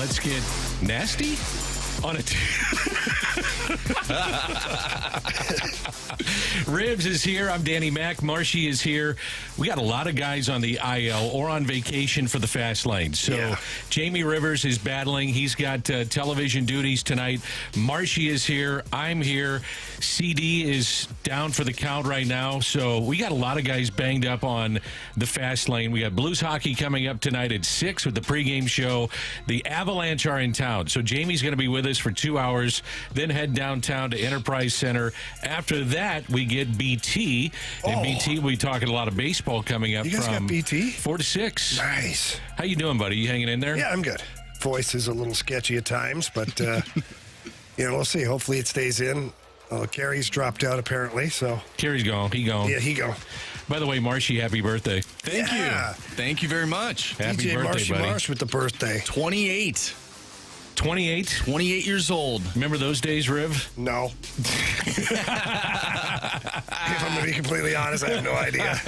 let's get nasty on it. Ribs is here. I'm Danny Mac. Marshy is here. We got a lot of guys on the IL or on vacation for the fast lane. So Jamie Rivers is battling. He's got television duties tonight. Marshy is here. I'm here. CD is down for the count right now. So we got a lot of guys banged up on the fast lane. We got Blues hockey coming up tonight at 6 with the pregame show. The Avalanche are in town. So Jamie's going to be with us for 2 hours, then head downtown to Enterprise Center. After that, we get BT. And BT, we'll be talking a lot of baseball coming up. You guys got BT? 4 to 6. Nice. How you doing, buddy? You hanging in there? Yeah, I'm good. Voice is a little sketchy at times, but, we'll see. Hopefully it stays in. Carey's dropped out, apparently, so. Carey's gone. He gone. Yeah, he gone. By the way, Marshy, happy birthday. Thank you. Thank you very much. Happy DJ birthday, Marshy buddy. Marsh with the birthday. 28. 28? 28 years old. Remember those days, Riv? No. If I'm going to be completely honest, I have no idea.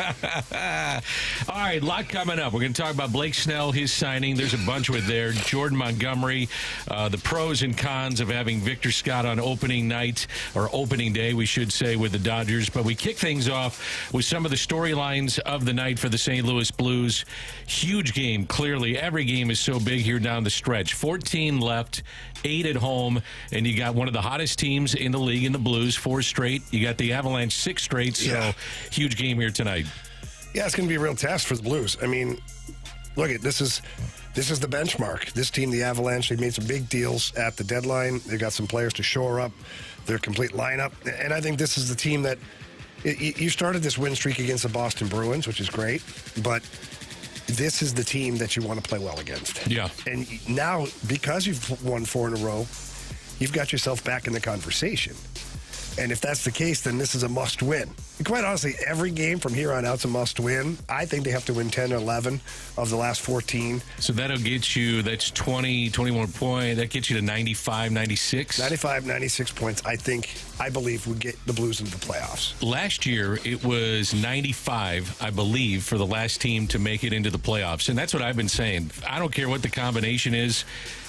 All right, a lot coming up. We're going to talk about Blake Snell, his signing. There's a bunch with there. Jordan Montgomery, the pros and cons of having Victor Scott on opening night, or opening day, we should say, with the Dodgers. But we kick things off with some of the storylines of the night for the St. Louis Blues. Huge game, clearly. Every game is so big here down the stretch. 14 left. 8 at home, and you got one of the hottest teams in the league in the Blues, 4 straight. You got the Avalanche 6 straight, so huge game here tonight. Yeah, it's going to be a real test for the Blues. I mean, look, this is the benchmark. This team, the Avalanche, they made some big deals at the deadline. They got some players to shore up their complete lineup, and I think this is the team that you started this win streak against the Boston Bruins, which is great, but this is the team that you want to play well against. Yeah. And now, because you've won 4 in a row, you've got yourself back in the conversation. And if that's the case, then this is a must-win. And quite honestly, every game from here on out is a must-win. I think they have to win 10 or 11 of the last 14. So that'll get you, that's 20, 21 points. That gets you to 95, 96? 95, 96 points, I believe, would get the Blues into the playoffs. Last year, it was 95, I believe, for the last team to make it into the playoffs. And that's what I've been saying. I don't care what the combination is.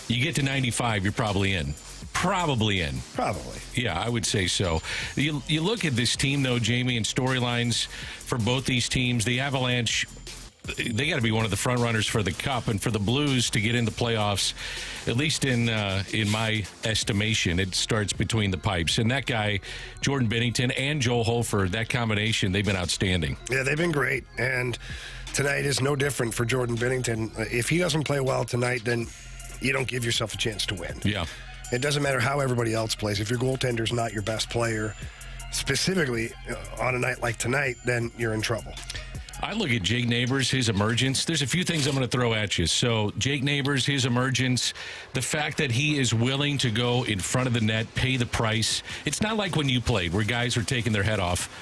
You get to 95, you're probably in. Probably in. Probably. Yeah, I would say so. You look at this team, though, Jamie, and storylines for both these teams. The Avalanche, they got to be one of the front runners for the Cup, and for the Blues to get in the playoffs, at least in my estimation, it starts between the pipes. And that guy, Jordan Binnington and Joel Hofer, that combination, they've been outstanding. Yeah, they've been great. And tonight is no different for Jordan Binnington. If he doesn't play well tonight, then you don't give yourself a chance to win. Yeah. It doesn't matter how everybody else plays. If your goaltender's not your best player, specifically on a night like tonight, then you're in trouble. I look at Jake Neighbors, his emergence. There's a few things I'm going to throw at you. So Jake Neighbors, his emergence, the fact that he is willing to go in front of the net, pay the price. It's not like when you played where guys were taking their head off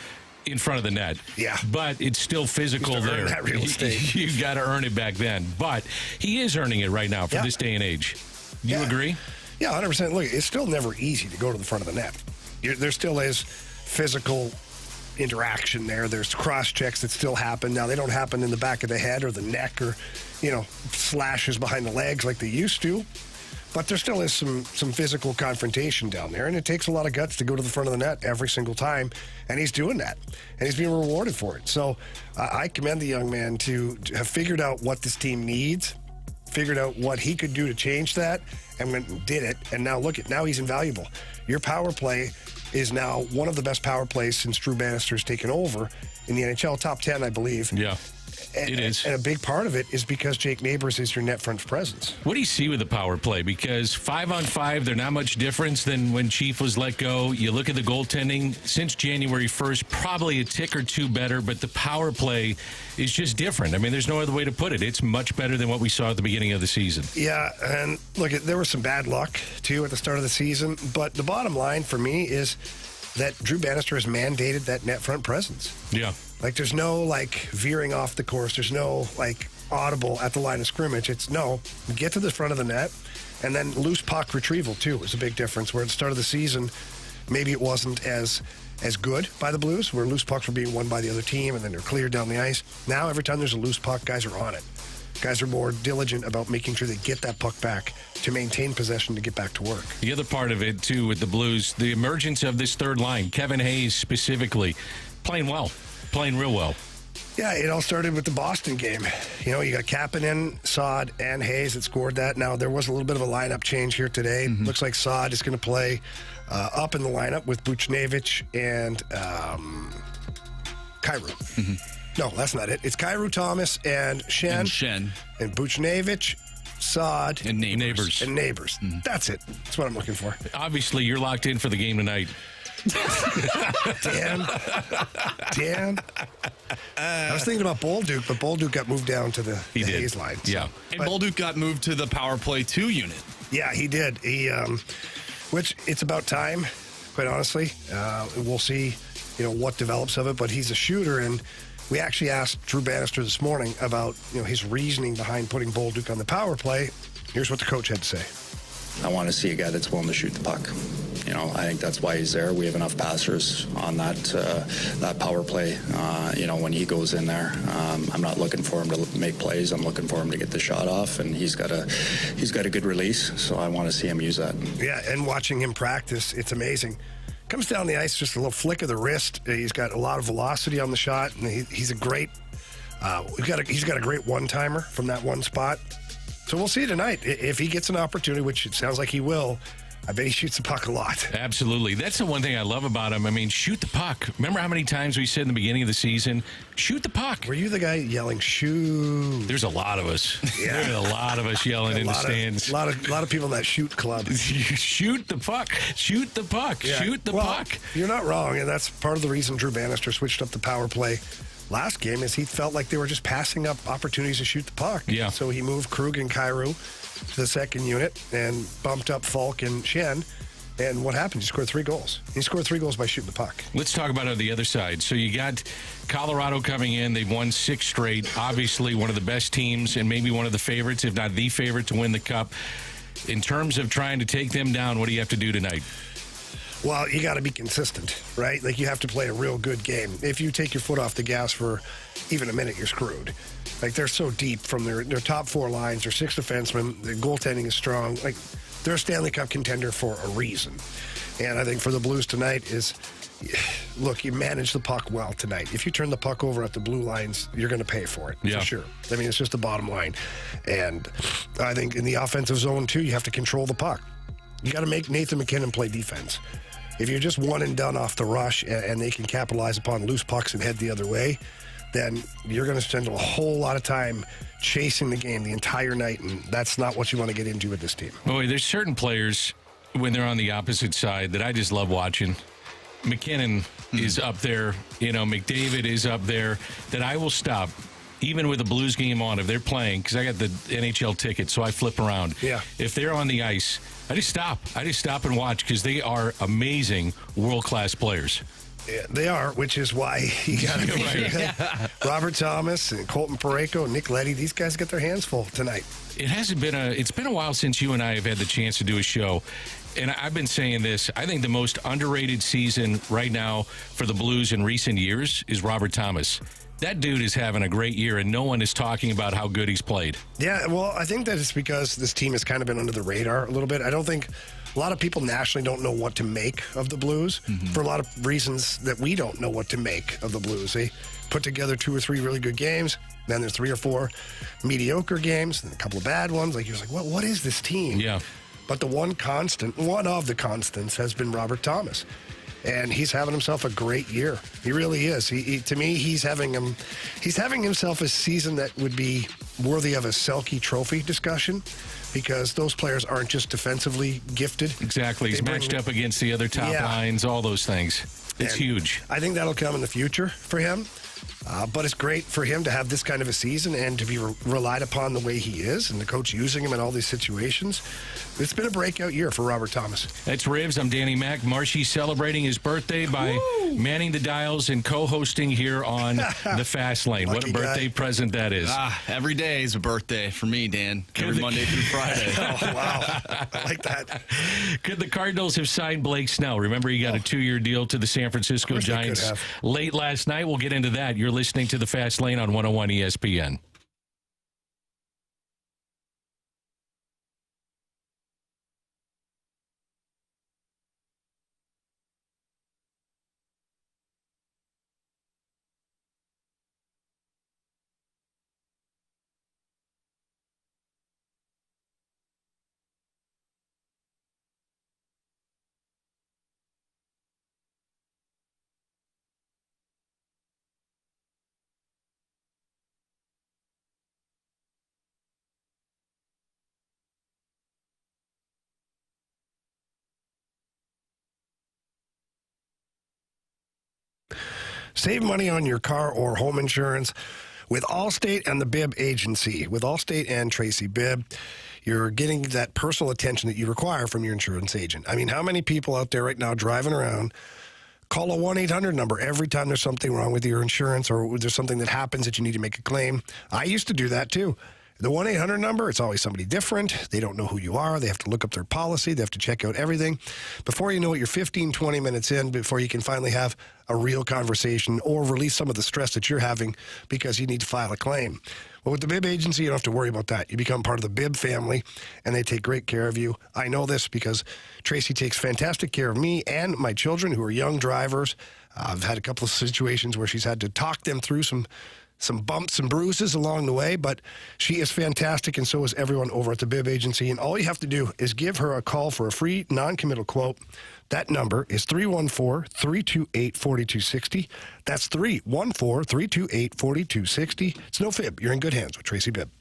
in front of the net. Yeah. But it's still physical there. That real estate. You've got to earn it back then. But he is earning it right now for this day and age. You agree? Yeah, 100%. Look, it's still never easy to go to the front of the net. There still is physical interaction there. There's cross checks that still happen. Now, they don't happen in the back of the head or the neck or, slashes behind the legs like they used to. But there still is some physical confrontation down there, and it takes a lot of guts to go to the front of the net every single time, and he's doing that, and he's being rewarded for it. So I commend the young man to have figured out what this team needs, figured out what he could do to change that, and did it, and now now he's invaluable. Your power play is now one of the best power plays since Drew Bannister's taken over in the NHL, top 10, I believe. Yeah. It is. And a big part of it is because Jake Neighbors is your net front presence. What do you see with the power play? Because 5-on-5, they're not much difference than when Chief was let go. You look at the goaltending since January 1st, probably a tick or two better, but the power play is just different. I mean, there's no other way to put it. It's much better than what we saw at the beginning of the season. Yeah, and look, there was some bad luck, too, at the start of the season. But the bottom line for me is that Drew Bannister has mandated that net front presence. Yeah. Like, there's no, veering off the course. There's no, audible at the line of scrimmage. It's, no, get to the front of the net, and then loose puck retrieval, too, is a big difference. Where at the start of the season, maybe it wasn't as good by the Blues, where loose pucks were being won by the other team, and then they're cleared down the ice. Now, every time there's a loose puck, guys are on it. Guys are more diligent about making sure they get that puck back to maintain possession to get back to work. The other part of it, too, with the Blues, the emergence of this third line, Kevin Hayes specifically, playing real well. Yeah, it all started with the Boston game. You know, you got Kapanen, Saad, and Hayes that scored that. Now, there was a little bit of a lineup change here today. Looks like Saad is going to play up in the lineup with Buchnevich and Kyrou. No, that's not it. It's Kyrou, Thomas, and Shen. And Buchnevich, Saad. And Neighbors. That's it. That's what I'm looking for. Obviously, you're locked in for the game tonight. Dan. I was thinking about Bolduc, but Bolduc got moved down to the Hayes line. So. Yeah. And Bolduc got moved to the power play 2 unit. Yeah, he did. Which it's about time, quite honestly. We'll see, what develops of it, but he's a shooter, and we actually asked Drew Bannister this morning about, his reasoning behind putting Bolduc on the power play. Here's what the coach had to say. I want to see a guy that's willing to shoot the puck. I think that's why he's there. We have enough passers on that power play. When he goes in there, I'm not looking for him to make plays. I'm looking for him to get the shot off, and he's got a good release. So I want to see him use that. Yeah, and watching him practice, it's amazing. Comes down the ice, just a little flick of the wrist. He's got a lot of velocity on the shot, and he's a great. He's got a great one-timer from that one spot. So we'll see tonight. If he gets an opportunity, which it sounds like he will, I bet he shoots the puck a lot. Absolutely. That's the one thing I love about him. I mean, shoot the puck. Remember how many times we said in the beginning of the season, shoot the puck. Were you the guy yelling, shoot? There's a lot of us. Yeah. There's a lot of us yelling in the stands. A lot of people in that shoot club. Shoot the puck. Shoot the puck. Yeah. Shoot the puck. You're not wrong, and that's part of the reason Drew Bannister switched up the power play last game is he felt like they were just passing up opportunities to shoot the puck. Yeah. So he moved Krug and Kyrou to the second unit and bumped up Falk and Shen. And what happened? He scored 3 goals. He scored 3 goals by shooting the puck. Let's talk about it on the other side. So you got Colorado coming in. They've won 6 straight. Obviously one of the best teams and maybe one of the favorites, if not the favorite, to win the Cup. In terms of trying to take them down, what do you have to do tonight? Well, you got to be consistent, right? Like, you have to play a real good game. If you take your foot off the gas for even a minute, you're screwed. Like, they're so deep from their top 4 lines. Their 6 defensemen. Their goaltending is strong. Like, they're a Stanley Cup contender for a reason. And I think for the Blues tonight is, look, you manage the puck well tonight. If you turn the puck over at the blue lines, you're going to pay for it, for sure. I mean, it's just the bottom line. And I think in the offensive zone, too, you have to control the puck. You got to make Nathan MacKinnon play defense. If you're just one and done off the rush and they can capitalize upon loose pucks and head the other way, then you're going to spend a whole lot of time chasing the game the entire night, and that's not what you want to get into with this team. Boy, there's certain players when they're on the opposite side that I just love watching. McKinnon is up there. McDavid is up there. That I will stop, even with a Blues game on, if they're playing, because I got the NHL ticket, so I flip around. Yeah. If they're on the ice, I just stop and watch because they are amazing world-class players. Yeah, they are, which is why you got to make sure that Robert Thomas and Colton Parayko and Nick Leddy, these guys get their hands full tonight. It's been a while since you and I have had the chance to do a show. And I've been saying this, I think the most underrated season right now for the Blues in recent years is Robert Thomas. That dude is having a great year, and no one is talking about how good he's played. Yeah, well, I think that it's because this team has kind of been under the radar a little bit. I don't think a lot of people nationally don't know what to make of the Blues for a lot of reasons that we don't know what to make of the Blues. They put together 2 or 3 really good games, then there's 3 or 4 mediocre games, and a couple of bad ones. Like, you're like, what is this team? Yeah. But one of the constants has been Robert Thomas. And he's having himself a great year. He really is. To me, he's having himself a season that would be worthy of a Selke Trophy discussion, because those players aren't just defensively gifted. Exactly. He's matched up against the other top lines, all those things. It's huge. I think that'll come in the future for him. But it's great for him to have this kind of a season and to be relied upon the way he is, and the coach using him in all these situations. It's been a breakout year for Robert Thomas. That's Rivs. I'm Danny Mac. Marshy celebrating his birthday by manning the dials and co-hosting here on the Fast Lane. What a birthday present that is. Every day is a birthday for me, Dan. Every Monday through Friday. Oh, wow. I like that. Could the Cardinals have signed Blake Snell? Remember, he got a 2-year deal to the San Francisco Giants late last night. We'll get into that. You're listening to the Fast Lane on 101 ESPN. Save money on your car or home insurance with Allstate and the Bibb Agency. With Allstate and Tracy Bibb, you're getting that personal attention that you require from your insurance agent. I mean, how many people out there right now driving around call a 1-800 number every time there's something wrong with your insurance or there's something that happens that you need to make a claim? I used to do that too. The 1-800 number, it's always somebody different. They don't know who you are. They have to look up their policy. They have to check out everything. Before you know it, you're 15, 20 minutes in before you can finally have a real conversation or release some of the stress that you're having because you need to file a claim. Well, with the Bibb Agency, you don't have to worry about that. You become part of the Bibb family, and they take great care of you. I know this because Tracy takes fantastic care of me and my children who are young drivers. I've had a couple of situations where she's had to talk them through some bumps and bruises along the way, but she is fantastic, and so is everyone over at the Bibb Agency. And all you have to do is give her a call for a free non-committal quote. That number is 314-328-4260. That's 314-328-4260. It's no fib. You're in good hands with Tracy Bibb.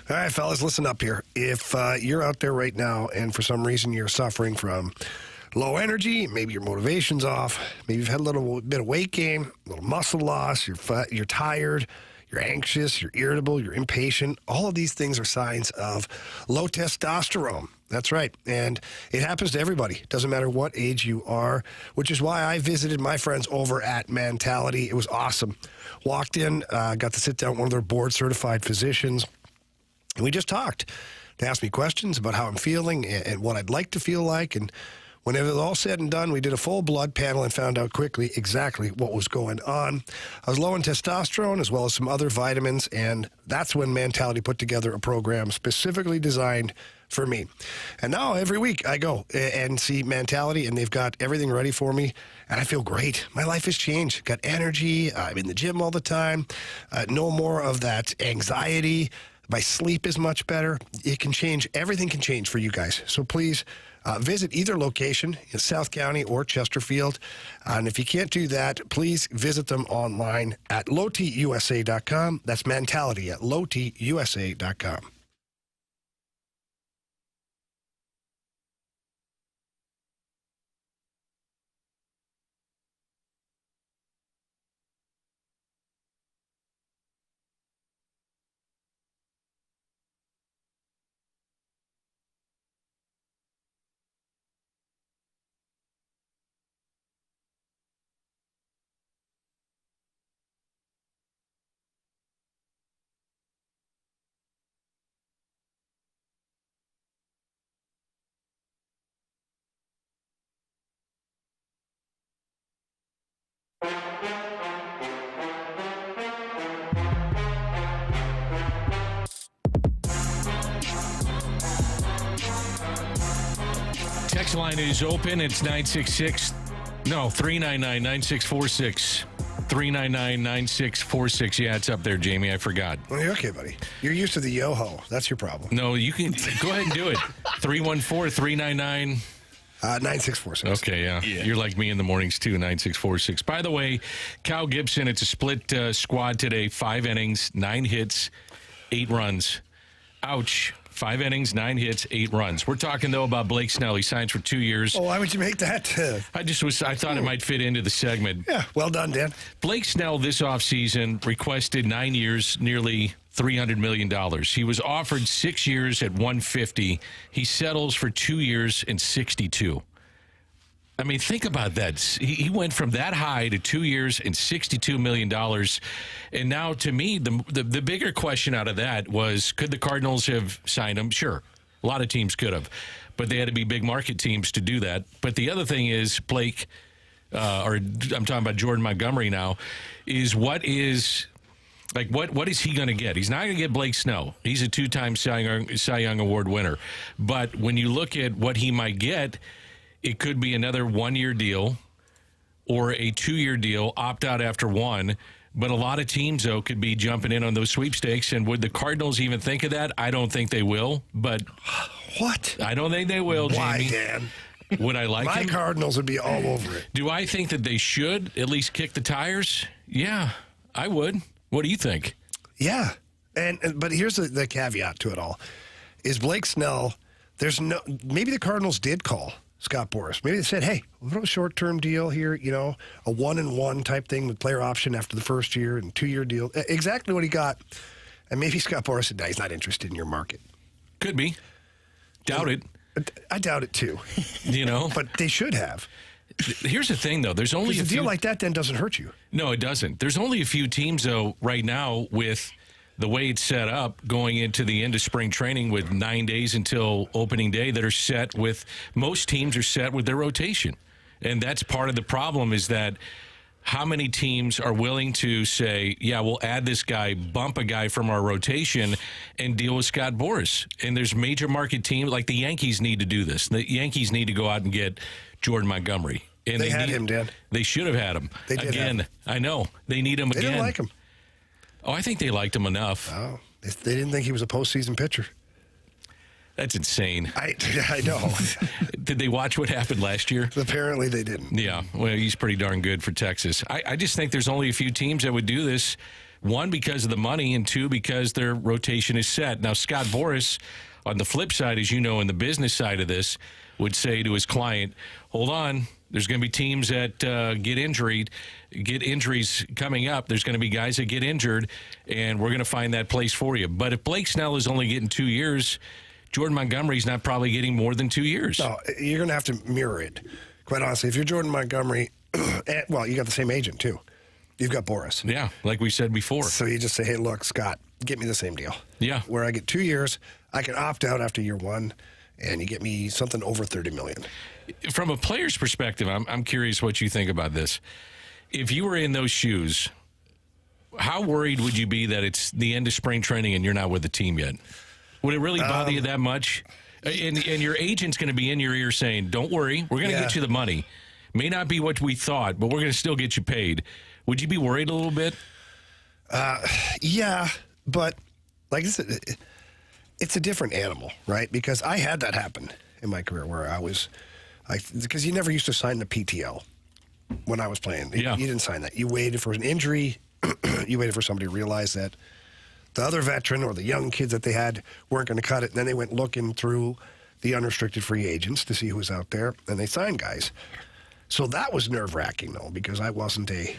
All right, fellas, listen up here. If you're out there right now and for some reason you're suffering from low energy, maybe your motivation's off, maybe you've had a little bit of weight gain, a little muscle loss, you're tired, you're anxious, you're irritable, you're impatient, all of these things are signs of low testosterone. That's right. And it happens to everybody. Doesn't matter what age you are, which is why I visited my friends over at Mentality. It was awesome. Walked in, got to sit down with one of their board-certified physicians. And we just talked. They asked me questions about how I'm feeling and what I'd like to feel like. And when it was all said and done, we did a full blood panel and found out quickly exactly what was going on. I was low in testosterone as well as some other vitamins. And that's when Mentality put together a program specifically designed for me. And now every week I go and see Mentality, and they've got everything ready for me. And I feel great. My life has changed. Got energy. I'm in the gym all the time. No more of that anxiety. My sleep is much better. It can change. Everything can change for you guys. So please visit either location in South County or Chesterfield. And if you can't do that, please visit them online at lowtusa.com. That's Mentality at lowtusa.com. Text line is open. It's 399-9646. 399-9646. Yeah, it's up there, Jamie. I forgot. Well, you're okay, buddy. You're used to the yo-ho. That's your problem. No, you can go ahead and do it. 314-399. 9646. Okay, yeah. You're like me in the mornings, too, 9646. By the way, Kyle Gibson, it's a split squad today. 5 innings, 9 hits, 8 runs. Ouch. 5 innings, 9 hits, 8 runs. We're talking, though, about Blake Snell. He signs for 2 years. Oh, why would you make that? I thought it might fit into the segment. Yeah, well done, Dan. Blake Snell this offseason requested 9 years, nearly $300 million. He was offered 6 years at $150. He settles for 2 years and $62. I mean, think about that. He went from that high to 2 years and $62 million. And now, to me, the bigger question out of that was, could the Cardinals have signed him? Sure. A lot of teams could have. But they had to be big market teams to do that. But the other thing is, Blake, or I'm talking about Jordan Montgomery now, is what is he going to get? He's not going to get Blake Snell. He's a 2-time Cy Young Award winner. But when you look at what he might get, it could be another 1-year deal or a 2-year deal, opt out after 1. But a lot of teams, though, could be jumping in on those sweepstakes. And would the Cardinals even think of that? I don't think they will. But what? I don't think they will, Why, Jamie. Dan? Would I like My him? Cardinals would be all over it. Do I think that they should at least kick the tires? Yeah, I would. What do you think? Yeah. But here's the caveat to it all. Is Blake Snell, maybe the Cardinals did call Scott Boras. Maybe they said, hey, we'll throw a short-term deal here, a 1-and-1 type thing with player option after the first year and 2-year deal. Exactly what he got. And maybe Scott Boras said, no, he's not interested in your market. Could be. Doubt it. I doubt it, too. But they should have. Here's the thing, though. There's only a deal like that then doesn't hurt you. No, it doesn't. There's only a few teams, though, right now with the way it's set up going into the end of spring training with 9 days until opening day that are set with – most teams are set with their rotation. And that's part of the problem is that how many teams are willing to say, yeah, we'll add this guy, bump a guy from our rotation, and deal with Scott Boras. And there's major market teams, like the Yankees need to do this. The Yankees need to go out and get Jordan Montgomery. And they had him, Dan. They should have had him. They did again. have him. I know. They need him again. They didn't like him. Oh, I think they liked him enough. Oh, they didn't think he was a postseason pitcher. That's insane. I know. Did they watch what happened last year? Apparently they didn't. Yeah, well, he's pretty darn good for Texas. I just think there's only a few teams that would do this. 1, because of the money, and 2, because their rotation is set. Now, Scott Boras, on the flip side, as you know, in the business side of this, would say to his client, hold on, there's going to be teams that get injuries coming up. There's going to be guys that get injured, and we're going to find that place for you. But if Blake Snell is only getting 2 years, Jordan Montgomery's not probably getting more than 2 years. No, you're going to have to mirror it. Quite honestly, if you're Jordan Montgomery, well, you got the same agent, too. You've got Boras. Yeah, like we said before. So you just say, hey, look, Scott, get me the same deal. Yeah. Where I get 2 years, I can opt out after year 1, and you get me something over $30 million. From a player's perspective, I'm curious what you think about this. If you were in those shoes, how worried would you be that it's the end of spring training and you're not with the team yet? Would it really bother you that much? And your agent's going to be in your ear saying, don't worry, we're going to get you the money. May not be what we thought, but we're going to still get you paid. Would you be worried a little bit? Yeah, but like I said, it's a different animal, right? Because I had that happen in my career where because you never used to sign the PTO when I was playing. Yeah. You didn't sign that. You waited for an injury. You waited for somebody to realize that the other veteran or the young kids that they had weren't going to cut it. And then they went looking through the unrestricted free agents to see who was out there, and they signed guys. So that was nerve-wracking, though, because I wasn't a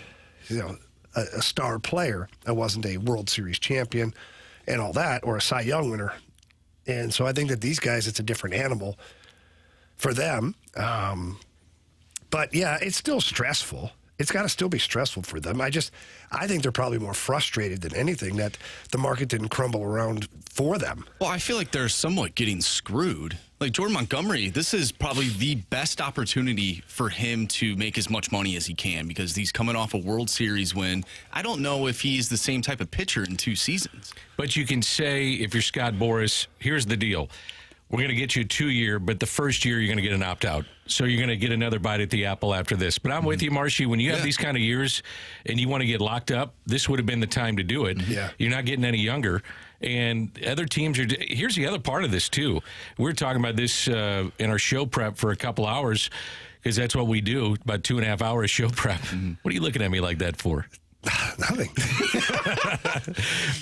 star player. I wasn't a World Series champion and all that, or a Cy Young winner. And so I think that these guys, it's a different animal for them. But, yeah, it's still stressful. It's got to still be stressful for them. I think they're probably more frustrated than anything that the market didn't crumble around for them. Well, I feel like they're somewhat getting screwed. Like Jordan Montgomery, this is probably the best opportunity for him to make as much money as he can because he's coming off a World Series win. I don't know if he's the same type of pitcher in 2 seasons. But you can say, if you're Scott Boras, here's the deal. We're going to get you a 2-year, but the first year you're going to get an opt-out. So you're going to get another bite at the apple after this. But I'm with you, Marshy. When you have these kind of years and you want to get locked up, this would have been the time to do it. Yeah. You're not getting any younger. And other teams are... Here's the other part of this, too. We were talking about this in our show prep for a couple hours because that's what we do, about 2.5 hours show prep. What are you looking at me like that for? Nothing.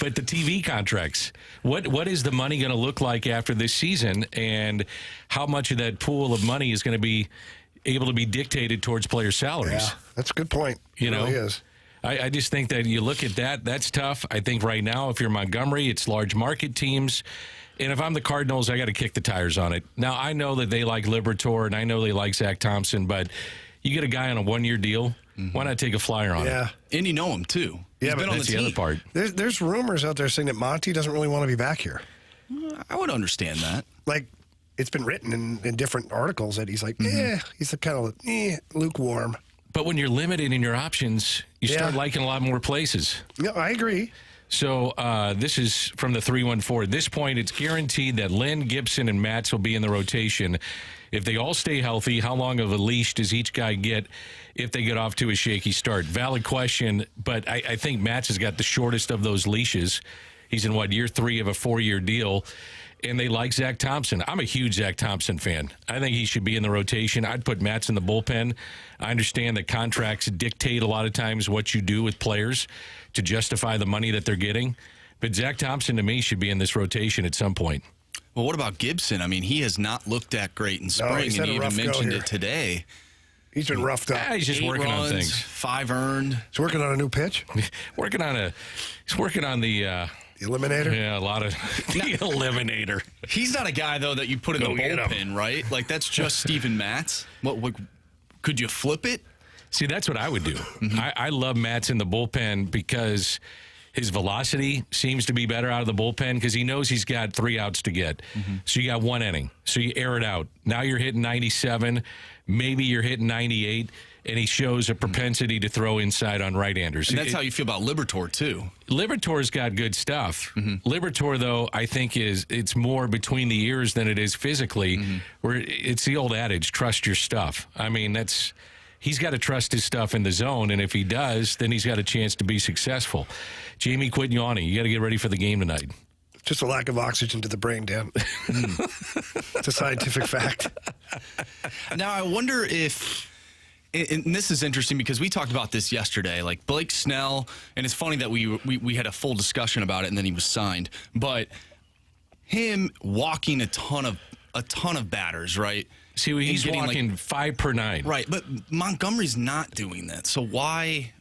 But the TV contracts, what is the money going to look like after this season, and how much of that pool of money is going to be able to be dictated towards player salaries? Yeah, that's a good point. It really is. I just think that you look at that, that's tough. I think right now, if you're Montgomery, it's large market teams. And if I'm the Cardinals, I got to kick the tires on it. Now, I know that they like Liberatore, and I know they like Zach Thompson, but you get a guy on a one-year deal, why not take a flyer on it? And you know him, too. Yeah, He's but been on That's the the team. other part. There's rumors out there saying that Monty doesn't really want to be back here. I would understand that. Like, it's been written in different articles that he's like, he's a kind of lukewarm. But when you're limited in your options, you start Yeah. liking a lot more places. Yeah, I agree. So this is from the 314. At this point, it's guaranteed that Lynn, Gibson, and Matz will be in the rotation. If they all stay healthy, how long of a leash does each guy get if they get off to a shaky start? Valid question, but I think Matz has got the shortest of those leashes. He's in, year 3 of a 4-year deal, and they like Zach Thompson. I'm a huge Zach Thompson fan. I think he should be in the rotation. I'd put Matz in the bullpen. I understand that contracts dictate a lot of times what you do with players to justify the money that they're getting, but Zach Thompson, to me, should be in this rotation at some point. Well, what about Gibson? I mean, he has not looked that great in spring, he's and had he a rough even go mentioned here. it today. He's been roughed up. He's just 8 working runs, on things. 5 earned. He's working on a new pitch. He's working on the The Eliminator. a lot of the eliminator. He's not a guy, though, that you put in Go the get him. bullpen, right? Like, that's just Steven Matz. What, could you flip it? See, that's what I would do. I love Matz in the bullpen because his velocity seems to be better out of the bullpen because he knows he's got 3 outs to get. So you got 1 inning. So you air it out. Now you're hitting 97. Maybe you're hitting 98. And he shows a propensity to throw inside on right-handers. And that's how you feel about Liberatore, too. Liberatore's got good stuff. Liberatore, though, I think it's more between the ears than it is physically. Where it's the old adage, trust your stuff. I mean, he's got to trust his stuff in the zone, and if he does, then he's got a chance to be successful. Jamie, quit yawning. You got to get ready for the game tonight. Just a lack of oxygen to the brain, Dan. It's a scientific fact. Now, I wonder if... And this is interesting because we talked about this yesterday, like Blake Snell, and it's funny that we had a full discussion about it and then he was signed, but him walking a ton of batters, right? See, he's walking 5 per 9. Right, but Montgomery's not doing that. So why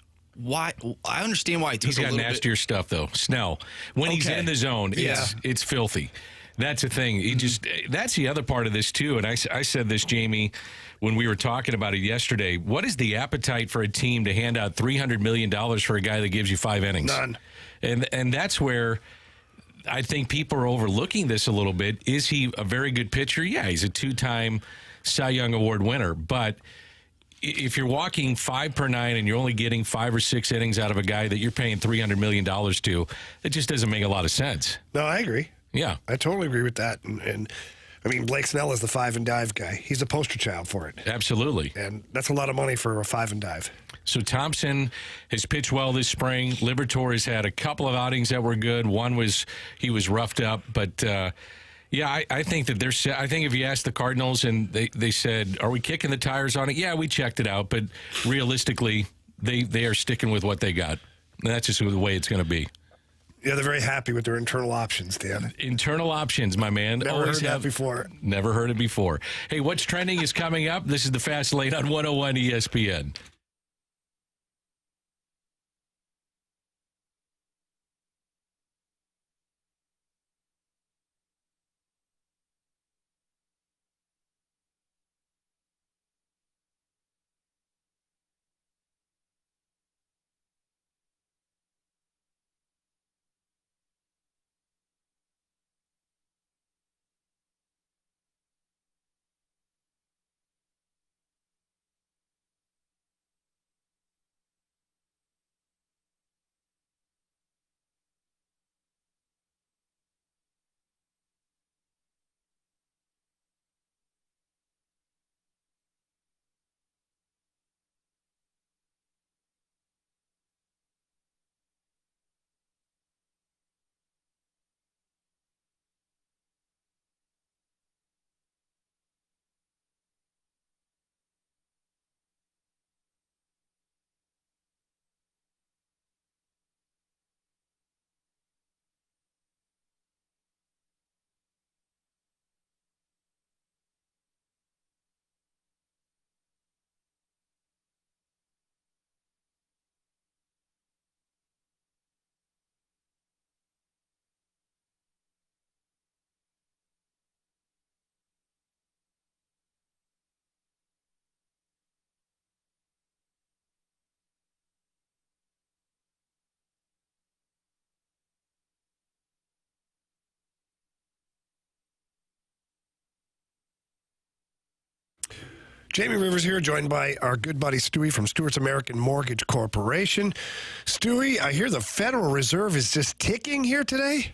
I understand why it took He's a got little nastier stuff, though. Snell. When he's Okay. in the zone, it's filthy. That's the thing. That's the other part of this, too. And I said this, Jamie, when we were talking about it yesterday. What is the appetite for a team to hand out $300 million for a guy that gives you 5 innings? None. And that's where I think people are overlooking this a little bit. Is he a very good pitcher? Yeah, he's a 2-time Cy Young Award winner. But if you're walking 5 per 9 and you're only getting 5 or 6 innings out of a guy that you're paying $300 million to, it just doesn't make a lot of sense. No, I agree. Yeah. I totally agree with that. And I mean, Blake Snell is the 5 and dive guy. He's a poster child for it. Absolutely. And that's a lot of money for a 5 and dive. So Thompson has pitched well this spring. Liberatore has had a couple of outings that were good. One was he was roughed up, but I think that I think if you ask the Cardinals and they said, "Are we kicking the tires on it?" Yeah, we checked it out, but realistically, they are sticking with what they got. And that's just the way it's going to be. Yeah, they're very happy with their internal options, Dan. Internal options, my man. Never heard that before. Never heard it before. Hey, what's trending is coming up. This is the Fast Lane on 101 ESPN. Jamie Rivers here, joined by our good buddy Stewie from Stewart's American Mortgage Corporation. Stewie, I hear the Federal Reserve is just ticking here today?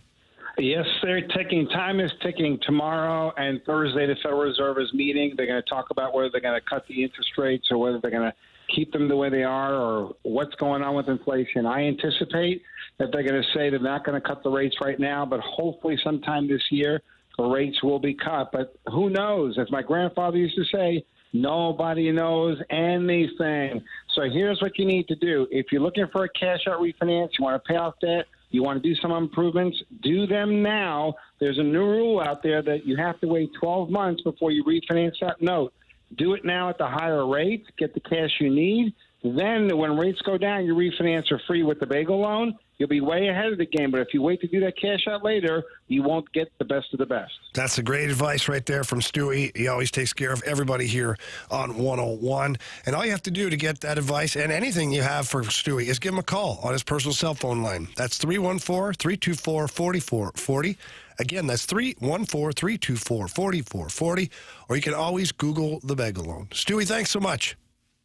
Yes, they're ticking. Time is ticking. Tomorrow and Thursday, the Federal Reserve is meeting. They're going to talk about whether they're going to cut the interest rates or whether they're going to keep them the way they are or what's going on with inflation. I anticipate that they're going to say they're not going to cut the rates right now, but hopefully sometime this year the rates will be cut. But who knows? As my grandfather used to say, nobody knows anything. So here's what you need to do. If you're looking for a cash-out refinance, you want to pay off debt, you want to do some improvements, do them now. There's a new rule out there that you have to wait 12 months before you refinance that note. Do it now at the higher rate, get the cash you need. Then when rates go down, you refinance for free with the bagel loan. You'll be way ahead of the game. But if you wait to do that cash out later, you won't get the best of the best. That's a great advice right there from Stewie. He always takes care of everybody here on 101. And all you have to do to get that advice and anything you have for Stewie is give him a call on his personal cell phone line. That's 314-324-4440. Again, that's 314-324-4440. Or you can always Google the bagel loan. Stewie, thanks so much.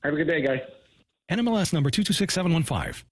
Have a good day, guys. NMLS number 226715.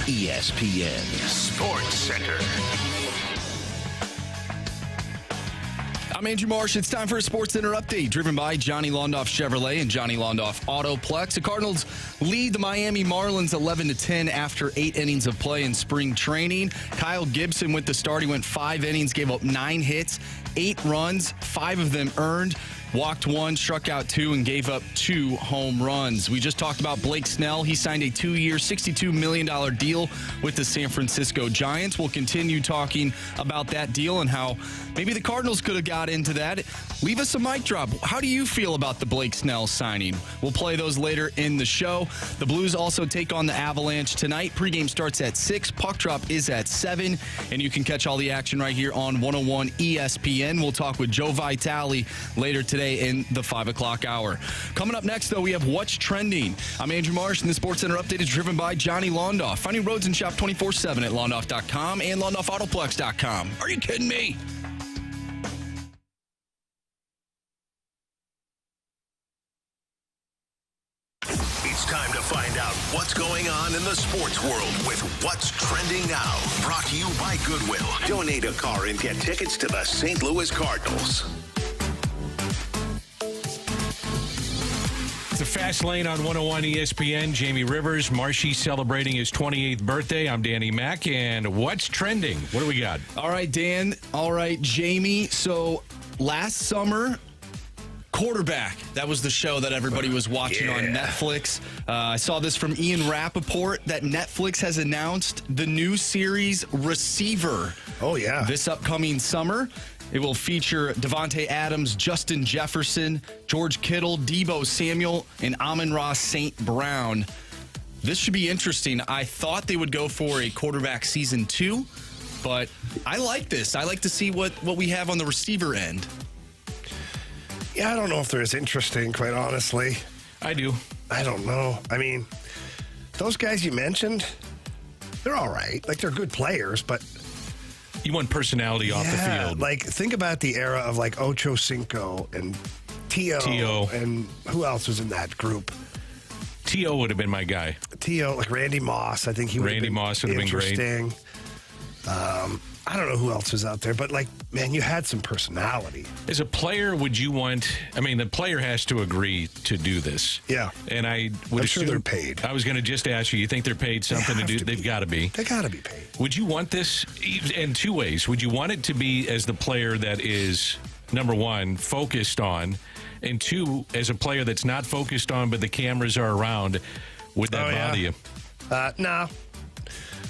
ESPN Sports Center. I'm Andrew Marsh. It's time for a Sports Center update driven by Johnny Londoff Chevrolet and Johnny Londoff Autoplex. The Cardinals lead the Miami Marlins 11-10 after 8 innings of play in spring training. Kyle Gibson with the start. He went 5 innings, gave up 9 hits, 8 runs, 5 of them earned. Walked 1, struck out 2, and gave up 2 home runs. We just talked about Blake Snell. He signed a 2-year, $62 million deal with the San Francisco Giants. We'll continue talking about that deal and how maybe the Cardinals could have got into that. Leave us a mic drop. How do you feel about the Blake Snell signing? We'll play those later in the show. The Blues also take on the Avalanche tonight. Pregame starts at 6. Puck drop is at 7. And you can catch all the action right here on 101 ESPN. We'll talk with Joe Vitale later today in the 5 o'clock hour. Coming up next, though, we have What's Trending. I'm Andrew Marsh, and the Sports Center update is driven by Johnny Londoff. Finding roads and shop 24/7 at londoff.com and londoffautoplex.com. Are you kidding me? It's time to find out out what's going on in the sports world with What's Trending Now. Brought to you by Goodwill. Donate a car and get tickets to the St. Louis Cardinals. The Fast Lane on 101 ESPN. Jamie Rivers, Marshy celebrating his 28th birthday. I'm Danny Mack, and what's trending? What do we got? All right, Dan. All right, Jamie. So last summer, Quarterback. That was the show that everybody was watching on Netflix. I saw this from Ian Rappaport that Netflix has announced the new series Receiver. Oh, yeah. This upcoming summer. It will feature Devontae Adams, Justin Jefferson, George Kittle, Deebo Samuel, and Amon-Ra St. Brown. This should be interesting. I thought they would go for a quarterback season 2, but I like this. I like to see what we have on the receiver end. Yeah, I don't know if they're as interesting, quite honestly. I do. I don't know. I mean, those guys you mentioned, they're all right. Like, they're good players, but... You want personality off the field. Like, think about the era of, like, Ocho Cinco and T.O. And who else was in that group? T.O. would have been my guy. T.O., like Randy Moss. I think he would have been interesting. I don't know who else was out there, but, like, man, you had some personality. As a player, would you want... I mean, the player has to agree to do this. Yeah. And I would I'm sure they're paid. I was going to just ask you think they're paid something to do? They've got to be. They got to be paid. Would you want this in two ways? Would you want it to be as the player that is, number one, focused on, and two, as a player that's not focused on but the cameras are around? Would that bother you? No.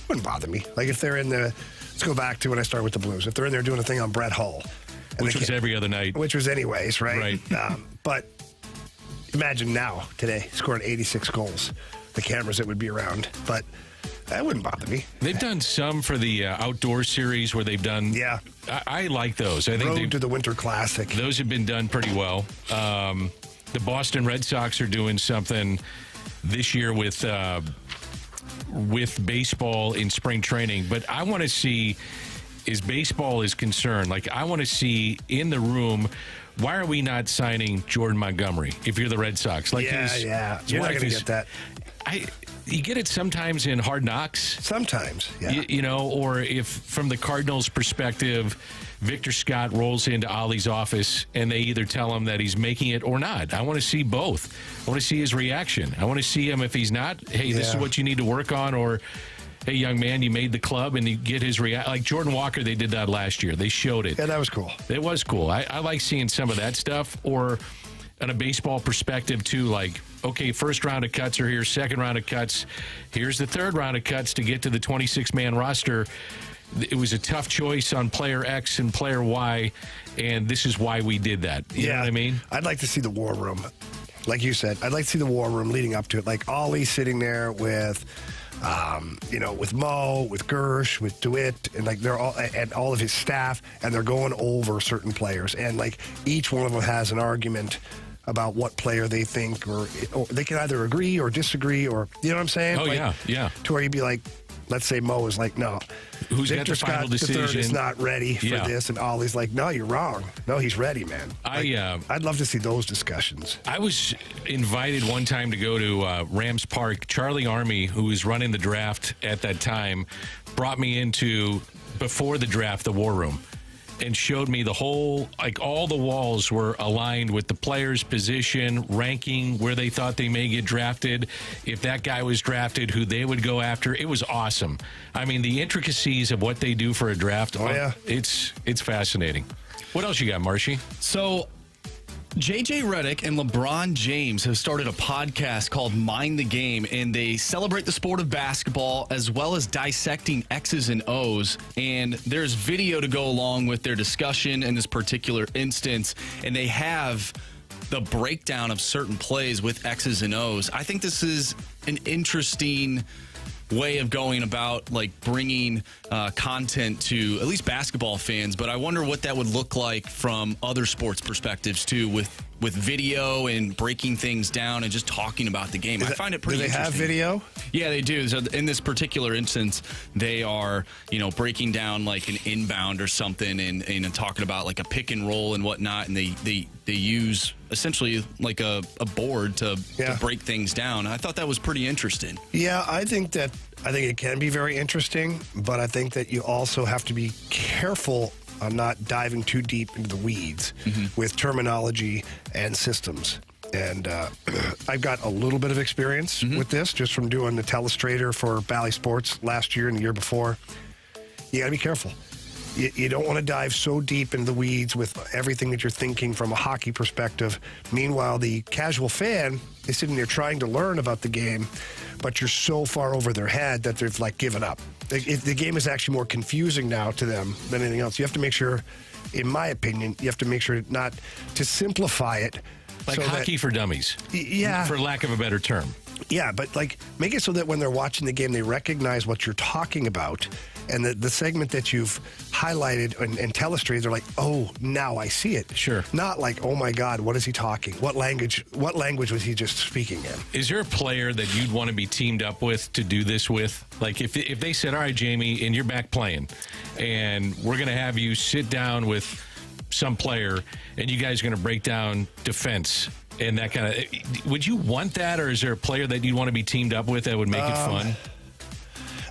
Wouldn't bother me. Like, if they're in the... Let's go back to when I started with the Blues. If they're in there doing a thing on Brett Hull. Which was every other night. Which was anyways, right? Right. But imagine now, today, scoring 86 goals. The cameras that would be around. But that wouldn't bother me. They've done some for the outdoor series where they've done... Yeah. I like those. I think Road to the Winter Classic. Those have been done pretty well. The Boston Red Sox are doing something this year with baseball in spring training. But I want to see, as baseball is concerned, like I want to see in the room, why are we not signing Jordan Montgomery if you're the Red Sox? Like yeah. You're not going to get that. You get it sometimes in Hard Knocks. Sometimes, yeah. You know, or if from the Cardinals' perspective, Victor Scott rolls into Ollie's office and they either tell him that he's making it or not. I want to see both. I want to see his reaction. I want to see him if he's not, hey, this is what you need to work on, or, hey, young man, you made the club, and you get his reaction. Like Jordan Walker, they did that last year. They showed it. Yeah, that was cool. It was cool. I like seeing some of that stuff, or on a baseball perspective, too, like, okay, first round of cuts are here, second round of cuts. Here's the third round of cuts to get to the 26-man roster. It was a tough choice on player X and player Y, and this is why we did that. You know what I mean? I'd like to see the war room. Like you said, I'd like to see the war room leading up to it. Like Ollie sitting there with, with Mo, with Gersh, with DeWitt, and like they're all, and all of his staff, and they're going over certain players. And like each one of them has an argument about what player they think, or they can either agree or disagree, or, you know what I'm saying? Oh, like, yeah. To where you'd be like, let's say Mo is like, no. Who's Victor got the final Scott decision? III is not ready for this, and Ollie's like, no, you're wrong. No, he's ready, man. I'd love to see those discussions. I was invited one time to go to Rams Park. Charlie Army, who was running the draft at that time, brought me into, before the draft, the war room, and showed me the whole, like all the walls were aligned with the player's position, ranking, where they thought they may get drafted, if that guy was drafted, who they would go after. It was awesome. I mean, the intricacies of what they do for a draft, it's fascinating. What else you got, Marshy? So JJ Redick and LeBron James have started a podcast called Mind the Game, and they celebrate the sport of basketball as well as dissecting X's and O's. And there's video to go along with their discussion in this particular instance, and they have the breakdown of certain plays with X's and O's. I think this is an interesting way of going about, like, bringing content to at least basketball fans, but I wonder what that would look like from other sports perspectives too, with video and breaking things down and just talking about the game. I find it pretty interesting. Do they have video? Yeah, they do. So in this particular instance, they are, breaking down like an inbound or something and talking about like a pick and roll and whatnot, and they use essentially like a board to break things down. I thought that was pretty interesting. Yeah, I think it can be very interesting, but I think that you also have to be careful on not diving too deep into the weeds with terminology and systems. And I've got a little bit of experience with this just from doing the telestrator for Bally Sports last year and the year before. You got to be careful. You don't want to dive so deep into the weeds with everything that you're thinking from a hockey perspective. Meanwhile, the casual fan is sitting there trying to learn about the game, but you're so far over their head that they've like given up. The game is actually more confusing now to them than anything else. You have to make sure, in my opinion, you have to make sure not to simplify it. Like so hockey for dummies. Yeah. For lack of a better term. Yeah, but like make it so that when they're watching the game, they recognize what you're talking about. And the segment that you've highlighted and telestrated, they're like, oh, now I see it. Sure. Not like, oh my God, what is he talking? What language was he just speaking in? Is there a player that you'd want to be teamed up with to do this with? Like if they said, all right, Jamie, and you're back playing, and we're going to have you sit down with some player, and you guys are going to break down defense and that kind of. Would you want that, or is there a player that you'd want to be teamed up with that would make it fun?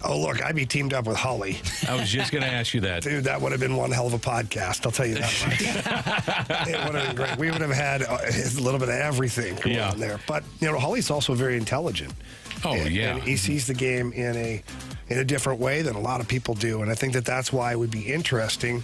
Oh, look, I'd be teamed up with Holly. I was just going to ask you that. Dude, that would have been one hell of a podcast. I'll tell you that much. It would have been great. We would have had a little bit of everything going on there. But, Holly's also very intelligent. Oh, yeah. And he sees the game in a different way than a lot of people do. And I think that's why it would be interesting.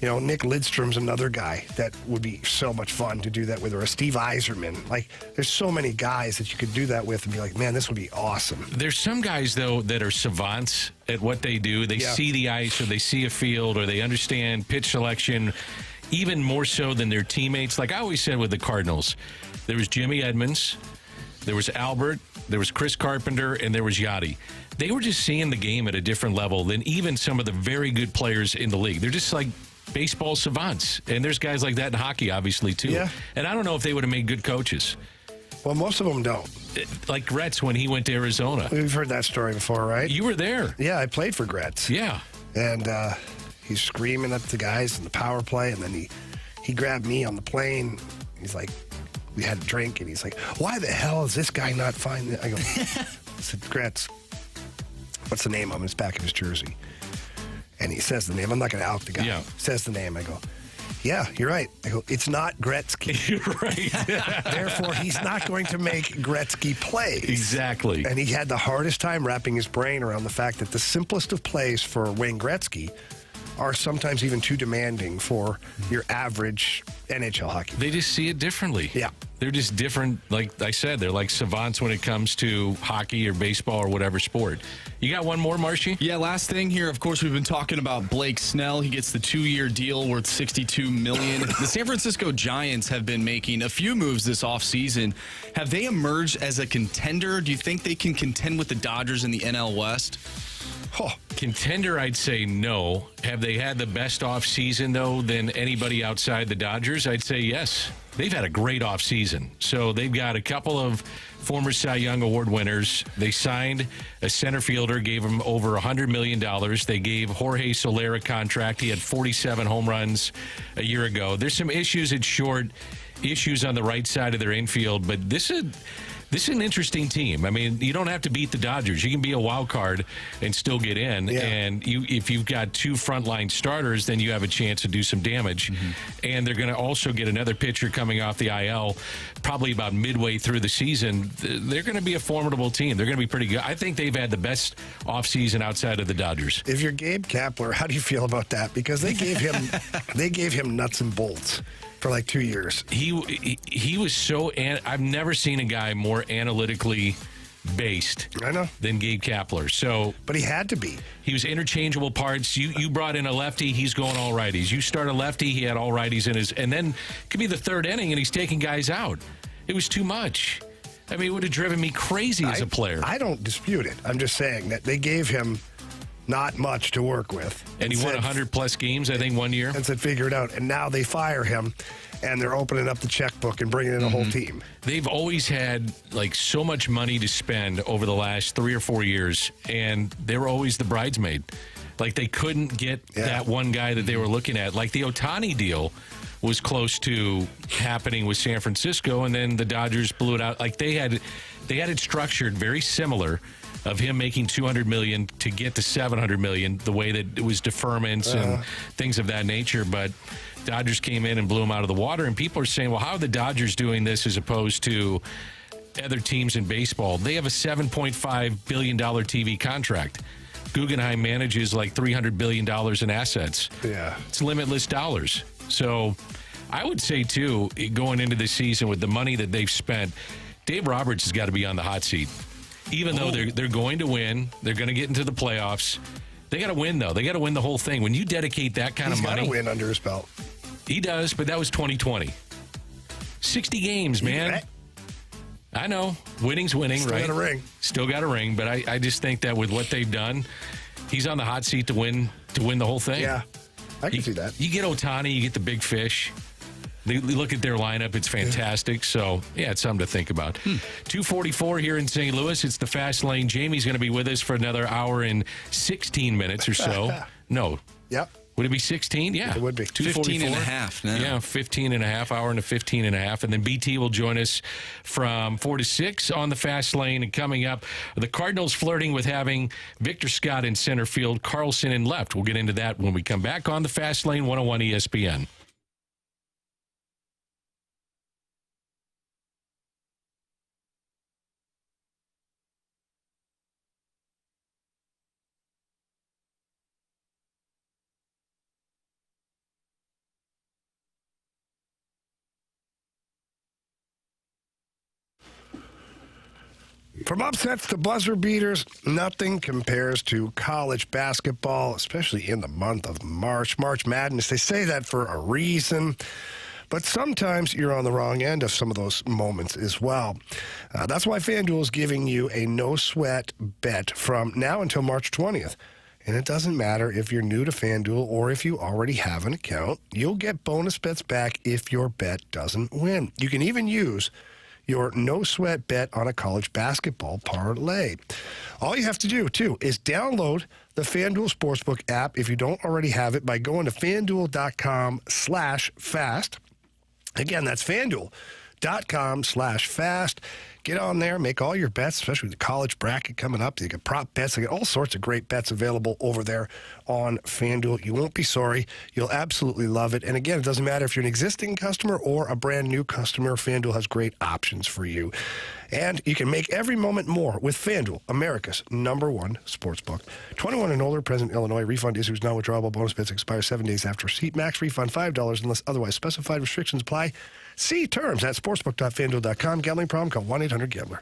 Nick Lidstrom's another guy that would be so much fun to do that with, or a Steve Yzerman. Like, there's so many guys that you could do that with and be like, man, this would be awesome. There's some guys, though, that are savants at what they do. They see the ice, or they see a field, or they understand pitch selection even more so than their teammates. Like I always said with the Cardinals, there was Jimmy Edmonds, there was Albert, there was Chris Carpenter, and there was Yachty. They were just seeing the game at a different level than even some of the very good players in the league. They're just like baseball savants. And there's guys like that in hockey, obviously, too. Yeah. And I don't know if they would have made good coaches. Well, most of them don't. Like Gretz when he went to Arizona. We've heard that story before, right? You were there. Yeah, I played for Gretz. Yeah. And he's screaming at the guys in the power play, and then he grabbed me on the plane. He's like, we had a drink, and he's like, why the hell is this guy not fine? I go, I said, Gretz, what's the name of him? It's back in his jersey. And he says the name. I'm not going to out the guy. Yeah. He says the name. I go, yeah, you're right. I go, it's not Gretzky. You're right. Therefore, he's not going to make Gretzky plays. Exactly. And he had the hardest time wrapping his brain around the fact that the simplest of plays for Wayne Gretzky are sometimes even too demanding for your average NHL hockey. They just see it differently. Yeah. They're just different. Like I said, they're like savants when it comes to hockey or baseball or whatever sport. You got one more, Marshy? Yeah, last thing here. Of course, we've been talking about Blake Snell. He gets the 2-year deal worth $62 million. The San Francisco Giants have been making a few moves this offseason. Have they emerged as a contender? Do you think they can contend with the Dodgers in the NL West? Oh, contender, I'd say no. Have they had the best offseason, though, than anybody outside the Dodgers? I'd say yes. They've had a great offseason. So they've got a couple of former Cy Young Award winners. They signed a center fielder, gave him over $100 million. They gave Jorge Soler a contract. He had 47 home runs a year ago. There's some issues at short, issues on the right side of their infield, but this is an interesting team. I mean, you don't have to beat the Dodgers. You can be a wild card and still get in. Yeah. And if you've got two frontline starters, then you have a chance to do some damage. Mm-hmm. And they're going to also get another pitcher coming off the IL probably about midway through the season. They're going to be a formidable team. They're going to be pretty good. I think they've had the best offseason outside of the Dodgers. If you're Gabe Kapler, how do you feel about that? Because they gave him nuts and bolts for like 2 years. He was so. I've never seen a guy more analytically based. I know. Than Gabe Kapler. So, but he had to be. He was interchangeable parts. You brought in a lefty, he's going all righties. You start a lefty, he had all righties in his. And then it could be the third inning, and he's taking guys out. It was too much. I mean, it would have driven me crazy as a player. I don't dispute it. I'm just saying that they gave him not much to work with. And he won 100-plus games, I think, 1 year. And said, figure it out. And now they fire him, and they're opening up the checkbook and bringing in a whole team. They've always had, like, so much money to spend over the last 3 or 4 years, and they were always the bridesmaid. Like they couldn't get that one guy that they were looking at. Like the Ohtani deal was close to happening with San Francisco, and then the Dodgers blew it out. Like they had it structured very similar, of him making $200 million to get to $700 million, the way that it was deferments and things of that nature. But Dodgers came in and blew him out of the water, and people are saying, well, how are the Dodgers doing this as opposed to other teams in baseball? They have a $7.5 billion TV contract. Guggenheim manages like $300 billion in assets. Yeah. It's limitless dollars. So I would say, too, going into the season with the money that they've spent, Dave Roberts has got to be on the hot seat. Even though they're going to win, they're going to get into the playoffs. They got to win, though. They got to win the whole thing. When you dedicate that kind of money. He's got to win under his belt. He does, but that was 2020. 60 games, man. I know. Winning's winning, right? Still got a ring. Still got a ring, but I just think that with what they've done, he's on the hot seat to win the whole thing. Yeah, I can see that. You get Ohtani, you get the big fish. They look at their lineup. It's fantastic. So, yeah, it's something to think about. 2:44 here in St. Louis. It's the Fast Lane. Jamie's going to be with us for another hour and 16 minutes or so. No. Yep. Would it be 16? Yeah. It would be. 15 and a half now. Yeah, 15 and a half, hour and a 15 and a half. And then BT will join us from 4 to 6 on the Fast Lane. And coming up, the Cardinals flirting with having Victor Scott in center field, Carlson in left. We'll get into that when we come back on the Fast Lane 101 ESPN. From upsets to buzzer beaters, nothing compares to college basketball, especially in the month of March. March Madness, they say that for a reason, but sometimes you're on the wrong end of some of those moments as well. That's why FanDuel is giving you a no-sweat bet from now until March 20th. And it doesn't matter if you're new to FanDuel or if you already have an account. You'll get bonus bets back if your bet doesn't win. You can even use your no-sweat bet on a college basketball parlay. All you have to do, too, is download the FanDuel Sportsbook app if you don't already have it by going to FanDuel.com/fast. Again, that's FanDuel.com/fast. Get on there, make all your bets, especially with the college bracket coming up. You get prop bets. You get all sorts of great bets available over there on FanDuel. You won't be sorry. You'll absolutely love it. And again, it doesn't matter if you're an existing customer or a brand new customer. FanDuel has great options for you. And you can make every moment more with FanDuel, America's #1 sportsbook. 21 and older, present Illinois. Refund issues not withdrawable. Bonus bets expire 7 days after receipt. Max refund $5 unless otherwise specified. Restrictions apply. See terms at sportsbook.fanduel.com. Gambling problem? Call 1-800-GAMBLER.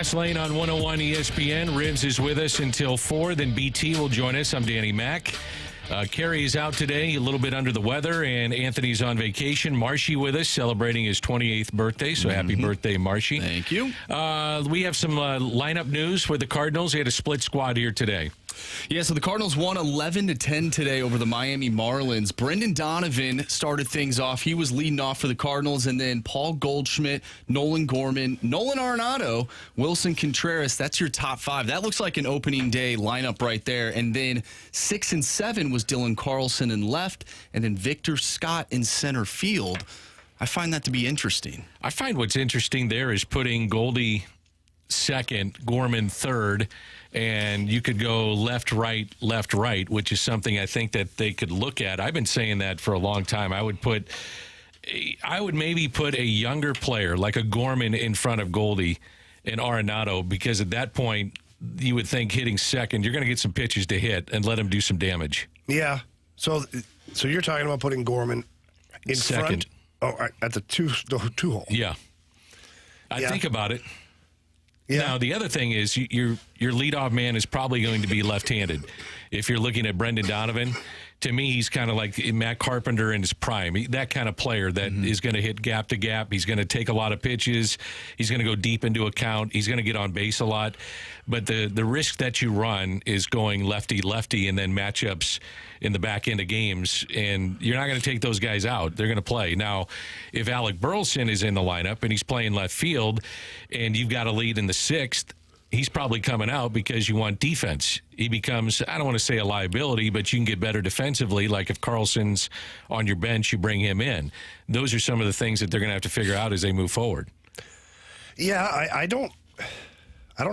Fast Lane on 101 ESPN. Ribs is with us until 4. Then BT will join us. I'm Danny Mack. Carey is out today, a little bit under the weather, and Anthony's on vacation. Marshy with us, celebrating his 28th birthday, so happy birthday, Marshy. Thank you. We have some lineup news for the Cardinals. They had a split squad here today. Yeah, so the Cardinals won 11-10 today over the Miami Marlins. Brendan Donovan started things off. He was leading off for the Cardinals, and then Paul Goldschmidt, Nolan Gorman, Nolan Arenado, Wilson Contreras. That's your top 5. That looks like an opening day lineup right there. And then 6 and 7 was Dylan Carlson in left, and then Victor Scott in center field. I find that to be interesting. I find what's interesting there is putting Goldie second, Gorman third, and you could go left, right, which is something I think that they could look at. I've been saying that for a long time. I would maybe put a younger player like a Gorman in front of Goldie and Arenado, because at that point you would think hitting second, you're going to get some pitches to hit and let him do some damage. Yeah. So you're talking about putting Gorman in second. front? Oh, at the two hole. Yeah. I think about it. Yeah. Now, the other thing is your leadoff man is probably going to be left-handed. If you're looking at Brendan Donovan, to me, he's kind of like Matt Carpenter in his prime. That kind of player that is going to hit gap to gap. He's going to take a lot of pitches. He's going to go deep into a count. He's going to get on base a lot. But the risk that you run is going lefty-lefty and then matchups in the back end of games, and you're not going to take those guys out. They're going to play. Now, if Alec Burleson is in the lineup and he's playing left field and you've got a lead in the 6th, he's probably coming out because you want defense. He becomes, I don't want to say a liability, but you can get better defensively. Like if Carlson's on your bench, you bring him in. Those are some of the things that they're going to have to figure out as they move forward. Yeah, I don't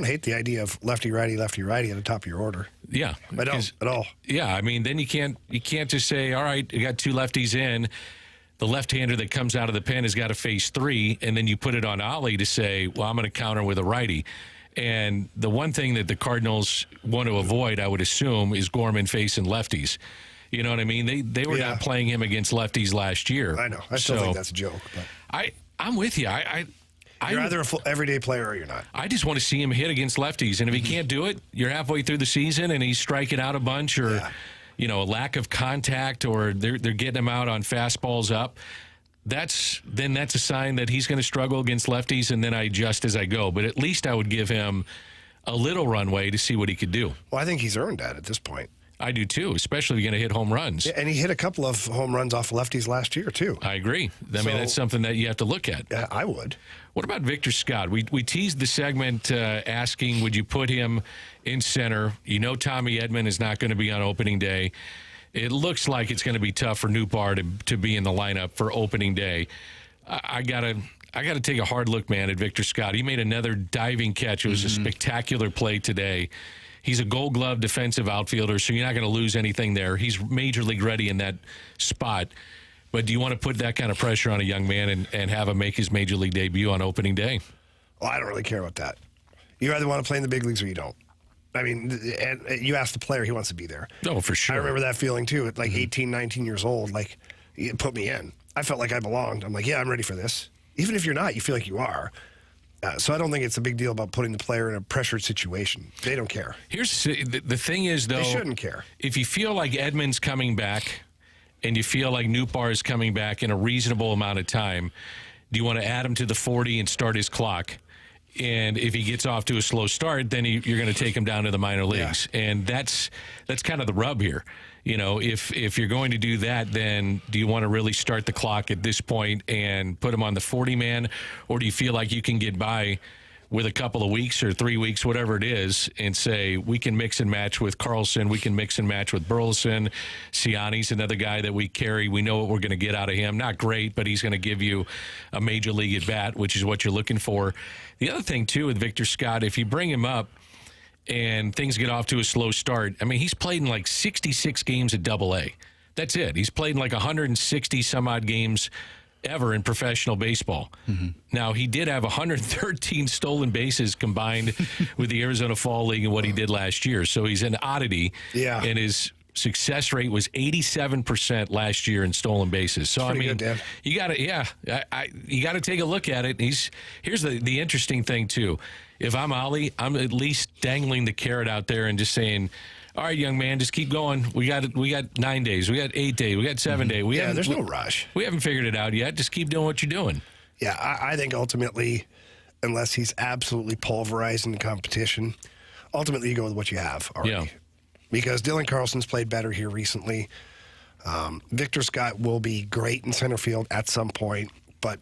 hate the idea of lefty-righty at the top of your order. Yeah. I don't at all. Yeah, I mean, then you can't just say, all right, you got 2 lefties in. The left-hander that comes out of the pen has got to face 3, and then you put it on Ollie to say, well, I'm going to counter with a righty. And the one thing that the Cardinals want to avoid, I would assume, is Gorman facing lefties. You know what I mean? They were not playing him against lefties last year. I know. I still think that's a joke. But I'm with you. You're either a full everyday player or you're not. I just want to see him hit against lefties. And if he can't do it, you're halfway through the season and he's striking out a bunch, or a lack of contact, or they're getting him out on fastballs up. That's a sign that he's going to struggle against lefties, and then I adjust as I go. But at least I would give him a little runway to see what he could do. Well, I think he's earned that at this point. I do too, especially if you're going to hit home runs. Yeah, and he hit a couple of home runs off lefties last year too. I agree. I mean, that's something that you have to look at. I would. What about Victor Scott? We teased the segment asking, would you put him in center? You know Tommy Edman is not going to be on opening day. It looks like it's going to be tough for Newbar to be in the lineup for opening day. I gotta take a hard look, man, at Victor Scott. He made another diving catch. It was a spectacular play today. He's a Gold Glove defensive outfielder, so you're not going to lose anything there. He's major league ready in that spot. But do you want to put that kind of pressure on a young man and have him make his major league debut on opening day? Well, I don't really care about that. You either want to play in the big leagues or you don't. I mean, and you ask the player, he wants to be there. Oh, for sure. I remember that feeling, too, at like 18, 19 years old. Like, you put me in. I felt like I belonged. I'm like, yeah, I'm ready for this. Even if you're not, you feel like you are. So I don't think it's a big deal about putting the player in a pressured situation. They don't care. Here's the thing is, though. They shouldn't care. If you feel like Edman's coming back and you feel like Newbar is coming back in a reasonable amount of time, do you want to add him to the 40 and start his clock? And if he gets off to a slow start, then you're going to take him down to the minor leagues. Yeah. And that's kind of the rub here. You know, if you're going to do that, then do you want to really start the clock at this point and put him on the 40-man? Or do you feel like you can get by with a couple of weeks or 3 weeks, whatever it is, and say, we can mix and match with Carlson, we can mix and match with Burleson. Ciani's another guy that we carry. We know what we're going to get out of him. Not great, but he's going to give you a major league at bat, which is what you're looking for. The other thing, too, with Victor Scott, if you bring him up and things get off to a slow start, I mean, he's played in like 66 games at AA. That's it. He's played in like 160 some odd games ever in professional baseball. Now, he did have 113 stolen bases combined with the Arizona Fall League and what he did last year. So he's an oddity. Yeah. And his success rate was 87% last year in stolen bases. So Pretty good, Dan. you got to you got to take a look at it. Here's the interesting thing too. If I'm Ollie, I'm at least dangling the carrot out there and just saying, all right, young man, just keep going. We got 9 days. We got 8 days. We got 7 days. There's no rush. We haven't figured it out yet. Just keep doing what you're doing. Yeah, I think ultimately, unless he's absolutely pulverizing the competition, ultimately you go with what you have already. Yeah. Because Dylan Carlson's played better here recently. Victor Scott will be great in center field at some point, but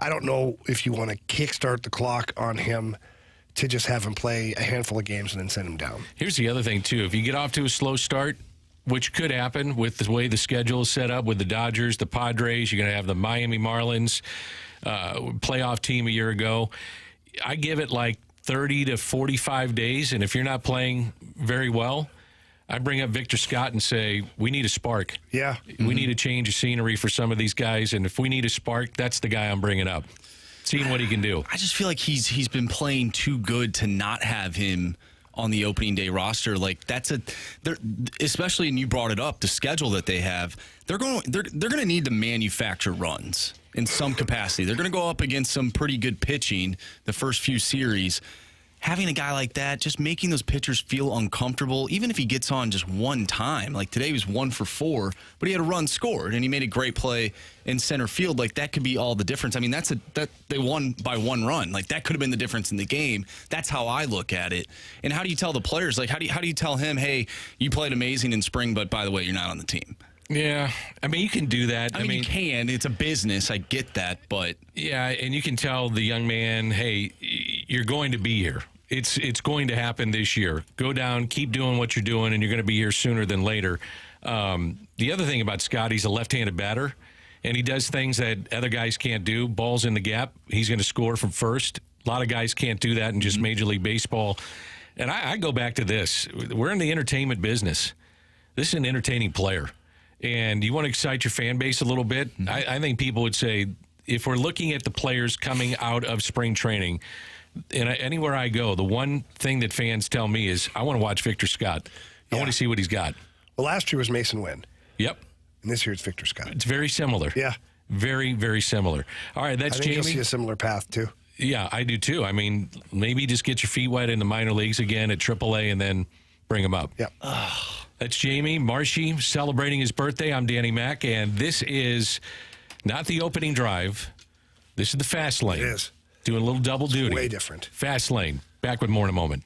I don't know if you want to kickstart the clock on him to just have him play a handful of games and then send him down. Here's the other thing, too. If you get off to a slow start, which could happen with the way the schedule is set up with the Dodgers, the Padres, you're going to have the Miami Marlins playoff team a year ago. I give it like 30 to 45 days, and if you're not playing very well, I bring up Victor Scott and say, we need a spark. Yeah. We need a change of scenery for some of these guys, and if we need a spark, that's the guy I'm bringing up. Seeing what he can do. I just feel like he's been playing too good to not have him on the opening day roster. Like especially, and you brought it up, the schedule that they have, they're going to need to manufacture runs in some capacity. They're going to go up against some pretty good pitching the first few series. Having a guy like that, just making those pitchers feel uncomfortable, even if he gets on just one time. Like today he was 1 for 4, but he had a run scored, and he made a great play in center field. Like that could be all the difference. I mean, that they won by 1 run. Like that could have been the difference in the game. That's how I look at it. And how do you tell the players? Like how do you tell him, hey, you played amazing in spring, but by the way, you're not on the team? Yeah, I mean, you can do that. I mean, you can. It's a business. I get that, but yeah, and you can tell the young man, hey, you're going to be here. It's going to happen this year. Go down, keep doing what you're doing, and you're going to be here sooner than later. The other thing about Scott, he's a left-handed batter, and he does things that other guys can't do. Balls in the gap, he's going to score from first. A lot of guys can't do that in just Major League Baseball. And I go back to this. We're in the entertainment business. This is an entertaining player. And you want to excite your fan base a little bit. I think people would say, if we're looking at the players coming out of spring training, and anywhere I go, the one thing that fans tell me is, I want to watch Victor Scott. I want to see what he's got. Well, last year was Mason Wynn. Yep. And this year it's Victor Scott. It's very similar. Yeah. Very, very similar. All right, that's I think Jamie. you'll see a similar path, too. Yeah, I do, too. I mean, maybe just get your feet wet in the minor leagues again at AAA and then bring him up. Yep. That's Jamie Marshy celebrating his birthday. I'm Danny Mac, and this is not the opening drive. This is the fast lane. It is. Doing a little double duty. Way different. Fast lane. Back with more in a moment.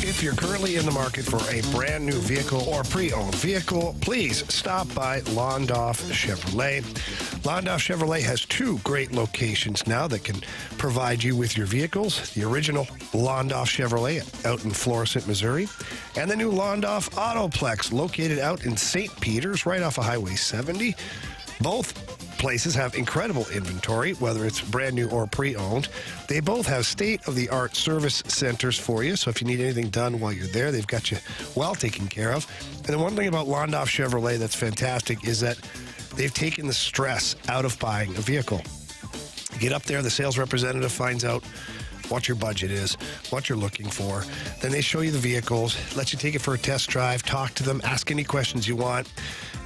If you're currently in the market for a brand new vehicle or pre-owned vehicle, please stop by Londoff Chevrolet. Londoff Chevrolet has 2 great locations now that can provide you with your vehicles. The original Londoff Chevrolet out in Florissant, Missouri, and the new Londoff Autoplex located out in St. Peters, right off of Highway 70. Both places have incredible inventory, whether it's brand new or pre-owned. They both have state-of-the-art service centers for you, so if you need anything done while you're there, they've got you well taken care of. And the one thing about Londoff Chevrolet that's fantastic is that they've taken the stress out of buying a vehicle. You get up there, the sales representative finds out what your budget is, what you're looking for. Then they show you the vehicles, let you take it for a test drive, talk to them, ask any questions you want.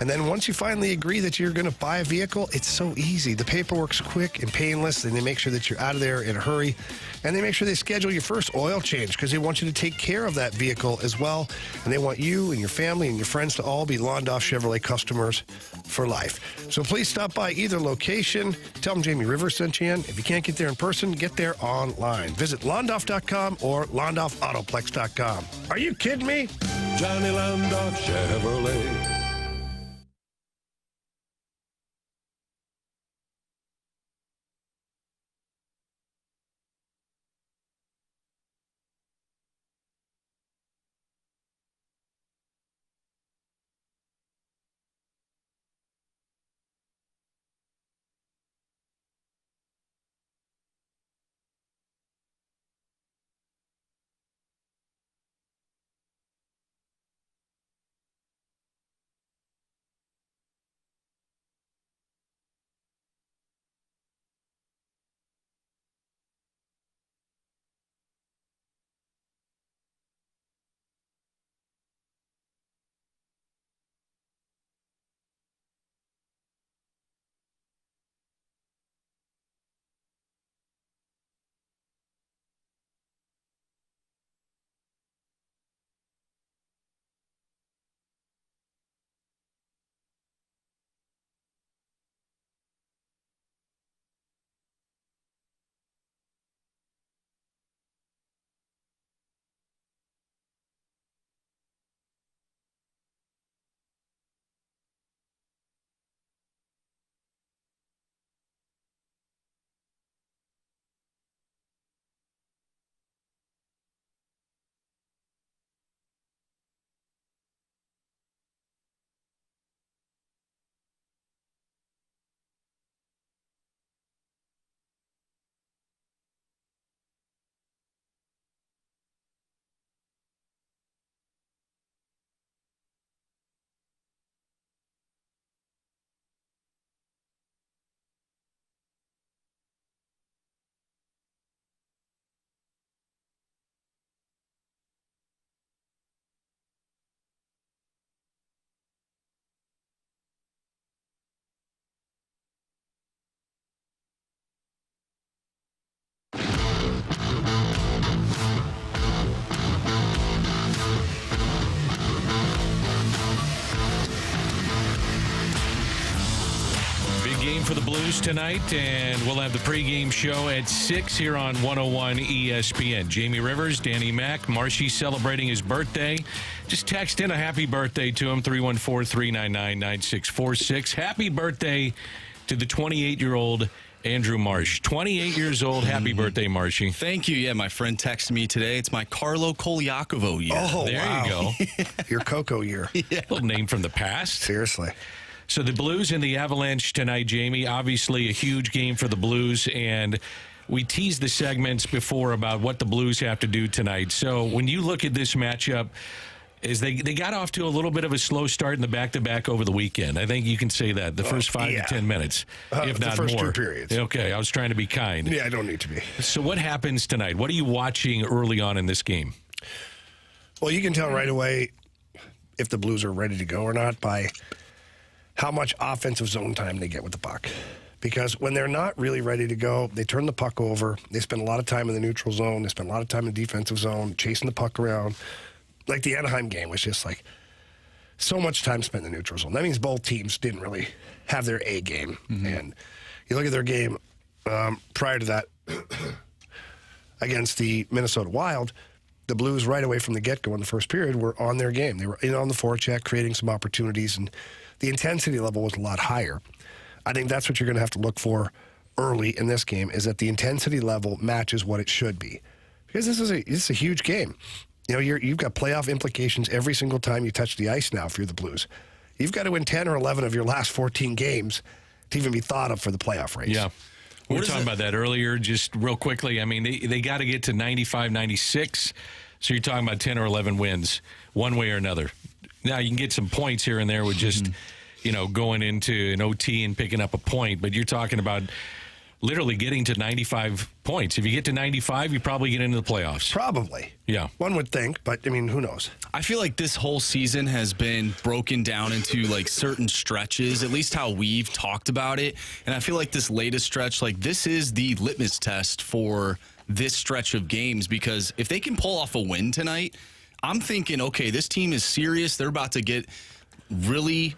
And then once you finally agree that you're going to buy a vehicle, it's so easy. The paperwork's quick and painless, and they make sure that you're out of there in a hurry. And they make sure they schedule your first oil change because they want you to take care of that vehicle as well. And they want you and your family and your friends to all be Londoff Chevrolet customers for life. So please stop by either location. Tell them Jamie Rivers sent you in. If you can't get there in person, get there online. Visit Londoff.com or LondoffAutoplex.com. Are you kidding me? Johnny Londoff Chevrolet. for the Blues tonight, and we'll have the pregame show at 6 here on 101 ESPN. Jamie Rivers, Danny Mack, Marshy celebrating his birthday. Just text in a happy birthday to him, 314-399-9646. Happy birthday to the 28-year-old Andrew Marsh. 28 years old. Happy birthday, Marshy. Thank you. Yeah, my friend texted me today. It's my Carlo Koliakovo year. Oh, There wow. you go. Your Coco year. Little name from the past. Seriously. So the Blues and the Avalanche tonight, Jamie. Obviously a huge game for the Blues, and we teased the segments before about what the Blues have to do tonight. So when you look at this matchup, is they got off to a little bit of a slow start in the back-to-back over the weekend. I think you can say that, the first 5 to 10 minutes, if not more. The first 2 periods. Okay, I was trying to be kind. Yeah, I don't need to be. So what happens tonight? What are you watching early on in this game? Well, you can tell right away if the Blues are ready to go or not by how much offensive zone time they get with the puck. Because when they're not really ready to go, they turn the puck over. They spend a lot of time in the neutral zone. They spend a lot of time in the defensive zone, chasing the puck around. Like the Anaheim game was just like so much time spent in the neutral zone. That means both teams didn't really have their A game. Mm-hmm. And you look at their game prior to that against the Minnesota Wild, the Blues right away from the get-go in the first period were on their game. They were in on the forecheck, creating some opportunities, and the intensity level was a lot higher. I think that's what you're going to have to look for early in this game, is that the intensity level matches what it should be. Because this is a huge game. You know, you've got playoff implications every single time you touch the ice now if you're the Blues. You've got to win 10 or 11 of your last 14 games to even be thought of for the playoff race. Yeah. We were talking about that earlier, just real quickly. I mean, they got to get to 95, 96. So you're talking about 10 or 11 wins one way or another. Now, you can get some points here and there with just, going into an OT and picking up a point. But you're talking about literally getting to 95 points. If you get to 95, you probably get into the playoffs. Probably. Yeah. One would think, but, I mean, who knows? I feel like this whole season has been broken down into, like, certain stretches, at least how we've talked about it. And I feel like this latest stretch, like, this is the litmus test for this stretch of games, because if they can pull off a win tonight, I'm thinking, okay, this team is serious. They're about to get really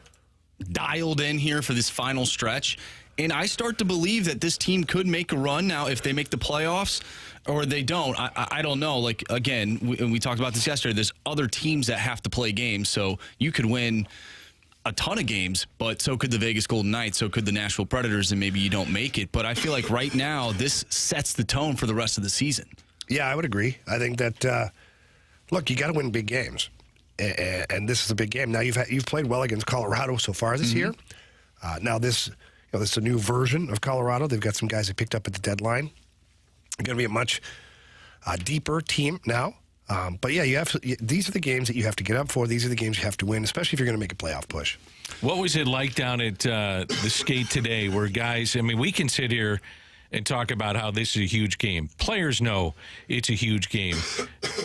dialed in here for this final stretch. And I start to believe that this team could make a run now if they make the playoffs or they don't. I don't know. Like, again, we talked about this yesterday. There's other teams that have to play games. So you could win a ton of games, but so could the Vegas Golden Knights, so could the Nashville Predators, and maybe you don't make it. But I feel like right now this sets the tone for the rest of the season. Yeah, I would agree. I think that, look, you got to win big games. And this is a big game. Now, you've played well against Colorado so far this year. Now, this is a new version of Colorado. They've got some guys they picked up at the deadline. They're going to be a much deeper team now. But, yeah, these are the games that you have to get up for. These are the games you have to win, especially if you're going to make a playoff push. What was it like down at the skate today where guys, I mean, we can sit here and talk about how this is a huge game. Players know it's a huge game,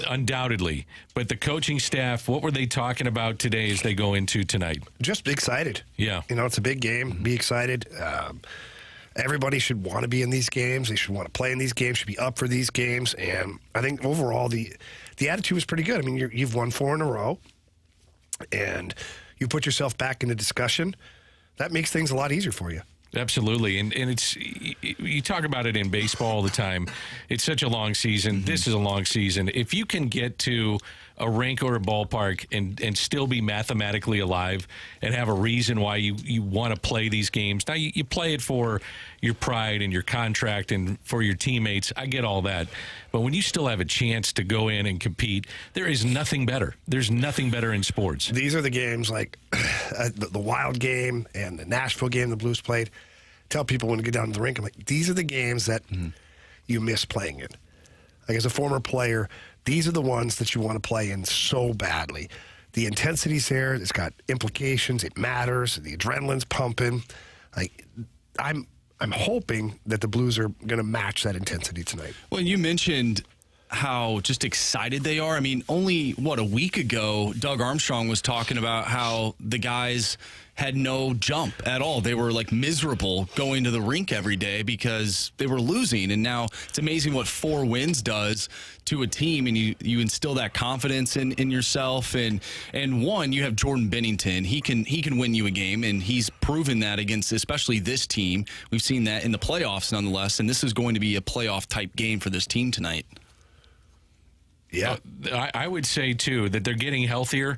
undoubtedly. But the coaching staff, what were they talking about today as they go into tonight? Just excited. Yeah. It's a big game. Be excited. Everybody should want to be in these games. They should want to play in these games, should be up for these games. And I think overall the attitude was pretty good. I mean, you've won 4 in a row, and you put yourself back into discussion. That makes things a lot easier for you. Absolutely. And it's, you talk about it in baseball all the time. It's such a long season. This is a long season. If you can get to a rink or a ballpark and still be mathematically alive and have a reason why you want to play these games. Now, you play it for your pride and your contract and for your teammates. I get all that. But when you still have a chance to go in and compete, there is nothing better. There's nothing better in sports. These are the games like the Wild game and the Nashville game the Blues played. Tell people when you get down to the rink, I'm like, these are the games that you miss playing in. Like, as a former player, these are the ones that you want to play in so badly. The intensity's there. It's got implications. It matters. The adrenaline's pumping. Like, I'm hoping that the Blues are going to match that intensity tonight. Well, you mentioned how just excited they are. I mean, only, a week ago, Doug Armstrong was talking about how the guys had no jump at all. They were like miserable going to the rink every day because they were losing. And now it's amazing what 4 wins does to a team, and you instill that confidence in yourself. And one, you have Jordan Binnington. He can win you a game, and he's proven that against especially this team. We've seen that in the playoffs nonetheless, and this is going to be a playoff type game for this team tonight. Yeah. I would say, too, that they're getting healthier.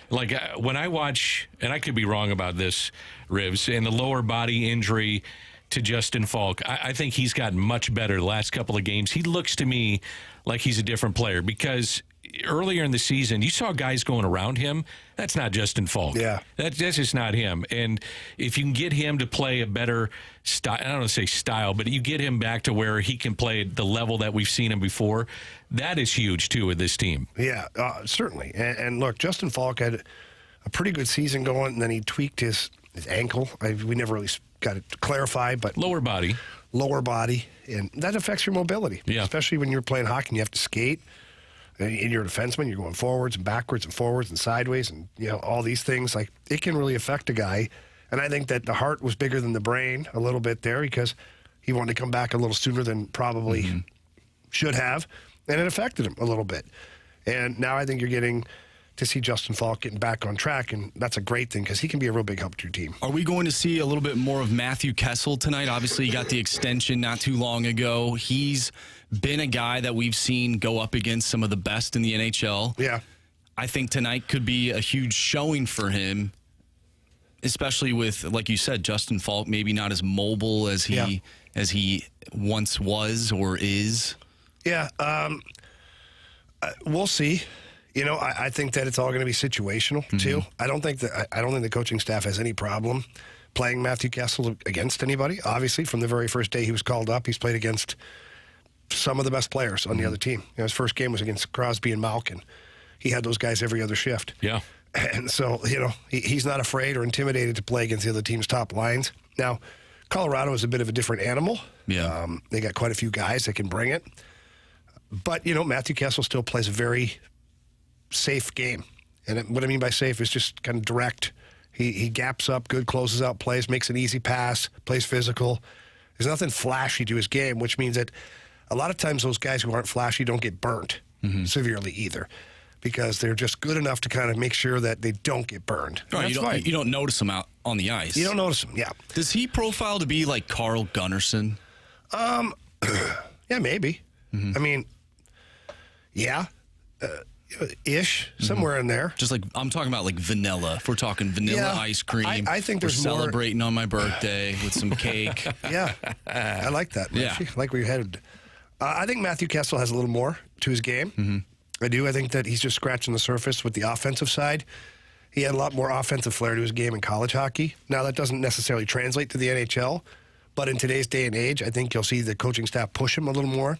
Like, when I watch, and I could be wrong about this, Rivs, and the lower body injury to Justin Falk, I think he's gotten much better the last couple of games. He looks to me like he's a different player because earlier in the season, you saw guys going around him. That's not Justin Falk. Yeah. That's just not him. And if you can get him to play a better style, I don't want to say style, but you get him back to where he can play at the level that we've seen him before, that is huge, too, with this team. Yeah, certainly. And look, Justin Falk had a pretty good season going, and then he tweaked his ankle. We never really got it clarified, but Lower body, and that affects your mobility. Yeah. Especially when you're playing hockey and you have to skate. And you're a defenseman, you're going forwards and backwards and forwards and sideways and, all these things. Like, it can really affect a guy. And I think that the heart was bigger than the brain a little bit there because he wanted to come back a little sooner than probably should have. And it affected him a little bit. And now I think you're getting to see Justin Falk getting back on track, and that's a great thing because he can be a real big help to your team. Are we going to see a little bit more of Matthew Kessel tonight? Obviously, he got the extension not too long ago. He's been a guy that we've seen go up against some of the best in the NHL. Yeah. I think tonight could be a huge showing for him, especially with, like you said, Justin Falk maybe not as mobile as he once was or is. Yeah, we'll see. I think that it's all going to be situational too. I don't think the coaching staff has any problem playing Matthew Kessel against anybody. Obviously, from the very first day he was called up, he's played against some of the best players on the other team. His first game was against Crosby and Malkin. He had those guys every other shift. Yeah. And so, he's not afraid or intimidated to play against the other team's top lines. Now, Colorado is a bit of a different animal. Yeah. They got quite a few guys that can bring it. But, Matthew Kessel still plays a very safe game. And what I mean by safe is just kind of direct. He gaps up, good, closes out plays, makes an easy pass, plays physical. There's nothing flashy to his game, which means that a lot of times those guys who aren't flashy don't get burnt severely either because they're just good enough to kind of make sure that they don't get burned. Right, you don't notice him out on the ice. You don't notice him, yeah. Does he profile to be like Carl Gunnarsson? Yeah, maybe. I mean, yeah. Ish, somewhere in there. Just like, I'm talking about like vanilla. If we're talking vanilla ice cream. I think there's we're celebrating on my birthday with some cake. Yeah, I like that. Yeah. I like where you're headed. I think Matthew Kessel has a little more to his game. I do. I think that he's just scratching the surface with the offensive side. He had a lot more offensive flair to his game in college hockey. Now, that doesn't necessarily translate to the NHL, but in today's day and age, I think you'll see the coaching staff push him a little more.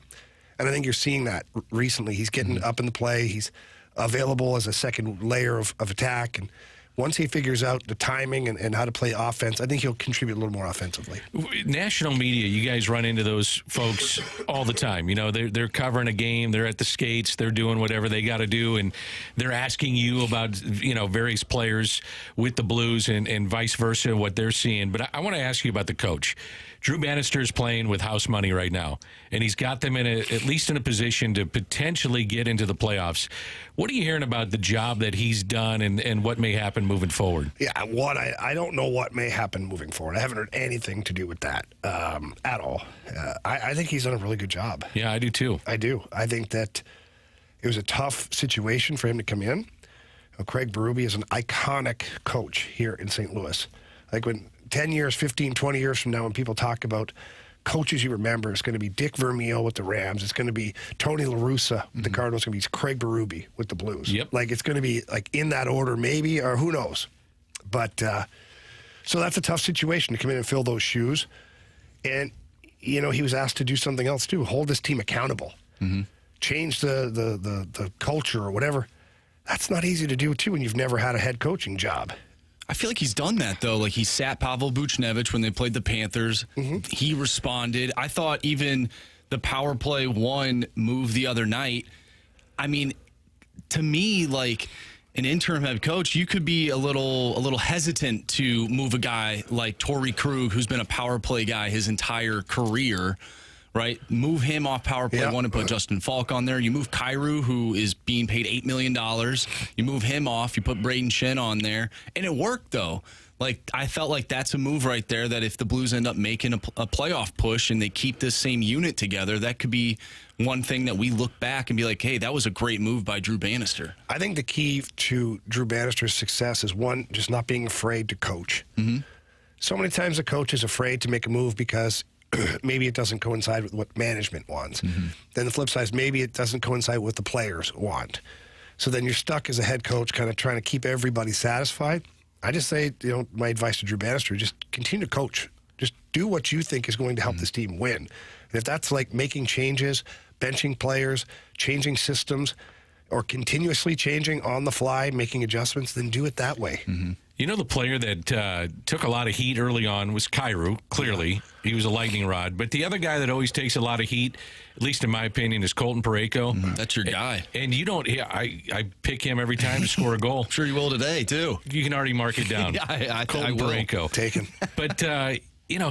And I think you're seeing that recently. He's getting up in the play. He's available as a second layer of attack. And once he figures out the timing and how to play offense, I think he'll contribute a little more offensively. National media, you guys run into those folks all the time. They're covering a game, they're at the skates, they're doing whatever they got to do, and they're asking you about, various players with the Blues and vice versa, what they're seeing. But I want to ask you about the coach. Drew Bannister is playing with house money right now, and he's got them at least in a position to potentially get into the playoffs. What are you hearing about the job that he's done and what may happen moving forward? Yeah, I don't know what may happen moving forward. I haven't heard anything to do with that at all. I think he's done a really good job. Yeah, I do too. I do. I think that it was a tough situation for him to come in. Craig Berube is an iconic coach here in St. Louis. Like when 10 years, 15, 20 years from now, when people talk about coaches you remember, it's going to be Dick Vermeil with the Rams. It's going to be Tony La Russa with the Cardinals. It's going to be Craig Berube with the Blues. Yep. Like, it's going to be, like, in that order maybe, or who knows. But, so that's a tough situation to come in and fill those shoes. And, he was asked to do something else, too. Hold this team accountable. Change the culture or whatever. That's not easy to do, too, when you've never had a head coaching job. I feel like he's done that, though. Like, he sat Pavel Buchnevich when they played the Panthers. He responded. I thought even the power play one move the other night. I mean, to me, like an interim head coach, you could be a little hesitant to move a guy like Torrey Krug, who's been a power play guy his entire career, right? Move him off power play one and put Justin Falk on there. You move Kyrou, who is being paid $8 million. You move him off. You put Braden Shen on there. And it worked, though. Like, I felt like that's a move right there that if the Blues end up making a playoff push and they keep this same unit together, that could be one thing that we look back and be like, hey, that was a great move by Drew Bannister. I think the key to Drew Bannister's success is, one, just not being afraid to coach. Mm-hmm. So many times a coach is afraid to make a move because maybe it doesn't coincide with what management wants. Mm-hmm. Then the flip side is maybe it doesn't coincide with what the players want. So then you're stuck as a head coach kind of trying to keep everybody satisfied. I just say, my advice to Drew Bannister, just continue to coach. Just do what you think is going to help this team win. And if that's like making changes, benching players, changing systems, or continuously changing on the fly, making adjustments, then do it that way. Mm-hmm. The player that took a lot of heat early on was Kyrou, clearly. He was a lightning rod. But the other guy that always takes a lot of heat, at least in my opinion, is Colton Parayko. Mm-hmm. That's your guy. And you don't, I pick him every time to score a goal. I'm sure you will today, too. You can already mark it down. I Colton Parayko. Taken. But,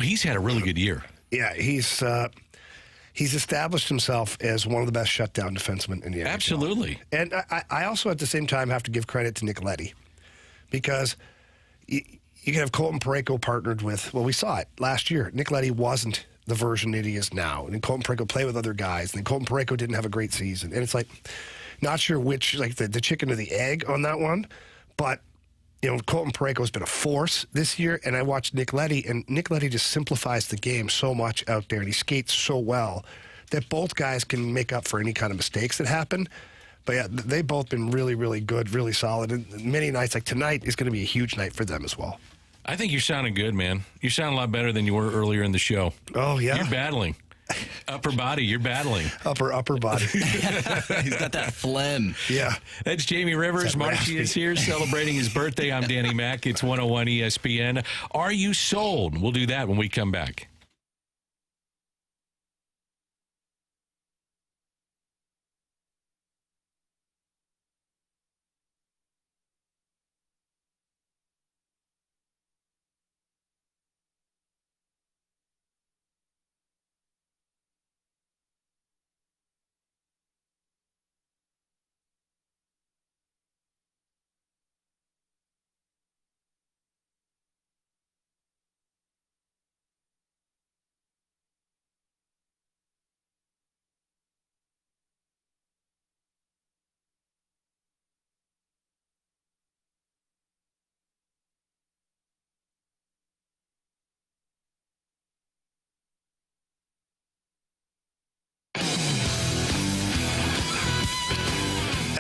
he's had a really good year. Yeah, he's established himself as one of the best shutdown defensemen in the NHL. Absolutely. And I also, at the same time, have to give credit to Nick Leddy, because you can have Colton Parayko partnered with, we saw it last year. Nick Leddy wasn't the version that he is now. And then Colton Parayko played with other guys. And then Colton Parayko didn't have a great season. And it's like, not sure which, like the chicken or the egg on that one. But, Colton Parayko has been a force this year. And I watched Nick Leddy, and Nick Leddy just simplifies the game so much out there. And he skates so well that both guys can make up for any kind of mistakes that happen. But yeah, they've both been really, really good, really solid. And many nights, like tonight, is going to be a huge night for them as well. I think you're sounding good, man. You sound a lot better than you were earlier in the show. Oh, yeah? You're battling. Upper body, you're battling. Upper body. He's got that phlegm. Yeah. That's Jamie Rivers. Marshy is here celebrating his birthday. I'm Danny Mac. It's 101 ESPN. Are you sold? We'll do that when we come back.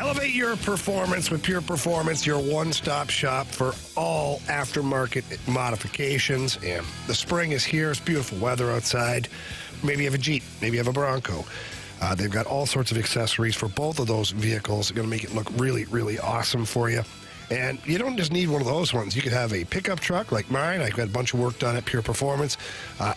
Elevate your performance with Pure Performance, your one-stop shop for all aftermarket modifications. And the spring is here. It's beautiful weather outside. Maybe you have a Jeep. Maybe you have a Bronco. They've got all sorts of accessories for both of those vehicles. They're going to make it look really, really awesome for you. And you don't just need one of those ones. You could have a pickup truck like mine. I've got a bunch of work done at Pure Performance.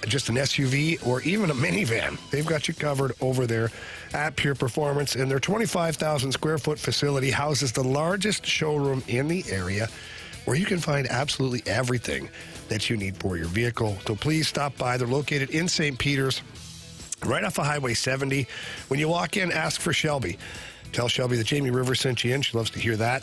Just an SUV or even a minivan. They've got you covered over there at Pure Performance. And their 25,000 square foot facility houses the largest showroom in the area, where you can find absolutely everything that you need for your vehicle. So please stop by. They're located in St. Peter's, right off of Highway 70. When you walk in, ask for Shelby. Tell Shelby that Jamie Rivers sent you in. She loves to hear that.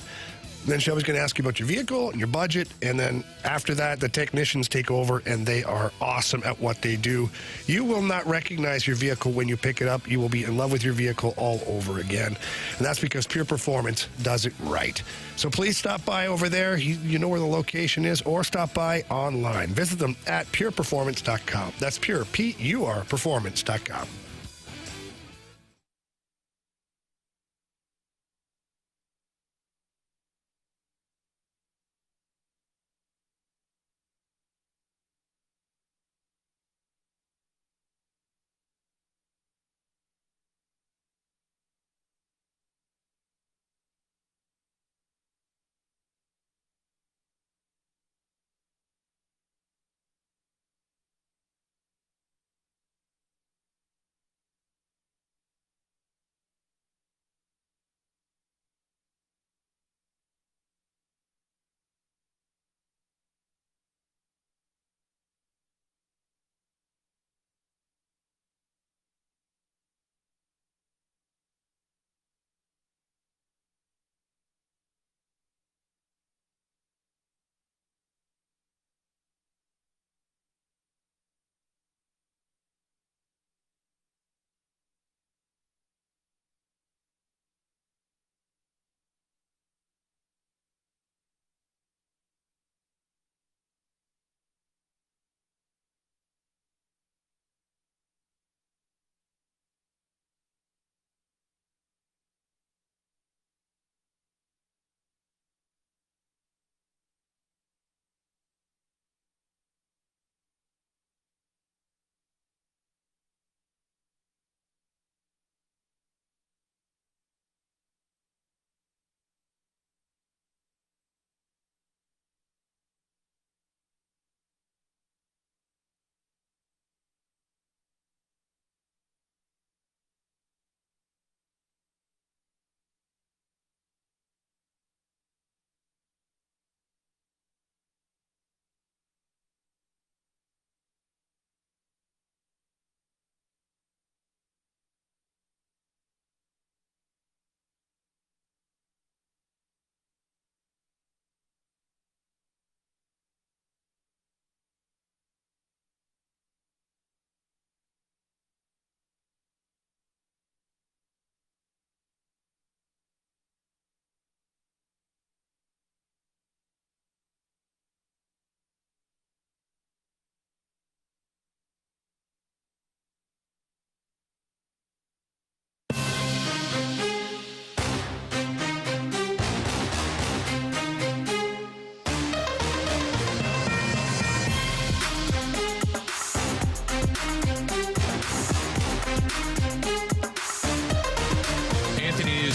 Then Shelby's going to ask you about your vehicle and your budget. And then after that, the technicians take over, and they are awesome at what they do. You will not recognize your vehicle when you pick it up. You will be in love with your vehicle all over again. And that's because Pure Performance does it right. So please stop by over there. You know where the location is, or stop by online. Visit them at pureperformance.com. That's pure, P-U-R, performance.com.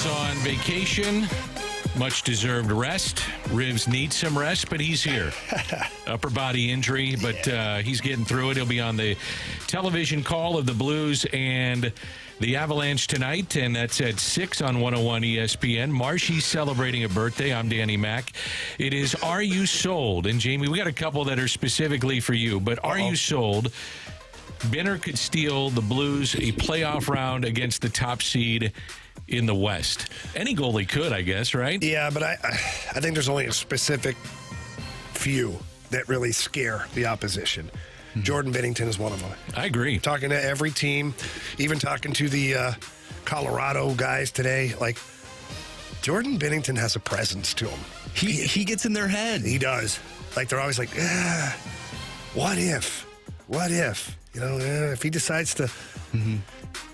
is on vacation. Much deserved rest. Rivs needs some rest, but he's here. Upper body injury, but he's getting through it. He'll be on the television call of the Blues and the Avalanche tonight, and that's at 6 on 101 ESPN. Marshy's celebrating a birthday. I'm Danny Mac. It is Are You Sold? And Jamie, we got a couple that are specifically for you, but Are You Sold? Benner could steal the Blues a playoff round against the top seed in the West. Any goalie could, I guess, right? Yeah, but I think there's only a specific few that really scare the opposition. Jordan Binnington is one of them. I agree. Talking to every team, even talking to the Colorado guys today, like Jordan Binnington has a presence to him. He gets in their head. He does. Like they're always like, what if? What if? You know, if he decides to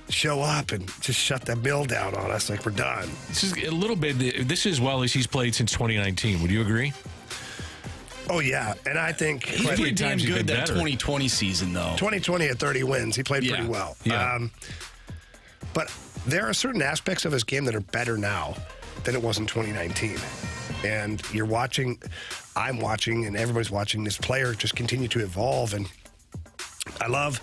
show up and just shut that mill down on us, like we're done. This is a little bit. This is well as he's played since 2019. Would you agree? Oh, yeah. And I think He's pretty damn good that 2020 season, though. 2020 at 30 wins. He played pretty well. Yeah. But there are certain aspects of his game that are better now than it was in 2019. And you're watching, I'm watching, and everybody's watching this player just continue to evolve. And I love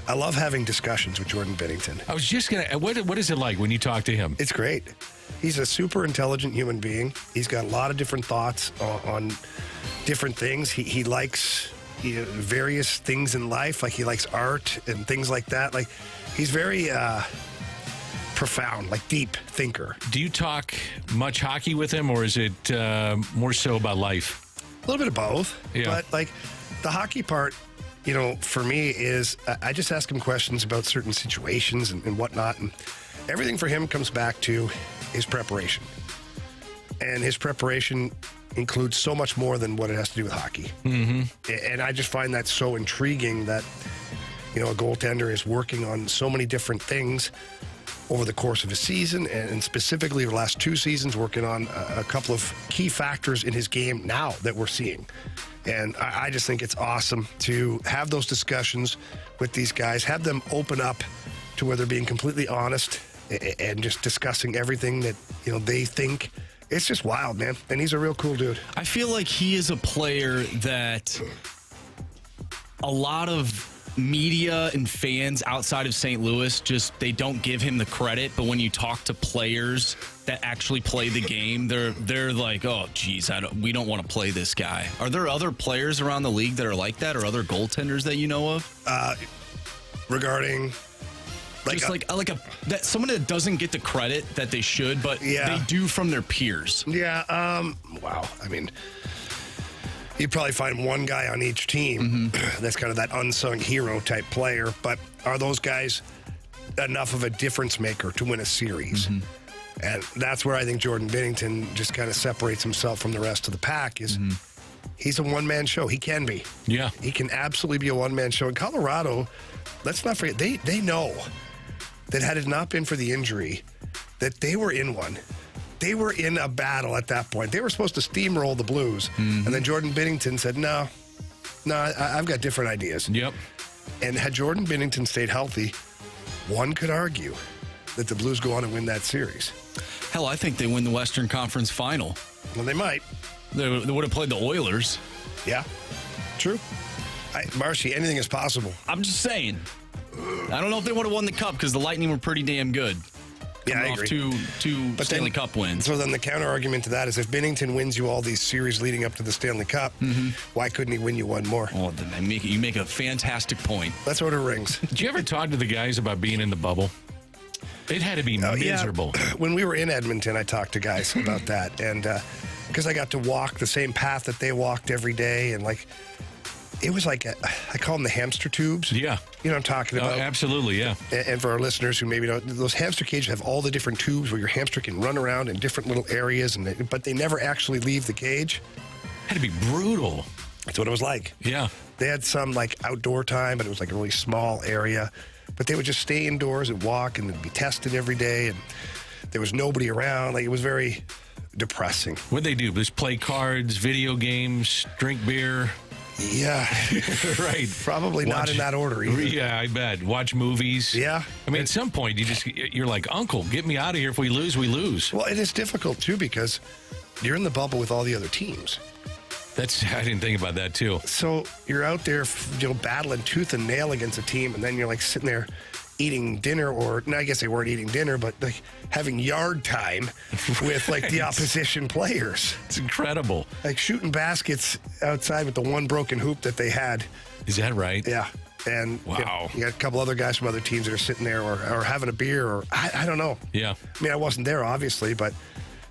having discussions with Jordan Binnington. I was just going to, what is it like when you talk to him? It's great. He's a super intelligent human being. He's got a lot of different thoughts on different things. He likes various things in life. Like he likes art and things like that. Like he's very profound, like deep thinker. Do you talk much hockey with him, or is it more so about life? A little bit of both. Yeah. But like the hockey part, you know, for me is I just ask him questions about certain situations and whatnot. And everything for him comes back to his preparation. And his preparation includes so much more than what it has to do with hockey. Mm-hmm. And I just find that so intriguing that, you know, a goaltender is working on so many different things over the course of a season, and specifically the last 2 seasons, working on a couple of key factors in his game now that we're seeing. And I just think it's awesome to have those discussions with these guys, have them open up to where they're being completely honest and just discussing everything that, you know, they think. It's just wild, man. And he's a real cool dude. I feel like he is a player that a lot of media and fans outside of St. Louis they don't give him the credit. But when you talk to players that actually play the game, they're like, oh, geez, we don't want to play this guy. Are there other players around the league that are like that, or other goaltenders that you know of? Regarding... someone that doesn't get the credit that they should, but they do from their peers. Yeah. Wow. I mean, you'd probably find one guy on each team that's kind of that unsung hero type player. But are those guys enough of a difference maker to win a series? And that's where I think Jordan Binnington just kind of separates himself from the rest of the pack. He's a one-man show. He can be. Yeah. He can absolutely be a one-man show. In Colorado, let's not forget, they know that had it not been for the injury, that they were in one. They were in a battle at that point. They were supposed to steamroll the Blues. And then Jordan Binnington said, no, I've got different ideas. Yep. And had Jordan Binnington stayed healthy, one could argue that the Blues go on and win that series. Hell, I think they win the Western Conference Final. Well, they might. They would have played the Oilers. Yeah, true. Marshy, anything is possible. I'm just saying. I don't know if they would have won the Cup because the Lightning were pretty damn good. Yeah, I off agree. two Stanley Cup wins. So then the counter argument to that is if Binnington wins you all these series leading up to the Stanley Cup, why couldn't he win you one more? Oh, then you make a fantastic point. That's what it rings. Did you ever talk to the guys about being in the bubble? It had to be miserable. Yeah. When we were in Edmonton, I talked to guys about that. And because I got to walk the same path that they walked every day. And like, it was like, I call them the hamster tubes. Yeah. You know what I'm talking about? Oh, absolutely, yeah. And for our listeners who maybe don't, those hamster cages have all the different tubes where your hamster can run around in different little areas, but they never actually leave the cage. Had to be brutal. That's what it was like. Yeah. They had some like outdoor time, but it was like a really small area. But they would just stay indoors and walk, and they'd be tested every day, and there was nobody around. Like, it was very depressing. What'd they do? Just play cards, video games, drink beer? Yeah. Right. Probably not in that order either. Yeah, I bet. Watch movies. Yeah. I mean, at some point, you're like, Uncle, get me out of here. If we lose, we lose. Well, it is difficult, too, because you're in the bubble with all the other teams. I didn't think about that, too. So you're out there, battling tooth and nail against a team, and then you're like sitting there eating dinner, I guess they weren't eating dinner, but like having yard time with like the opposition players. It's incredible. Like shooting baskets outside with the one broken hoop that they had. Is that right? Yeah. And wow. You got a couple other guys from other teams that are sitting there or having a beer or I don't know. Yeah. I mean, I wasn't there, obviously, but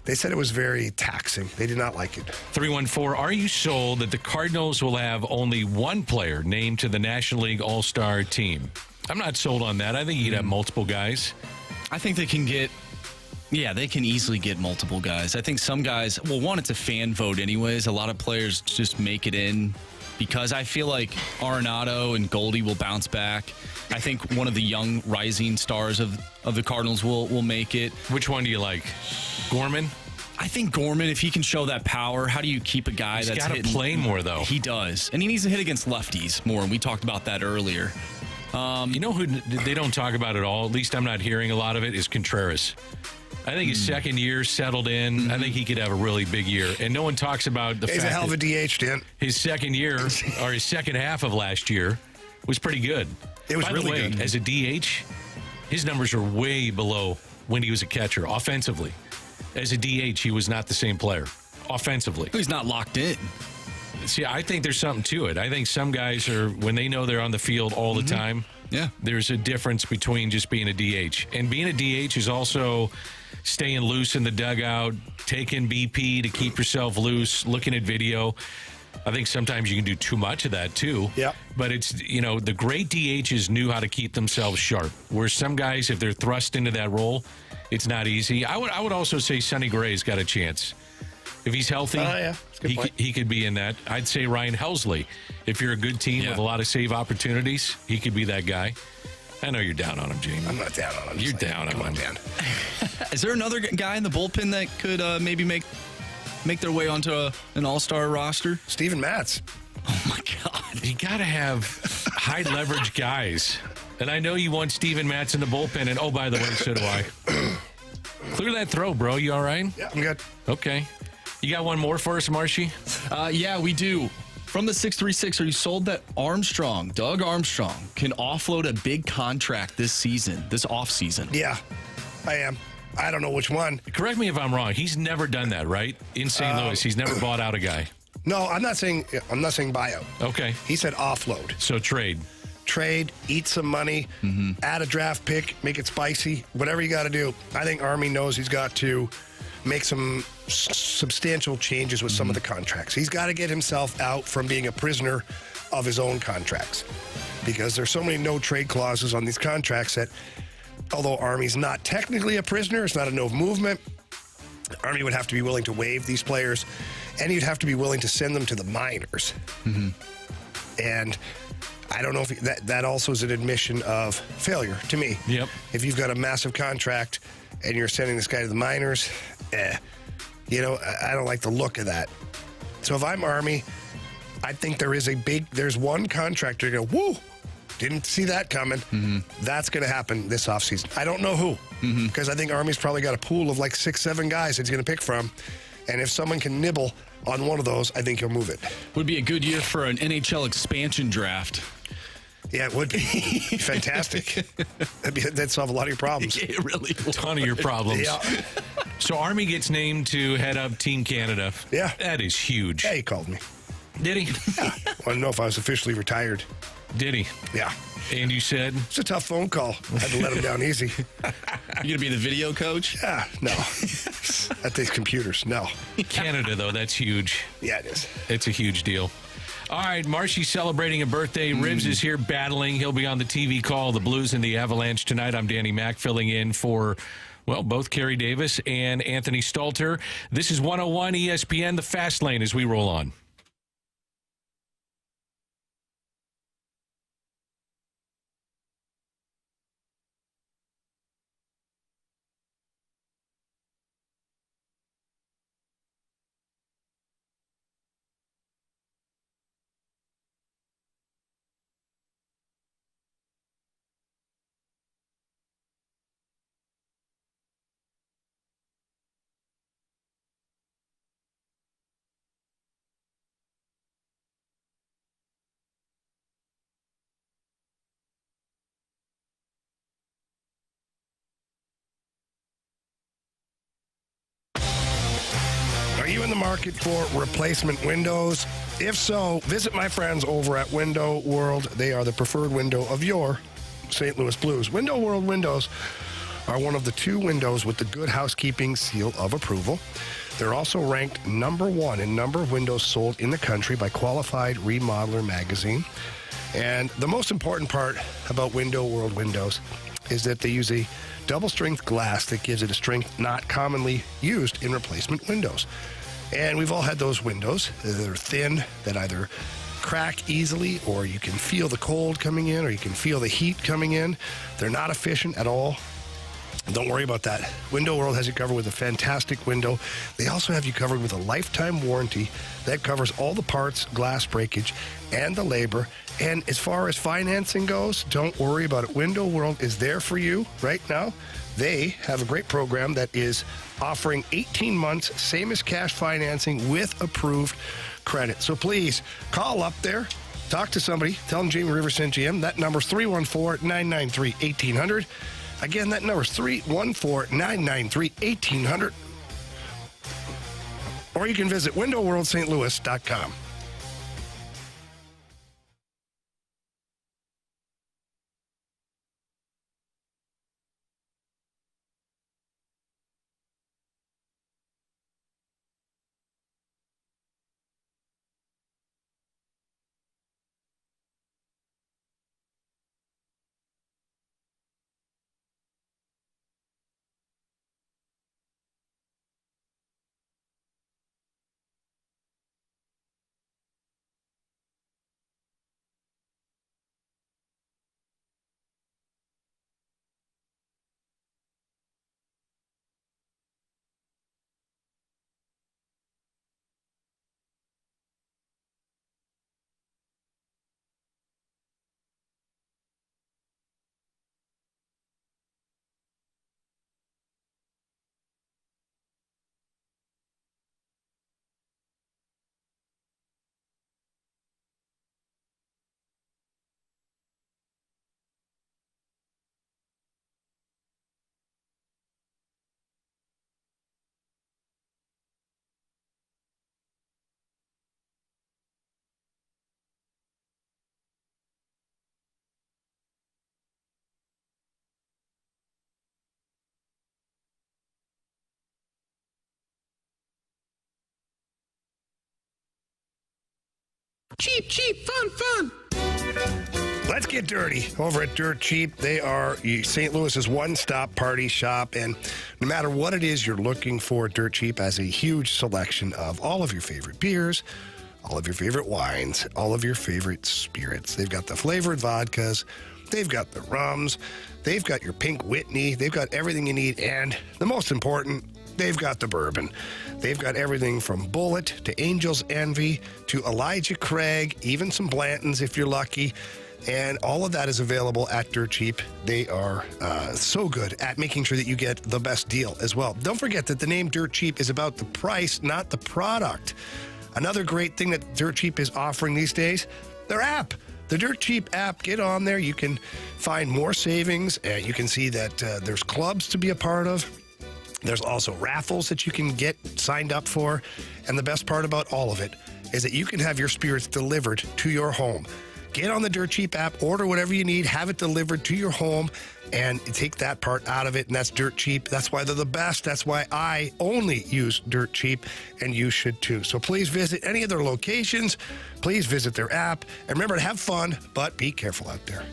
they said it was very taxing. They did not like it. 314, are you sold that the Cardinals will have only one player named to the National League All-Star team? I'm not sold on that. I think you'd have multiple guys. I think they can they can easily get multiple guys. I think some guys, one, it's a fan vote anyways. A lot of players just make it in because I feel like Arenado and Goldie will bounce back. I think one of the young rising stars of the Cardinals will make it. Which one do you like? Gorman? I think Gorman, if he can show that power, how do you keep a guy that's got to play more, though? He does. And he needs to hit against lefties more, and we talked about that earlier. You know who they don't talk about at all, at least I'm not hearing a lot of it, is Contreras. I think his second year settled in. Mm-hmm. I think he could have a really big year. And no one talks about the fact he's a hell of a DH, Dan. His second year, or his second half of last year, was pretty good. It was really good. As a DH, his numbers are way below when he was a catcher, offensively. As a DH, he was not the same player, offensively. He's not locked in. See, I think there's something to it. I think some guys are, when they know they're on the field all the time, there's a difference between just being a DH. And being a DH is also staying loose in the dugout, taking BP to keep yourself loose, looking at video. I think sometimes you can do too much of that, too. Yeah. But it's, the great DHs knew how to keep themselves sharp. Where some guys, if they're thrust into that role, it's not easy. I would also say Sonny Gray's got a chance. If he's healthy, he could be in that. I'd say Ryan Helsley. If you're a good team with a lot of save opportunities, he could be that guy. I know you're down on him, Jamie. I'm not down on him. You're down on him. Come on, Dan. Is there another guy in the bullpen that could maybe make their way onto an all-star roster? Steven Matz. Oh, my God. You got to have high-leverage guys. And I know you want Steven Matz in the bullpen, and oh, by the way, so do I. Clear that throat, bro. You all right? Yeah, I'm good. Okay. You got one more for us, Marshy? Yeah, we do. From the 636, are you sold that Doug Armstrong, can offload a big contract this offseason? Yeah, I am. I don't know which one. Correct me if I'm wrong. He's never done that, right? In St. Louis, he's never bought out a guy. No, I'm not saying buyout. Okay. He said offload. So trade, eat some money, add a draft pick, make it spicy, whatever you got to do. I think Army knows he's got to make some substantial changes with some of the contracts. He's got to get himself out from being a prisoner of his own contracts because there's so many no trade clauses on these contracts that although Army's not technically a prisoner, it's not a no movement, Army would have to be willing to waive these players and he'd have to be willing to send them to the minors. And I don't know if that also is an admission of failure to me. Yep. If you've got a massive contract and you're sending this guy to the minors, I don't like the look of that. So if I'm Army, I think there's one contractor to go, woo, didn't see that coming. That's going to happen this offseason. I don't know who, because I think Army's probably got a pool of like 6-7 guys he's going to pick from. And if someone can nibble on one of those, I think he'll move it. Would be a good year for an NHL expansion draft. Yeah, it would be. Fantastic. That'd solve a lot of your problems. It really would. a ton of your problems. Yeah. So Army gets named to head up Team Canada. Yeah. That is huge. Yeah, he called me. Did he? Yeah. Want to know if I was officially retired. Did he? Yeah. And you said? It's a tough phone call. I had to let him down easy. You going to be the video coach? Yeah, no. At these computers, no. Canada, though, that's huge. Yeah, it is. It's a huge deal. All right, Marshy's celebrating a birthday. Ribs is here battling. He'll be on the TV call, the Blues and the Avalanche tonight. I'm Danny Mack filling in for, both Carey Davis and Anthony Stalter. This is 101 ESPN, the Fast Lane, as we roll on. in the market for replacement windows? If so, visit my friends over at Window World. They are the preferred window of your St. Louis Blues. Window World windows are one of the 2 windows with the Good Housekeeping seal of approval. They're also ranked #1 in number of windows sold in the country by Qualified Remodeler magazine. And the most important part about Window World windows is that they use a double-strength glass that gives it a strength not commonly used in replacement windows. And we've all had those windows that are thin, that either crack easily, or you can feel the cold coming in, or you can feel the heat coming in. They're not efficient at all. Don't worry about that. Window World has you covered with a fantastic window. They also have you covered with a lifetime warranty that covers all the parts, glass breakage, and the labor. And as far as financing goes, don't worry about it. Window World is there for you right now. They have a great program that is offering 18 months, same as cash financing with approved credit. So please call up there. Talk to somebody. Tell them Jamie Rivers sent you in. That number's 314-993-1800. Again, that number is 314-993-1800. Or you can visit windowworldstlouis.com. Cheap, cheap, fun, fun. Let's get dirty over at Dirt Cheap. They are St. Louis's one-stop party shop, and no matter what it is you're looking for, Dirt Cheap has a huge selection of all of your favorite beers, all of your favorite wines, all of your favorite spirits. They've got the flavored vodkas, they've got the rums, they've got your Pink Whitney, they've got everything you need, and the most important, they've got the bourbon. They've got everything from Bullet to Angel's Envy to Elijah Craig, even some Blantons if you're lucky. And all of that is available at Dirt Cheap. They are so good at making sure that you get the best deal as well. Don't forget that the name Dirt Cheap is about the price, not the product. Another great thing that Dirt Cheap is offering these days, their app. The Dirt Cheap app, get on there. You can find more savings. You can see that there's clubs to be a part of. There's also raffles that you can get signed up for. And the best part about all of it is that you can have your spirits delivered to your home. Get on the Dirt Cheap app, order whatever you need, have it delivered to your home, and take that part out of it, and that's Dirt Cheap. That's why they're the best. That's why I only use Dirt Cheap, and you should too. So please visit any of their locations. Please visit their app. And remember to have fun, but be careful out there.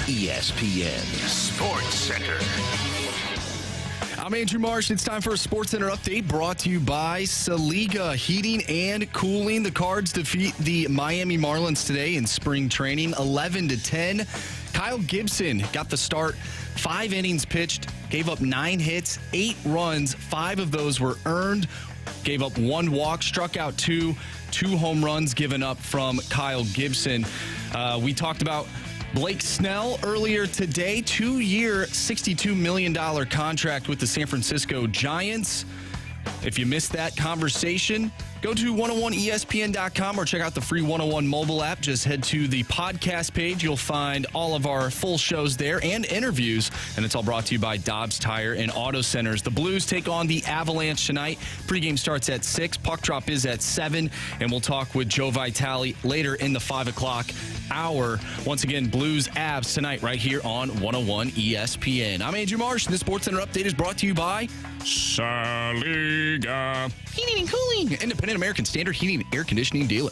ESPN Sports Center. I'm Andrew Marsh. It's time for a Sports Center update brought to you by Saliga Heating and Cooling. The Cards defeat the Miami Marlins today in spring training, 11-10. Kyle Gibson got the start. 5 innings pitched, gave up 9 hits, 8 runs. 5 of those were earned. Gave up 1 walk, struck out 2 home runs given up from Kyle Gibson. We talked about Blake Snell earlier today, 2-year, $62 million contract with the San Francisco Giants. If you missed that conversation, go to 101ESPN.com or check out the free 101 mobile app. Just head to the podcast page. You'll find all of our full shows there and interviews. And it's all brought to you by Dobbs Tire and Auto Centers. The Blues take on the Avalanche tonight. Pregame starts at 6. Puck drop is at 7. And we'll talk with Joe Vitale later in the 5 o'clock hour. Once again, Blues Avs tonight right here on 101 ESPN. I'm Andrew Marsh, and the Sports Center update is brought to you by Saliga Heating and Cooling, independent American Standard heating and air conditioning dealer.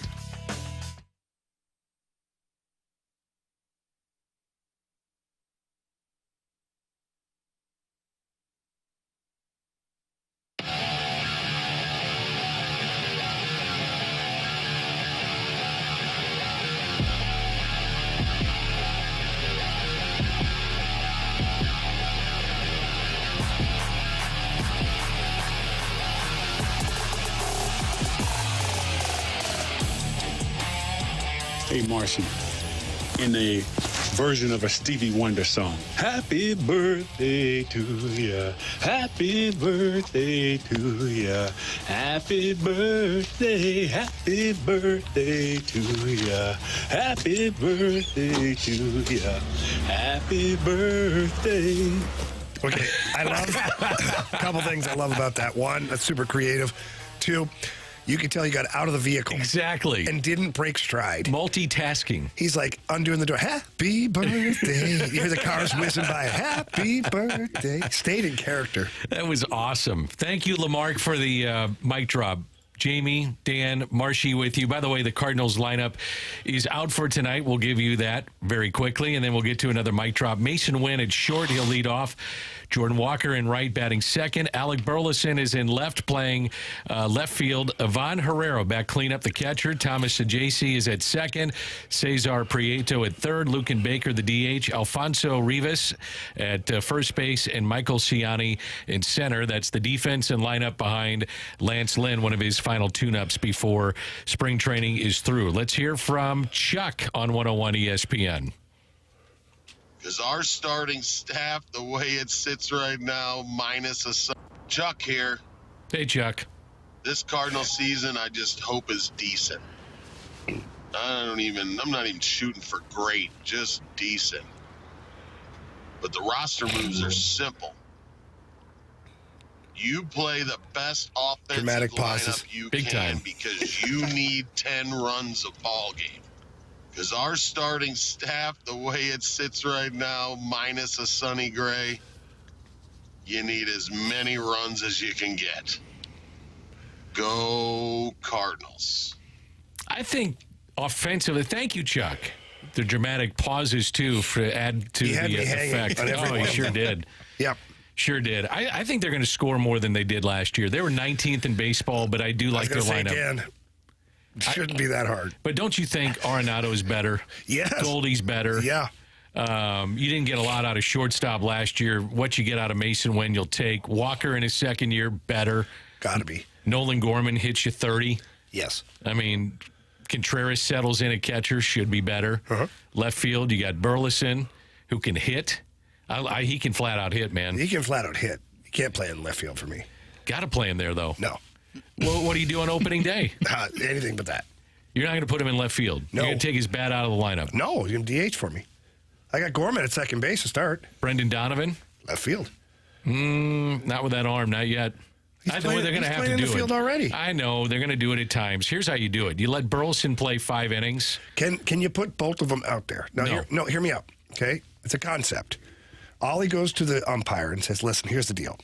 Hey, Martian, in a version of a Stevie Wonder song. Happy birthday to ya. Happy birthday to ya. Happy birthday to ya. Happy birthday to ya. Happy birthday. Okay, I love a couple things I love about that. 1, that's super creative. 2, you can tell he got out of the vehicle. Exactly. And didn't break stride. Multitasking. He's like undoing the door. Happy birthday. You hear the cars whizzing by. Happy birthday. Stayed in character. That was awesome. Thank you, Lamarck, for the mic drop. Jamie, Dan, Marshy with you. By the way, the Cardinals lineup is out for tonight. We'll give you that very quickly, and then we'll get to another mic drop. Mason Wynn at short. He'll lead off. Jordan Walker in right, batting second. Alec Burleson is in left, playing left field. Ivan Herrera back clean up the catcher. Thomas Ajayci is at second. Cesar Prieto at third. Lucan Baker, the DH. Alfonso Rivas at first base. And Michael Ciani in center. That's the defense and lineup behind Lance Lynn, one of his final tune-ups before spring training is through. Let's hear from Chuck on 101 ESPN. Because our starting staff, the way it sits right now, minus a Chuck here. Hey, Chuck. This Cardinal season, I just hope is decent. I'm not even shooting for great, just decent. But the roster moves are simple. You play the best offensive Dramatic pauses. lineup you Big can time. because you need 10 runs a ball game. Because our starting staff, the way it sits right now, minus a Sonny Gray, you need as many runs as you can get. Go Cardinals. I think offensively, thank you, Chuck. The dramatic pauses, too, for add to He had the me hanging effect. on every Oh, he one. sure did. Yep. Sure did. I think they're going to score more than they did last year. They were 19th in baseball, but I do like their lineup. Again, shouldn't be that hard. But don't you think Arenado is better? Yes. Goldie's better. Yeah. You didn't get a lot out of shortstop last year. What you get out of Mason Wynn, you'll take. Walker in his second year, better. Got to be. Nolan Gorman hits you 30. Yes. I mean, Contreras settles in at catcher, should be better. Uh-huh. Left field, you got Burleson, who can hit. He can flat out hit, man. He can flat out hit. He can't play in left field for me. Got to play him there, though. No. Well, what do you do on opening day? Anything but that. You're not going to put him in left field. No. You're going to take his bat out of the lineup. No, he's going to DH for me. I got Gorman at second base to start. Brendan Donovan? Left field. Not with that arm, not yet. I know they're going to have to do in the field it already. I know they're going to do it at times. Here's how you do it: you let Burleson play 5 innings. Can you put both of them out there? Now, No. hear me out. Okay, it's a concept. Ollie goes to the umpire and says, "Listen, here's the deal.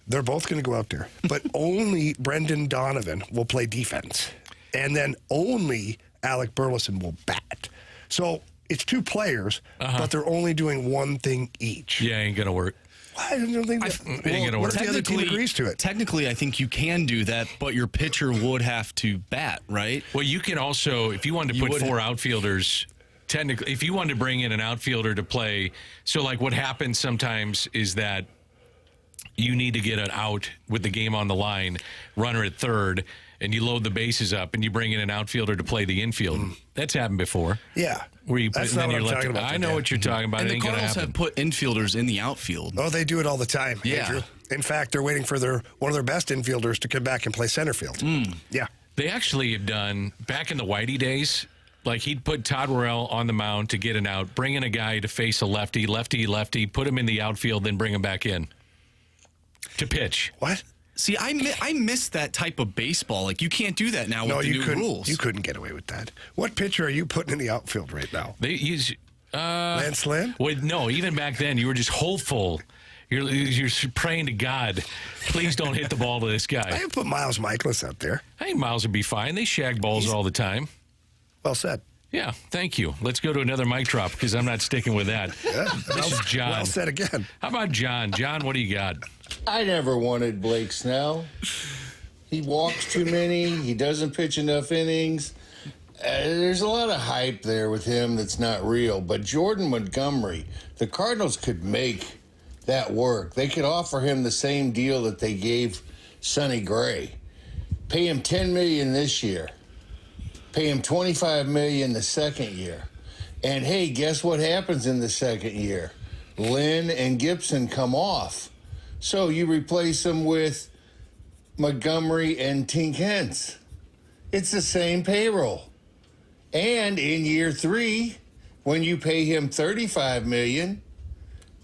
They're both going to go out there, but only Brendan Donovan will play defense, and then only Alec Burleson will bat. So it's 2 players, but they're only doing one thing each. Yeah, ain't going to work. I don't think that. What if the other team agrees to it? Technically, I think you can do that, but your pitcher would have to bat, right? Well, you can also, if you wanted to put 4 outfielders, technically, if you wanted to bring in an outfielder to play, so like what happens sometimes is that you need to get an out with the game on the line, runner at third, and you load the bases up, and you bring in an outfielder to play the infield. That's happened before. Yeah. Where you That's not what I'm talking about. I know what you're talking about. And It the ain't gonna Cardinals happen. have put infielders in the outfield. Oh, they do it all the time, Yeah. Andrew. In fact, they're waiting for one of their best infielders to come back and play center field. Yeah. They actually have done, back in the Whitey days, like he'd put Todd Worrell on the mound to get an out, bring in a guy to face a lefty, put him in the outfield, then bring him back in to pitch. What? See, I miss that type of baseball. Like, you can't do that now with the new rules. You couldn't get away with that. What pitcher are you putting in the outfield right now? They use Lance Lynn? Well, no, even back then, you were just hopeful. You're praying to God, please don't hit the ball to this guy. I have put Miles Michaelis out there. I think Miles would be fine. They shag balls all the time. Well said. Yeah, thank you. Let's go to another mic drop because I'm not sticking with that. Yeah, This is John. Well said again. How about John? John, what do you got? I never wanted Blake Snell. He walks too many. He doesn't pitch enough innings. There's a lot of hype there with him that's not real. But Jordan Montgomery, the Cardinals could make that work. They could offer him the same deal that they gave Sonny Gray. Pay him $10 million this year. Pay him $25 million the second year. And hey, guess what happens in the second year? Lynn and Gibson come off. So you replace them with Montgomery and Tink Hence. It's the same payroll. And in year 3, when you pay him $35 million,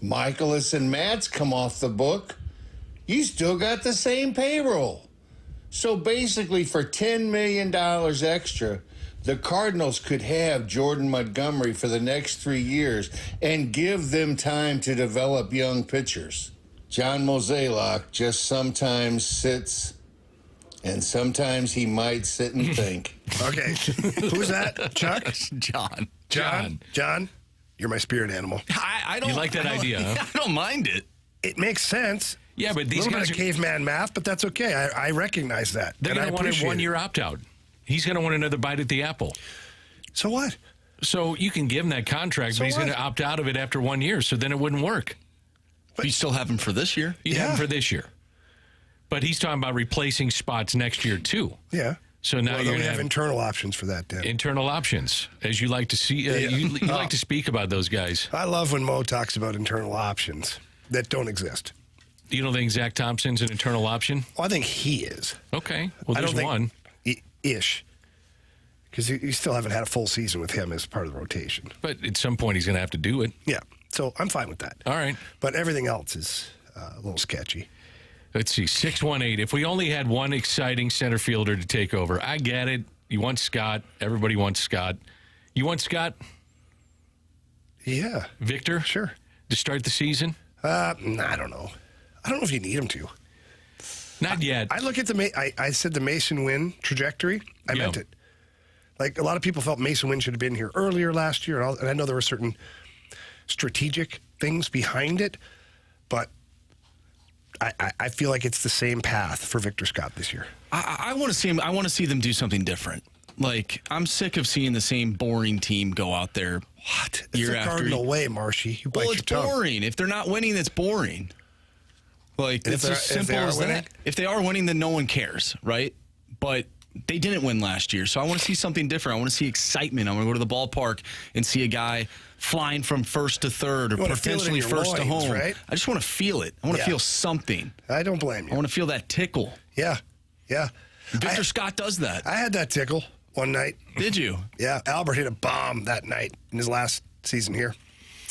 Michaelis and Matz come off the book, you still got the same payroll. So basically, for $10 million extra, the Cardinals could have Jordan Montgomery for the next 3 years and give them time to develop young pitchers. John Mozeliak just sometimes sits, and sometimes he might sit and think. Okay. Who's that? Chuck? John. You're my spirit animal. I don't. You like that idea, huh? I don't mind it. It makes sense. Yeah, but these a little guys bit of caveman math, but that's okay. I recognize that. They're going to want a one-year opt-out. He's going to want another bite at the apple. So what? So you can give him that contract, but he's going to opt out of it after 1 year, so then it wouldn't work. But you still have him for this year? You have him for this year. But he's talking about replacing spots next year, too. Yeah. So now you're going to have internal options for that, Dan. Internal options, as you like to see. You like to speak about those guys. I love when Mo talks about internal options that don't exist. You don't think Zach Thompson's an internal option? Well, I think he is. Okay. Well, there's one. Ish. Because you still haven't had a full season with him as part of the rotation. But at some point, he's going to have to do it. Yeah. So I'm fine with that. All right. But everything else is a little sketchy. Let's see. 618. If we only had one exciting center fielder to take over, I get it. You want Scott. Everybody wants Scott. You want Scott? Yeah. Victor? Sure. To start the season? I don't know. I don't know if you need him to. Not yet. I look at I said the Mason Wynn trajectory. I meant it. Like, a lot of people felt Mason Wynn should have been here earlier last year, and I know there were certain strategic things behind it, but I feel like it's the same path for Victor Scott this year. I want to see him. I want to see them do something different. Like, I'm sick of seeing the same boring team go out there. What? It's year the Cardinal way, Marshy. You bite well, your it's tongue. boring. If they're not winning, it's boring. Like, it's as simple as that. If they are winning, then no one cares, right? But they didn't win last year, so I want to see something different. I want to see excitement. I want to go to the ballpark and see a guy flying from first to third or potentially first to home. Right? I just want to feel it. I want to feel something. I don't blame you. I want to feel that tickle. Yeah. Victor Scott does that. I had that tickle one night. Did you? Yeah. Albert hit a bomb that night in his last season here.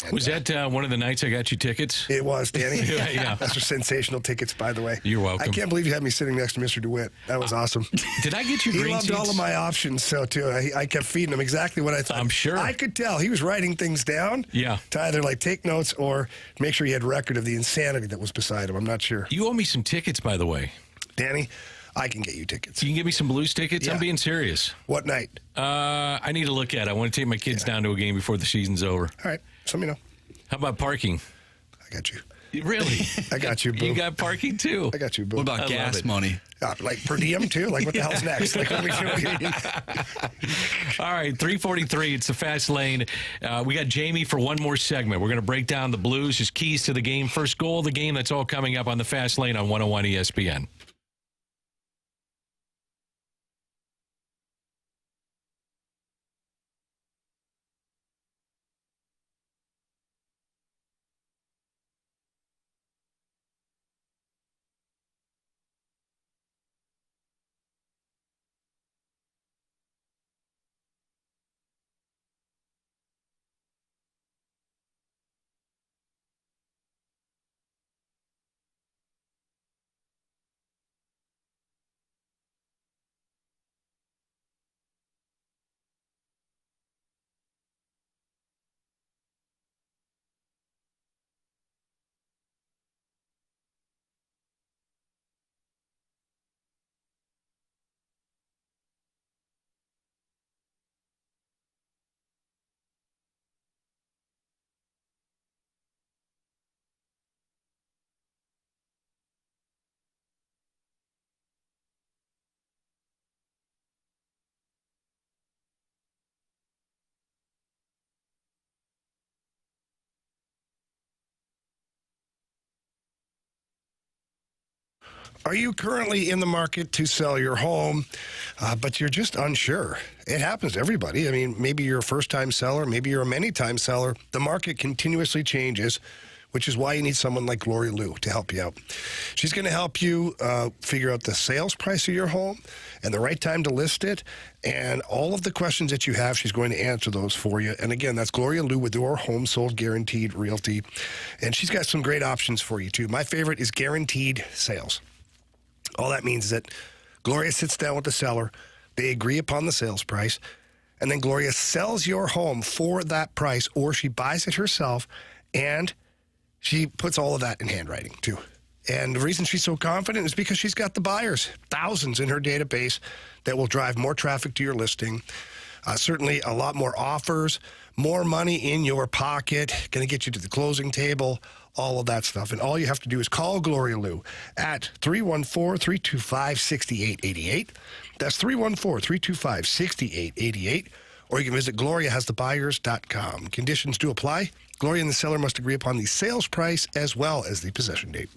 And, was that one of the nights I got you tickets? It was, Danny. Yeah. Those are sensational tickets, by the way. You're welcome. I can't believe you had me sitting next to Mr. DeWitt. That was awesome. Did I get you green seats? He loved all of my options, so, too. I kept feeding him exactly what I thought. I'm sure. I could tell. He was writing things down to either, like, take notes or make sure he had record of the insanity that was beside him. I'm not sure. You owe me some tickets, by the way. Danny, I can get you tickets. You can give me some Blues tickets? Yeah. I'm being serious. What night? I need to look at it. I want to take my kids down to a game before the season's over. All right. Just let me know. How about parking? I got you. Really? I got you, boo. You got parking too. I got you, boo. What about gas money? Like per diem too? Like what the hell's next? Like what are we doing? All right, 3:43. It's the Fast Lane. We got Jamie for one more segment. We're going to break down the Blues, his keys to the game, first goal of the game. That's all coming up on the Fast Lane on 101 ESPN. Are you currently in the market to sell your home, but you're just unsure? It happens to everybody. I mean, maybe you're a first-time seller, maybe you're a many-time seller. The market continuously changes, which is why you need someone like Gloria Liu to help you out. She's going to help you figure out the sales price of your home and the right time to list it, and all of the questions that you have, she's going to answer those for you. And again, that's Gloria Liu with Your Home Sold Guaranteed Realty, and she's got some great options for you, too. My favorite is guaranteed sales. All that means is that Gloria sits down with the seller, they agree upon the sales price, and then Gloria sells your home for that price, or she buys it herself, and she puts all of that in handwriting, too. And the reason she's so confident is because she's got the buyers, thousands in her database that will drive more traffic to your listing. Certainly a lot more offers, more money in your pocket, going to get you to the closing table, all of that stuff. And all you have to do is call Gloria Liu at 314-325-6888. That's 314-325-6888. Or you can visit GloriaHasTheBuyers.com. Conditions do apply. Gloria and the seller must agree upon the sales price as well as the possession date.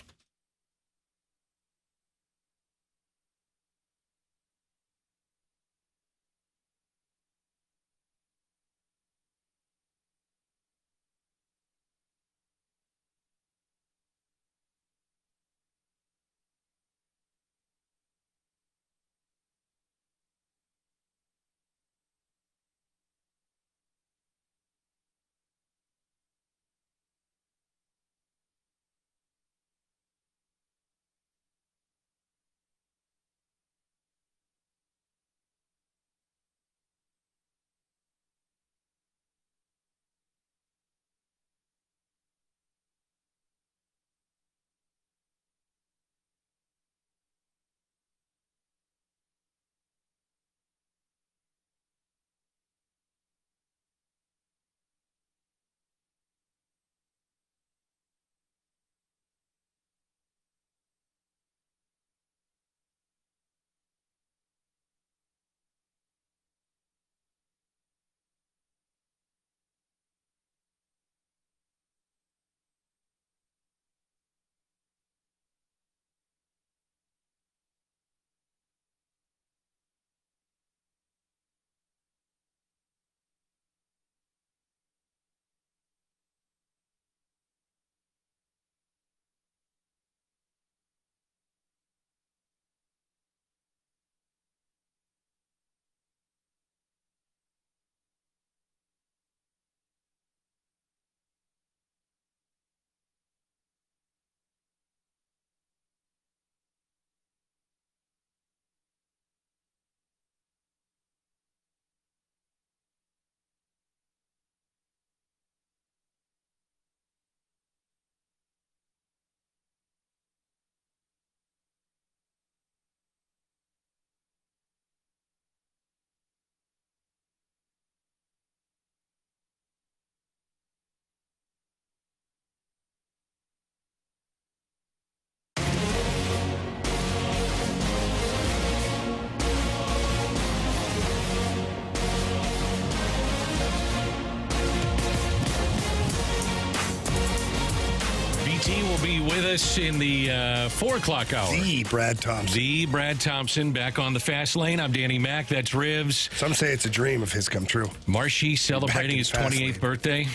will be with us in the 4 o'clock hour. The Brad Thompson. The Brad Thompson back on the fast lane. I'm Danny Mac. That's Rivs. Some say it's a dream of his come true. Marshy celebrating his 28th birthday.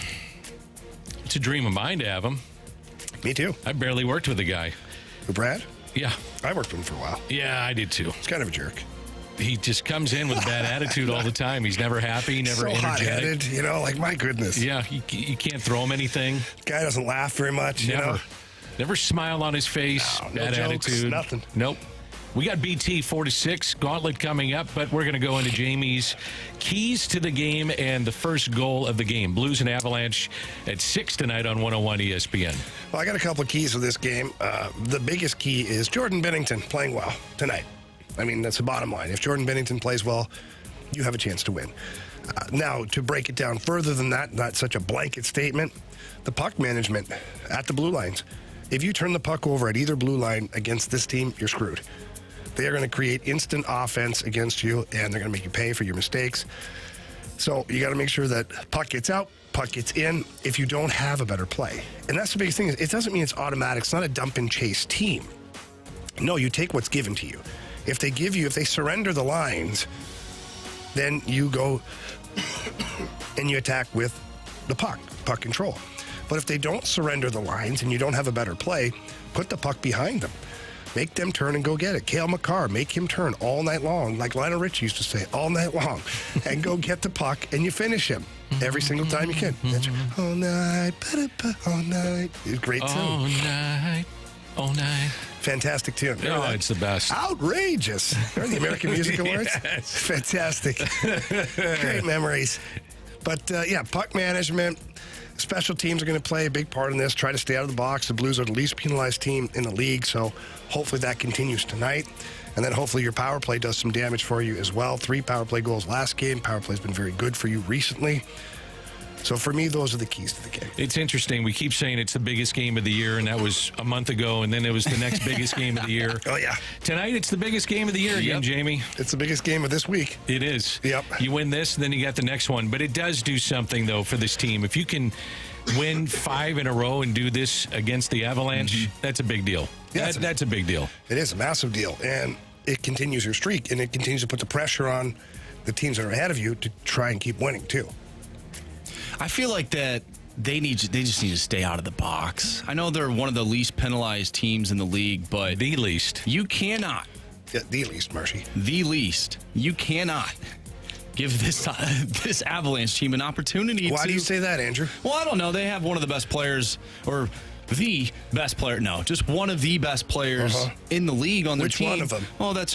It's a dream of mine to have him. Me too. I barely worked with the guy. Who, Brad? Yeah. I worked with him for a while. Yeah, I did too. He's kind of a jerk. He just comes in with a bad attitude all the time. He's never happy, never so energetic. hot-headed, like, my goodness. Yeah, you can't throw him anything. Guy doesn't laugh very much, Never. Never smile on his face. No bad jokes, attitude. nothing. Nope. We got BT 4 to 6, Gauntlet coming up, but we're going to go into Jamie's keys to the game and the first goal of the game. Blues and Avalanche at 6 tonight on 101 ESPN. Well, I got a couple of keys to this game. The biggest key is Jordan Binnington playing well tonight. I mean, that's the bottom line. If Jordan Binnington plays well, you have a chance to win. Now, to break it down further than that, not such a blanket statement, the puck management at the blue lines. If you turn the puck over at either blue line against this team, you're screwed. They are going to create instant offense against you, and they're going to make you pay for your mistakes. So you got to make sure that puck gets out, puck gets in, if you don't have a better play. And that's the biggest thing. It doesn't mean it's automatic. It's not a dump and chase team. No, you take what's given to you. If they surrender the lines, then you go and you attack with the puck control. But if they don't surrender the lines and you don't have a better play, put the puck behind them. Make them turn and go get it. Cale Makar, make him turn all night long, like Lionel Richie used to say, all night long, and go get the puck, and you finish him every single time you can. All night, all night. Great tune. All night, all night. Fantastic tune. Oh, it's the best. Outrageous. Remember the American Music Awards? Yes. Fantastic. Great memories. But, puck management. Special teams are going to play a big part in this. Try to stay out of the box. The Blues are the least penalized team in the league, so hopefully that continues tonight. And then hopefully your power play does some damage for you as well. 3 power play goals last game. Power play's been very good for you recently. So for me, those are the keys to the game. It's interesting. We keep saying it's the biggest game of the year, and that was a month ago, and then it was the next biggest game of the year. Oh, yeah. Tonight, it's the biggest game of the year again, Jamie. It's the biggest game of this week. It is. Yep. You win this, then you got the next one. But it does do something, though, for this team. If you can win 5 in a row and do this against the Avalanche, that's a big deal. Yeah, that's a big deal. It is a massive deal, and it continues your streak, and it continues to put the pressure on the teams that are ahead of you to try and keep winning, too. I feel like that they just need to stay out of the box. I know they're one of the least penalized teams in the league, but the least. You cannot. Yeah, the least, Marshy. The least. You cannot give this Avalanche team an opportunity. Why do you say that, Andrew? Well, I don't know. They have one of the best players, or the best player. No, just one of the best players in the league on their Which team. one of them? That's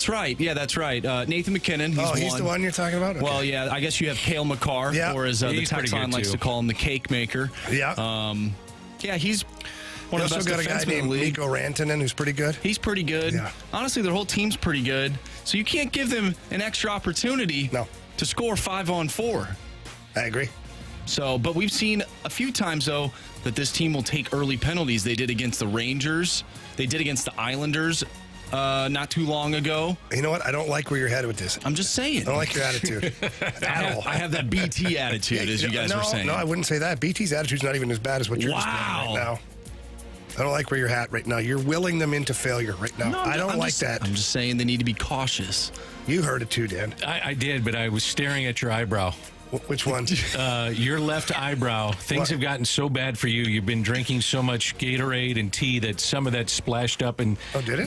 right. Yeah, that's right. Nathan McKinnon. He's the one you're talking about? Okay. Well, yeah, I guess you have Cale Makar, or as the text line likes to call him, the cake maker. Yeah. He's one of the best defensemen. Also got a guy named Mikko Rantanen who's pretty good. He's pretty good. Yeah. Honestly, their whole team's pretty good. So you can't give them an extra opportunity to score 5-on-4. I agree. So, but we've seen a few times, though, that this team will take early penalties. They did against the Rangers. They did against the Islanders not too long ago. You know what? I don't like where you're headed with this. I'm just saying. I don't like your attitude at all. I have that BT attitude, as you guys were saying. No, I wouldn't say that. BT's attitude's not even as bad as what you're displaying right now. I don't like where you're at right now. You're willing them into failure right now. I don't like that. I'm just saying they need to be cautious. You heard it too, Dan. I did, but I was staring at your eyebrow. Which one? Your left eyebrow. Things have gotten so bad for you. You've been drinking so much Gatorade and tea that some of that splashed up and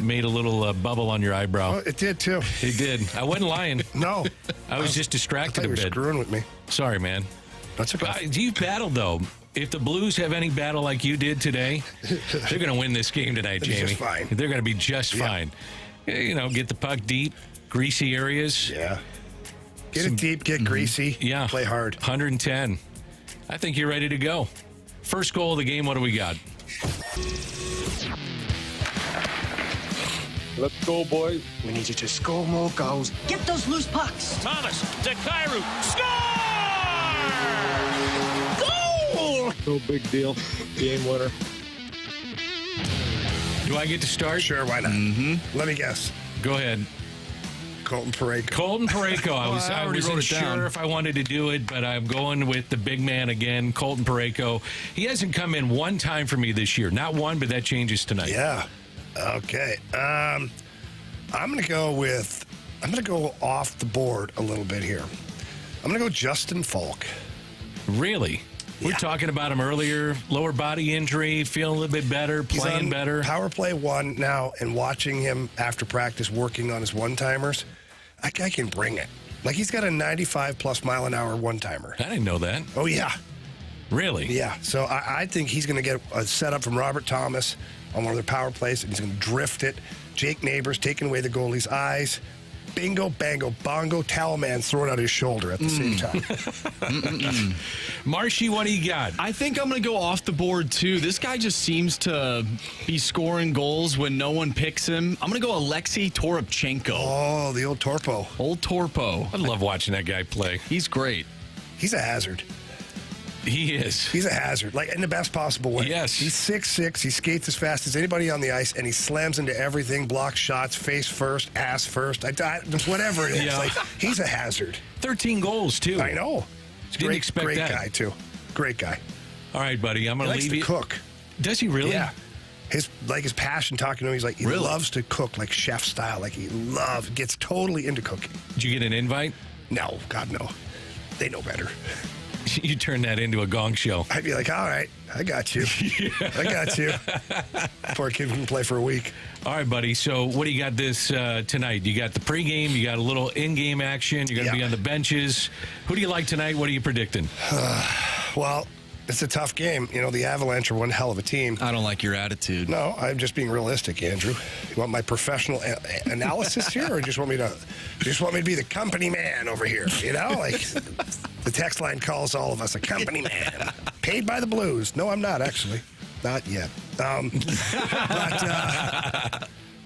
made a little bubble on your eyebrow. Oh, it did too. It did. I wasn't lying. No. I was just distracted I thought a bit. You were screwing with me. Sorry, man. That's okay. You've battled, though. If the Blues have any battle like you did today, they're going to win this game tonight, Jamie. Just fine. They're going to be just fine. Get the puck deep, greasy areas. Yeah. Get it deep, get greasy. Yeah. Play hard. 110. I think you're ready to go. First goal of the game, what do we got? Let's go, boys. We need you to score more goals. Get those loose pucks. Thomas to Kyrou. Score! Goal! No big deal. Game winner. Do I get to start? Sure, why not? Mm-hmm. Let me guess. Go ahead. Colton Parayko. Colton Parayko. I already wasn't wrote it down. sure if I wanted to do it, but I'm going with the big man again, Colton Parayko. He hasn't come in one time for me this year. Not one, but that changes tonight. Yeah. Okay. I'm going to go off the board a little bit here. I'm going to go Justin Falk. Really? We were talking about him earlier. Lower body injury, feeling a little bit better, playing better. Power play one now, and watching him after practice working on his one-timers, that guy can bring it. Like, he's got a 95-plus mile-an-hour one-timer. I didn't know that. Oh, yeah. Really? Yeah. So I think he's going to get a setup from Robert Thomas on one of their power plays, and he's going to drift it. Jake Neighbors taking away the goalie's eyes. Bingo, bango, bongo, towel man throwing out his shoulder at the same time. Marshy, what do you got? I think I'm going to go off the board, too. This guy just seems to be scoring goals when no one picks him. I'm going to go Alexei Toropchenko. Oh, the old Torpo. Old Torpo. I love watching that guy play. He's great. He's a hazard. He is. He's a hazard, like in the best possible way. Yes. He's 6'6", he skates as fast as anybody on the ice, and he slams into everything, blocks shots, face first, ass first, whatever it is. Yeah. Like, he's a hazard. 13 goals, too. I know. He's Didn't expect great that. guy, too. Great guy. All right, buddy, I'm going He to likes leave to you. cook. Does he really? Yeah. His passion talking to him, he's like, he loves to cook, like chef style. Like, gets totally into cooking. Did you get an invite? No, God, no. They know better. You turn that into a gong show. I'd be like, all right, I got you. I got you. Poor kid can play for a week. All right, buddy. So what do you got this tonight? You got the pregame. You got a little in-game action. You're going to be on the benches. Who do you like tonight? What are you predicting? Well, it's a tough game. You know, the Avalanche are one hell of a team. I don't like your attitude. No, I'm just being realistic, Andrew. You want my professional analysis here, or just want me to be the company man over here? You know, like the text line calls all of us a company man, paid by the Blues. No, I'm not actually, not yet. No,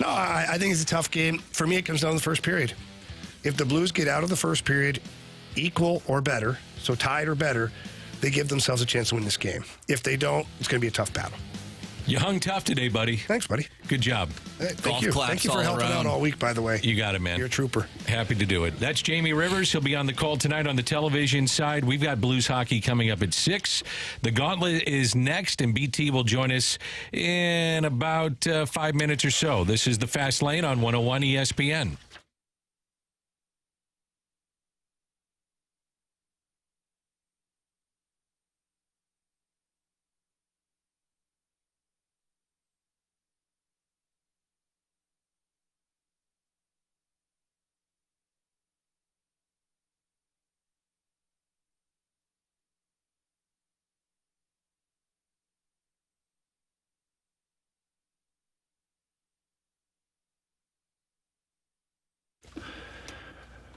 I think it's a tough game. For me, it comes down to the first period. If the Blues get out of the first period equal or better, so tied or better, they give themselves a chance to win this game. If they don't, it's going to be a tough battle. You hung tough today, buddy. Thanks, buddy. Good job. Hey, thank you. Thank you for helping out all week, by the way. You got it, man. You're a trooper. Happy to do it. That's Jamie Rivers. He'll be on the call tonight on the television side. We've got Blues hockey coming up at 6. The Gauntlet is next, and BT will join us in about 5 minutes or so. This is the Fast Lane on 101 ESPN.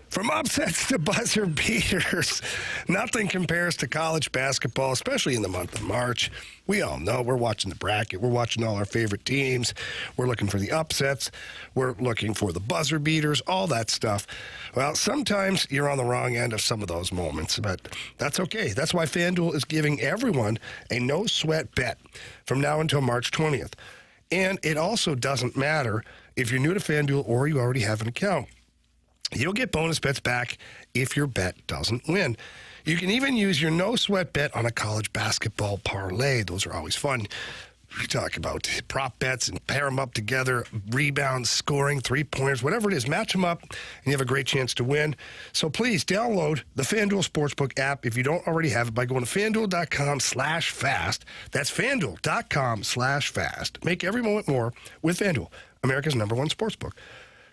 From upsets to buzzer beaters, nothing compares to college basketball, especially in the month of March. We all know we're watching the bracket. We're watching all our favorite teams. We're looking for the upsets. We're looking for the buzzer beaters, all that stuff. Well, sometimes you're on the wrong end of some of those moments, but that's okay. That's why FanDuel is giving everyone a no-sweat bet from now until March 20th. And it also doesn't matter if you're new to FanDuel or you already have an account. You'll get bonus bets back if your bet doesn't win. You can even use your no-sweat bet on a college basketball parlay. Those are always fun. We talk about prop bets and pair them up together, rebounds, scoring, three-pointers, whatever it is. Match them up, and you have a great chance to win. So please download the FanDuel Sportsbook app if you don't already have it by going to FanDuel.com/fast. That's FanDuel.com/fast. Make every moment more with FanDuel, America's #1 sportsbook.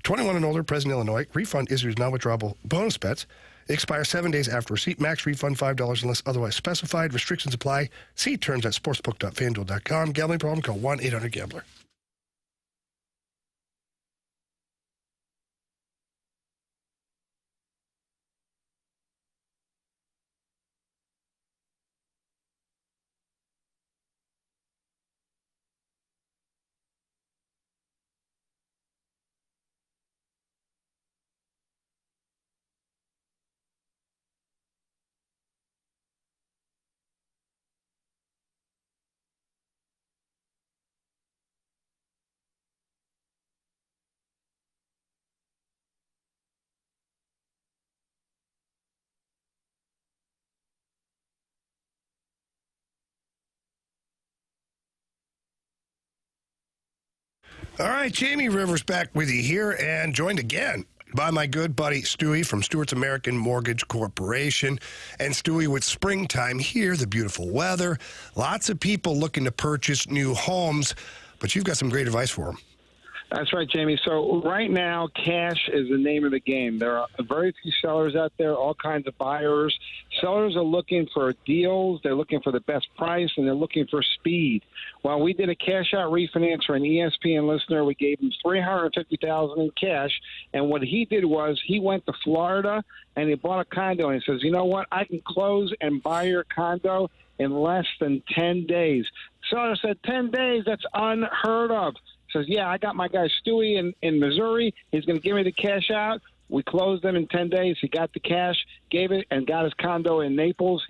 21 and older, present in Illinois. Refund issues non-withdrawable bonus bets. Expire 7 days after receipt. Max refund $5 unless otherwise specified. Restrictions apply. See terms at sportsbook.fanduel.com. Gambling problem? Call 1-800-GAMBLER. All right, Jamie Rivers back with you here and joined again by my good buddy Stewie from Stewart's American Mortgage Corporation. And Stewie, with springtime here, the beautiful weather, lots of people looking to purchase new homes, but you've got some great advice for them. That's right, Jamie. So right now, cash is the name of the game. There are very few sellers out there, all kinds of buyers. Sellers are looking for deals. They're looking for the best price, and they're looking for speed. Well, we did a cash-out refinance for an ESPN listener. We gave him $350,000 in cash, and what he did was he went to Florida, and he bought a condo, and he says, you know what, I can close and buy your condo in less than 10 days. Seller said, 10 days? That's unheard of. Says, yeah, I got my guy Stewie in Missouri. He's going to give me the cash out. We closed them in 10 days. He got the cash, gave it, and got his condo in Naples.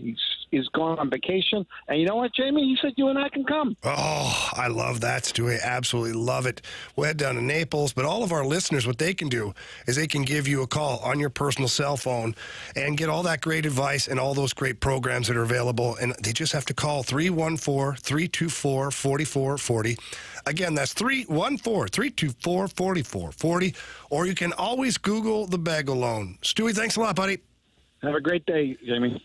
He's gone on vacation. And you know what, Jamie? He said you and I can come. Oh, I love that, Stewie. Absolutely love it. We'll head down to Naples. But all of our listeners, what they can do is they can give you a call on your personal cell phone and get all that great advice and all those great programs that are available. And they just have to call 314-324-4440. Again, that's 314-324-4440. Or you can always Google the Bagel Loan. Stewie, thanks a lot, buddy. Have a great day, Jamie.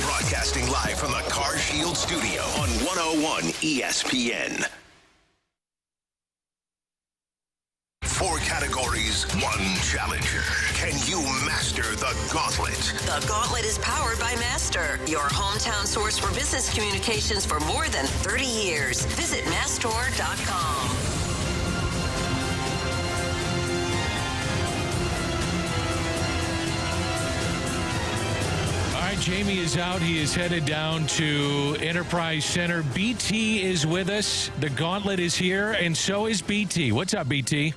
Broadcasting live from the Car Shield studio on 101 ESPN. 4 categories, 1 challenger. Can you master the Gauntlet? The Gauntlet is powered by Master, your hometown source for business communications for more than 30 years. Visit mastor.com. Jamie is out. He is headed down to Enterprise Center. BT is with us. The Gauntlet is here, and so is BT. What's up, BT?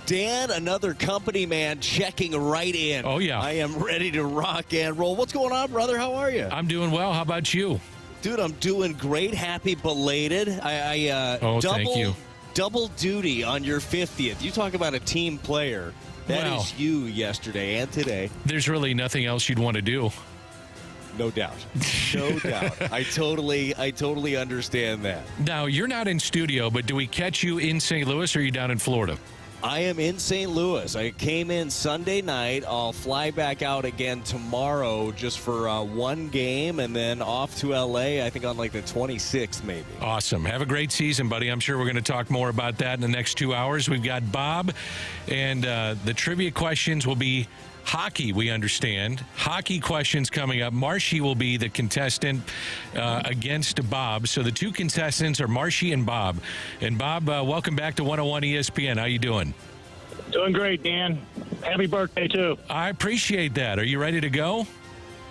Dan, another company man checking right in. Oh, yeah. I am ready to rock and roll. What's going on, brother? How are you? I'm doing well. How about you? Dude, I'm doing great. Happy belated. Thank you. Double duty on your 50th. You talk about a team player. That is you yesterday and today. There's really nothing else you'd want to do. No doubt. No doubt. I totally understand that. Now, you're not in studio, but do we catch you in St. Louis or are you down in Florida? I am in St. Louis. I came in Sunday night. I'll fly back out again tomorrow just for one game and then off to L.A., I think on like the 26th maybe. Awesome. Have a great season, buddy. I'm sure we're going to talk more about that in the next 2 hours. We've got Bob, and the trivia questions will be hockey, we understand. Hockey questions coming up. Marshy will be the contestant against Bob. So the 2 contestants are Marshy and Bob. And Bob, welcome back to 101 ESPN. How you doing? Doing great, Dan. Happy birthday, too. I appreciate that. Are you ready to go?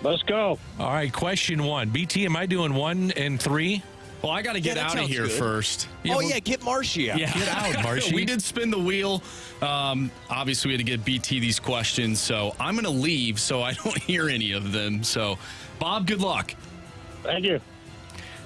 Let's go. All right, question 1. BT, am I doing 1 and 3? Well, I got to get that out of sounds here good. first. Get Marshy out. Yeah. Get out, Marshy. We did spin the wheel. Obviously, we had to get BT these questions, so I'm going to leave so I don't hear any of them. So, Bob, good luck. Thank you.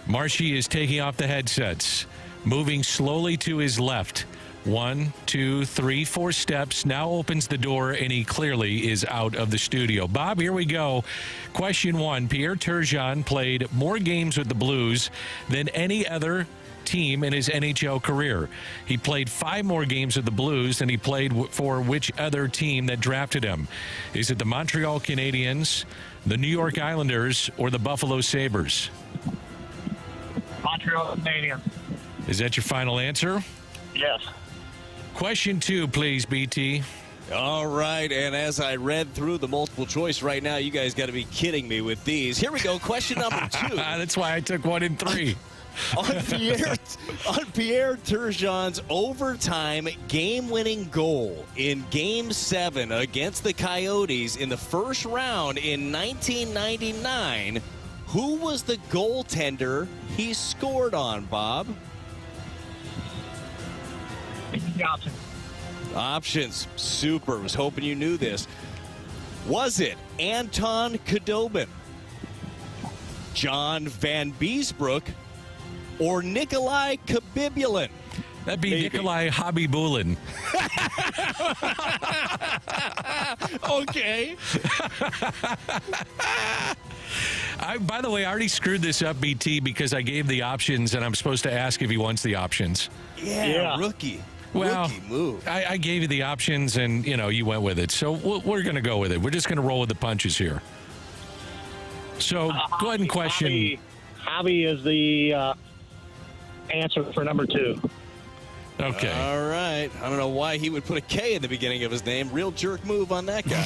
Marshy is taking off the headsets, moving slowly to his left. 1, 2, 3, 4 steps. Now opens the door, and he clearly is out of the studio. Bob, here we go. Question 1. Pierre Turgeon played more games with the Blues than any other team in his NHL career. He played 5 more games with the Blues than he played for which other team that drafted him? Is it the Montreal Canadiens, the New York Islanders, or the Buffalo Sabres? Montreal Canadiens. Is that your final answer? Yes. Question 2, please, BT. All right, and as I read through the multiple choice right now, you guys got to be kidding me with these. Here we go. Question number 2. That's why I took 1 and 3. on Pierre Turgeon's overtime game-winning goal in Game 7 against the Coyotes in the first round in 1999, who was the goaltender he scored on, Bob? Johnson. Options. Super. Was hoping you knew this. Was it Anton Khudobin, John Van Beesbrook, or Nikolai Khabibulin? That'd be Nikolai Khabibulin. Okay. By the way, I already screwed this up, BT, because I gave the options, and I'm supposed to ask if he wants the options. Yeah. Rookie. Well, Rookie move. I gave you the options, and, you went with it. So we're going to go with it. We're just going to roll with the punches here. So go ahead and question. Javi is the answer for number 2. Okay. All right. I don't know why he would put a K in the beginning of his name. Real jerk move on that guy.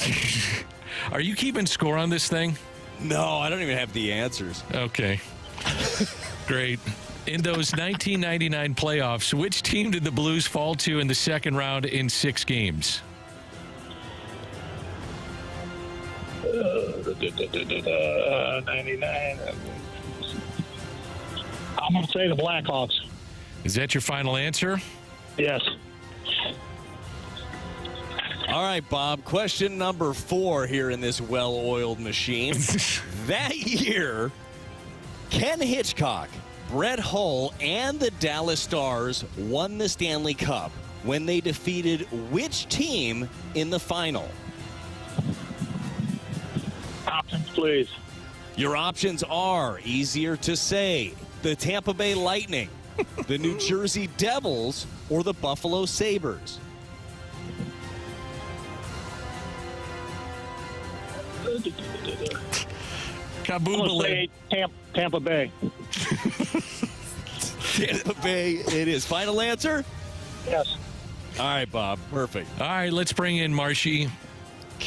Are you keeping score on this thing? No, I don't even have the answers. Okay. Great. In those 1999 playoffs, which team did the Blues fall to in the second round in 6 games? 99. I'm going to say the Blackhawks. Is that your final answer? Yes. All right, Bob. Question number 4 here in this well-oiled machine. That year, Ken Hitchcock, Brett Hull, and the Dallas Stars won the Stanley Cup when they defeated which team in the final? Options, please. Your options are, easier to say, the Tampa Bay Lightning, the New Jersey Devils, or the Buffalo Sabres. Kaboom! Tampa Bay. Tampa Bay it is. Final answer? Yes. All right, Bob. Perfect. All right, let's bring in Marshy.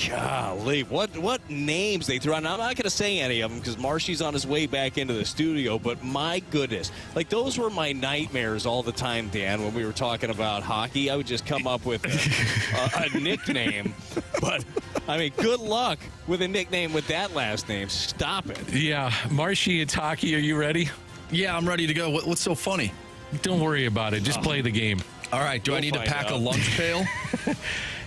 Golly, what names they threw out. Now, I'm not going to say any of them because Marshy's on his way back into the studio, but my goodness. Like, those were my nightmares all the time, Dan, when we were talking about hockey. I would just come up with a nickname. But, I mean, good luck with a nickname with that last name. Stop it. Yeah, Marshy, it's hockey. Are you ready? Yeah, I'm ready to go. What's so funny? Don't worry about it. Just play the game. All right. Do I need to pack a lunch pail?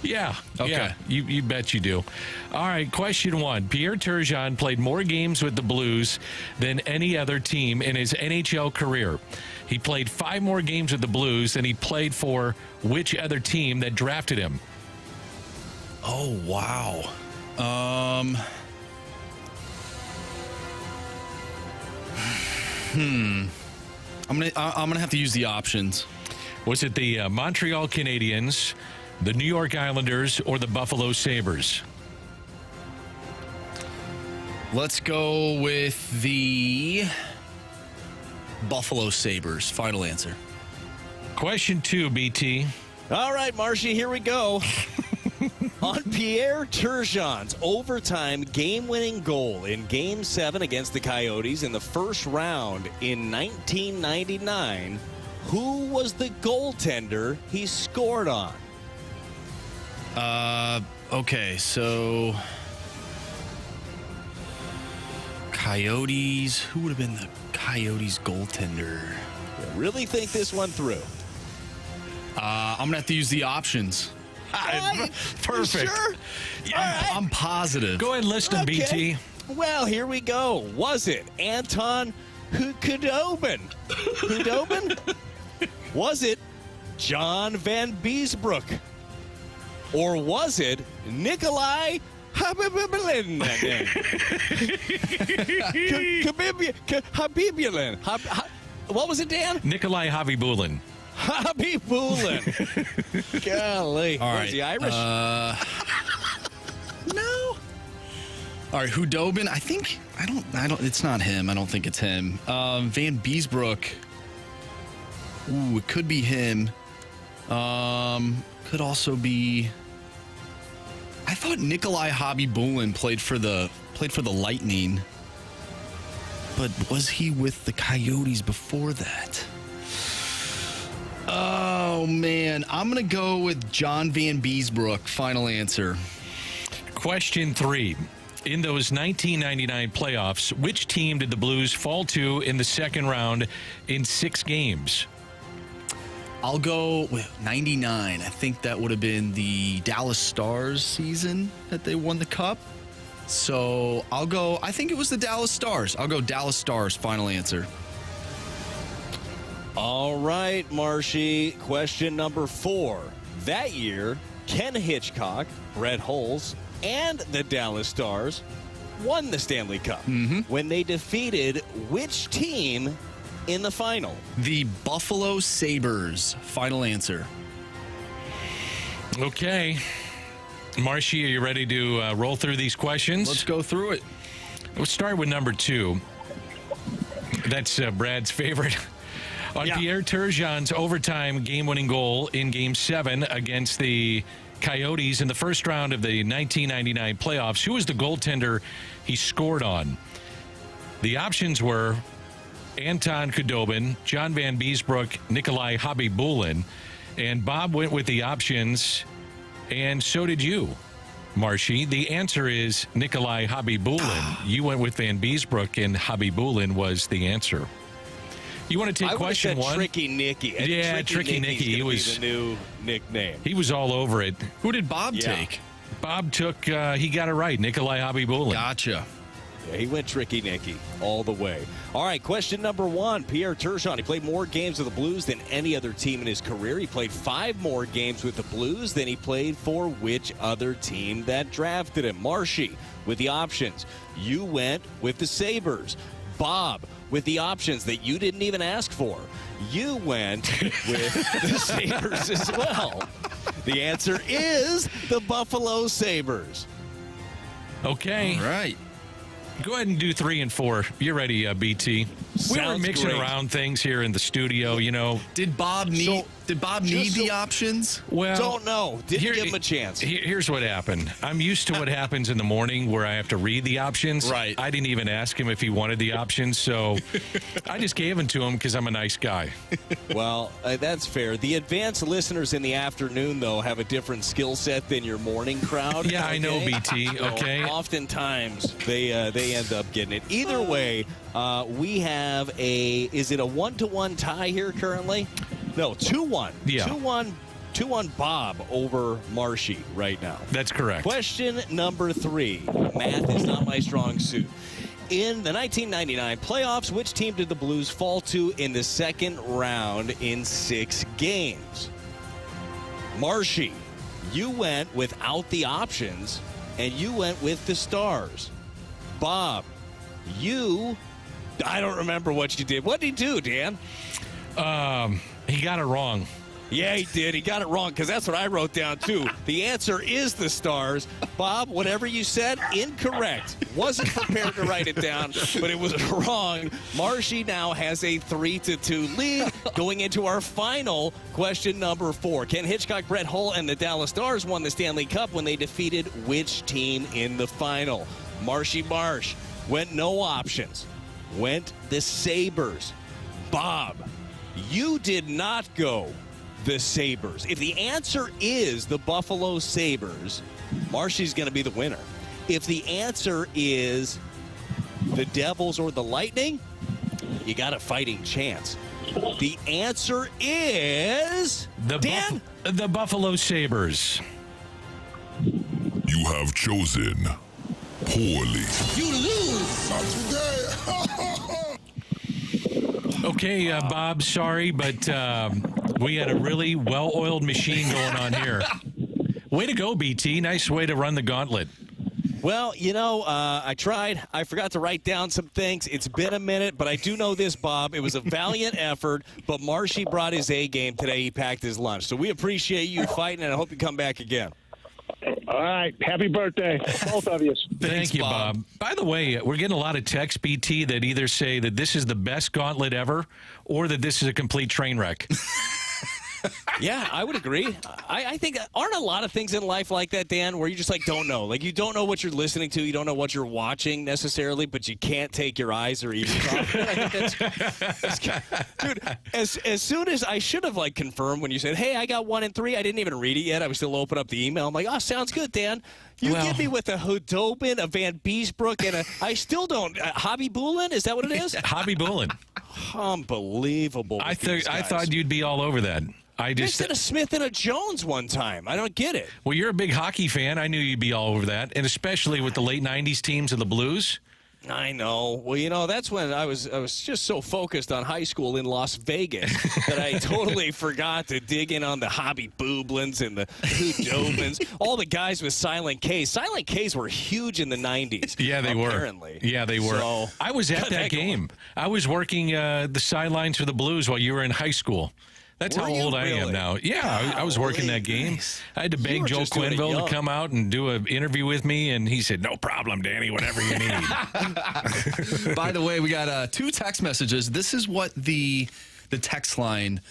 Yeah. Okay. Yeah, you bet you do. All right, question 1. Pierre Turgeon played more games with the Blues than any other team in his NHL career. He played 5 more games with the Blues than he played for which other team that drafted him? Oh, wow. I'm gonna have to use the options. Was it the Montreal Canadiens, the New York Islanders, or the Buffalo Sabres? Let's go with the Buffalo Sabres. Final answer. Question 2, BT. All right, Marshy, here we go. On Pierre Turgeon's overtime game-winning goal in Game 7 against the Coyotes in the first round in 1999, who was the goaltender he scored on? Okay, so Coyotes. Who would have been the Coyotes goaltender. Really think this one through. I'm going to have to use the options. Perfect. Sure? Yeah, I'm positive. Go ahead and list them, BT. Well, here we go. Was it Anton Khudobin? Was it John Van Beesbrook? Or was it Nikolai Habibulin? Habibulin. What was it, Dan? Nikolai Habibulin. Habibulin. Golly. All right. Was he Irish? No. All right, Hudobin. I don't. It's not him. I don't think it's him. Van Beesbrook. Ooh, it could be him. Could also be. I thought Nikolai Habibulin played for the Lightning, but was he with the Coyotes before that? Oh man, I'm gonna go with John Van Beesbrook. Final answer. Question 3. In those 1999 playoffs, which team did the Blues fall to in the second round in 6 games? I'll go with 99. I think that would have been the Dallas Stars season that they won the Cup. So I think it was the Dallas Stars. I'll go Dallas Stars. Final answer. All right, Marshy. Question number 4. That year, Ken Hitchcock, Brett Hulse, and the Dallas Stars won the Stanley Cup when they defeated which team in the final? The Buffalo Sabres. Final answer. Okay. Marshy, are you ready to roll through these questions? Let's go through it. We'll start with number 2. That's Brad's favorite. On Pierre Turgeon's overtime game-winning goal in Game 7 against the Coyotes in the first round of the 1999 playoffs, who was the goaltender he scored on? The options were Anton Khudobin, John Van Beesbrook, Nikolai Habibulin, and Bob went with the options, and so did you, Marshy. The answer is Nikolai Habibulin. You went with Van Beesbrook, and Habibulin was the answer. You want to take question 1? Tricky Nicky. Yeah, Tricky Nicky. He was the new nickname. He was all over it. Who did Bob take? Bob took, he got it right, Nikolai Habibulin. Gotcha. Yeah, he went Tricky Nicky all the way. All right, question number 1. Pierre Turgeon. He played more games with the Blues than any other team in his career. He played 5 more games with the Blues than he played for which other team that drafted him? Marshy, with the options. You went with the Sabres. Bob, with the options that you didn't even ask for. You went with the Sabres as well. The answer is the Buffalo Sabres. Okay. All right. Go ahead and do 3 and 4. You're ready, BT. We were mixing around things here in the studio, you know. Did Bob need the options? Well, don't know. Didn't give him a chance. Here's what happened. I'm used to what happens in the morning where I have to read the options. Right. I didn't even ask him if he wanted the options, so I just gave them to him because I'm a nice guy. Well, that's fair. The advanced listeners in the afternoon, though, have a different skill set than your morning crowd. Yeah, okay? I know, BT. Okay. So oftentimes, they end up getting it. Either way, we have is it a 1-1 tie here currently? No, 2-1. Yeah. 2-1 Bob over Marshy right now. That's correct. Question number 3. Math is not my strong suit. In the 1999 playoffs, which team did the Blues fall to in the second round in 6 games? Marshy, you went without the options, and you went with the Stars. Bob, I don't remember what you did. What did he do, Dan? He got it wrong. Yeah, he did. He got it wrong because that's what I wrote down, too. The answer is the Stars. Bob, whatever you said, incorrect. Wasn't prepared to write it down, but it was wrong. Marshy now has a 3-2 lead going into our final question number 4. Ken Hitchcock, Brett Hull, and the Dallas Stars won the Stanley Cup when they defeated which team in the final? Marshy Marsh went no options. Went the Sabres. Bob, you did not go the Sabres. If the answer is the Buffalo Sabres, Marshy's going to be the winner. If the answer is the Devils or the Lightning, you got a fighting chance? The answer is the Buffalo Sabres. You have chosen poorly. You lose. Not today. Okay, Bob, sorry, but we had a really well-oiled machine going on here. Way to go, BT. Nice way to run the gauntlet. Well, I tried. I forgot to write down some things. It's been a minute, but I do know this, Bob. It was a valiant effort, but Marshy brought his A game today. He packed his lunch. So we appreciate you fighting, and I hope you come back again. All right. Happy birthday, both of you. Thank you, Bob. By the way, we're getting a lot of texts, BT, that either say that this is the best gauntlet ever or that this is a complete train wreck. Yeah, I would agree. I think, aren't a lot of things in life like that, Dan, where you just don't know? Like, you don't know what you're listening to, you don't know what you're watching necessarily, but you can't take your eyes or ears off it. I think dude, as soon as I should have confirmed when you said, hey, I got 1 and 3, I didn't even read it yet. I was still open up the email. I'm like, oh, sounds good, Dan. You get me with a Hudobin, a Van Beesbrook, and I still don't. Hobby Boolin? Is that what it is? Hobby Boolin. Unbelievable. I thought you'd be all over that. I said a Smith and a Jones one time. I don't get it. Well, you're a big hockey fan. I knew you'd be all over that, and especially with the late 90s teams of the Blues. I know. Well, that's when I was just so focused on high school in Las Vegas that I totally forgot to dig in on the Hobby Booblins and the Hudobins, all the guys with silent Ks. Silent Ks were huge in the 90s. Yeah, they apparently. were. Yeah, they were. So, I was at that game. I was working the sidelines for the Blues while you were in high school. That's how old I am now. Yeah, I was working that game. I had to beg Joe Quenneville to come out and do an interview with me, and he said, no problem, Danny, whatever you need. By the way, we got 2 text messages. This is what the text line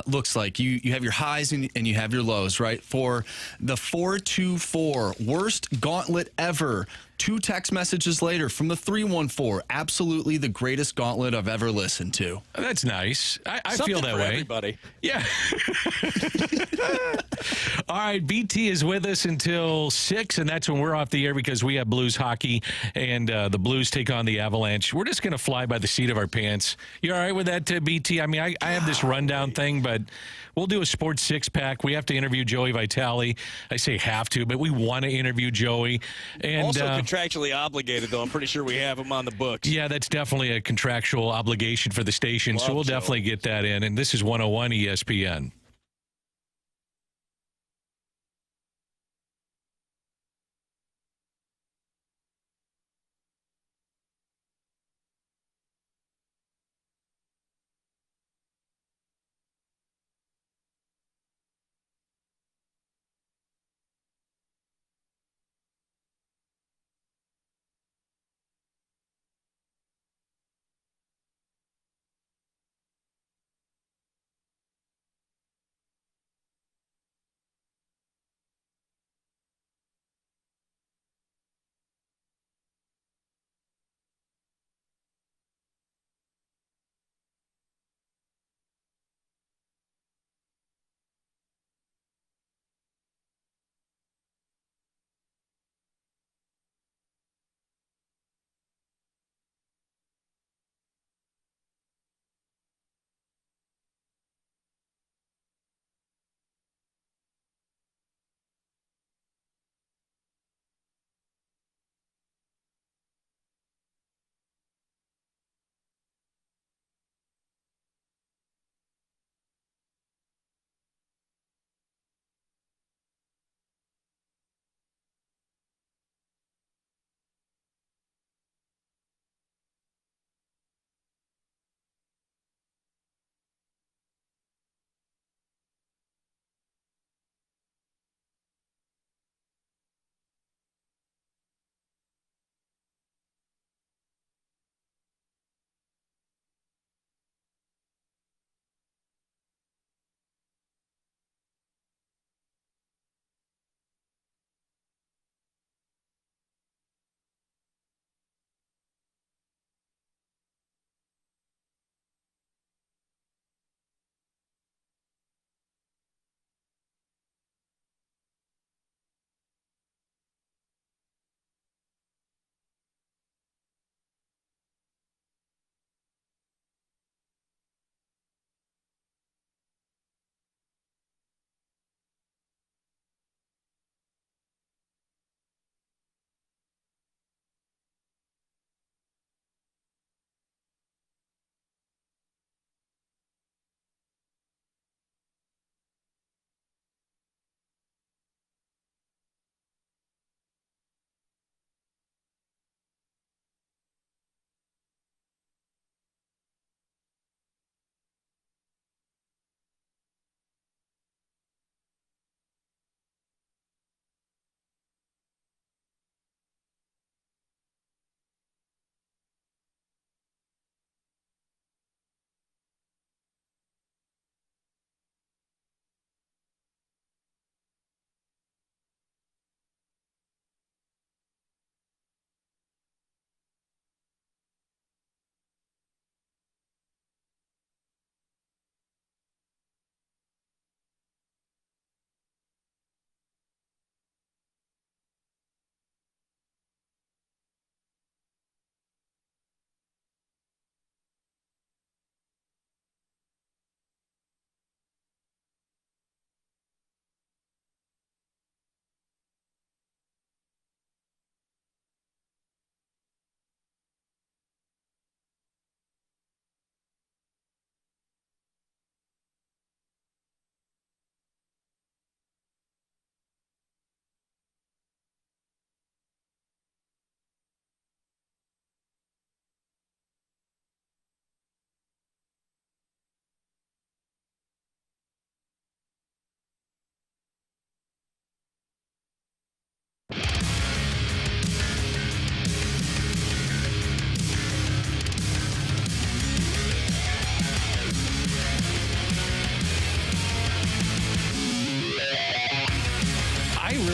looks like. You have your highs and you have your lows, right? For the 424, worst gauntlet ever. 2 text messages later from the 314, absolutely the greatest gauntlet I've ever listened to. That's nice. I feel that for way. Everybody. Yeah. All right, BT is with us until 6, and that's when we're off the air because we have Blues hockey, and the Blues take on the Avalanche. We're just going to fly by the seat of our pants. You all right with that, BT? I mean, I have this rundown thing, but we'll do a sports six-pack. We have to interview Joey Vitale. I say have to, but we want to interview Joey. And also contractually obligated, though. I'm pretty sure we have him on the books. Yeah, that's definitely a contractual obligation for the station, so we'll definitely get that in. And this is 101 ESPN.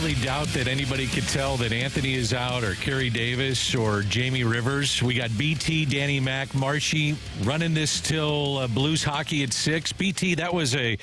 really doubt that anybody could tell that Anthony is out or Carey Davis or Jamie Rivers. We got BT, Danny Mac, Marshy running this till Blues Hockey at 6. BT, that was a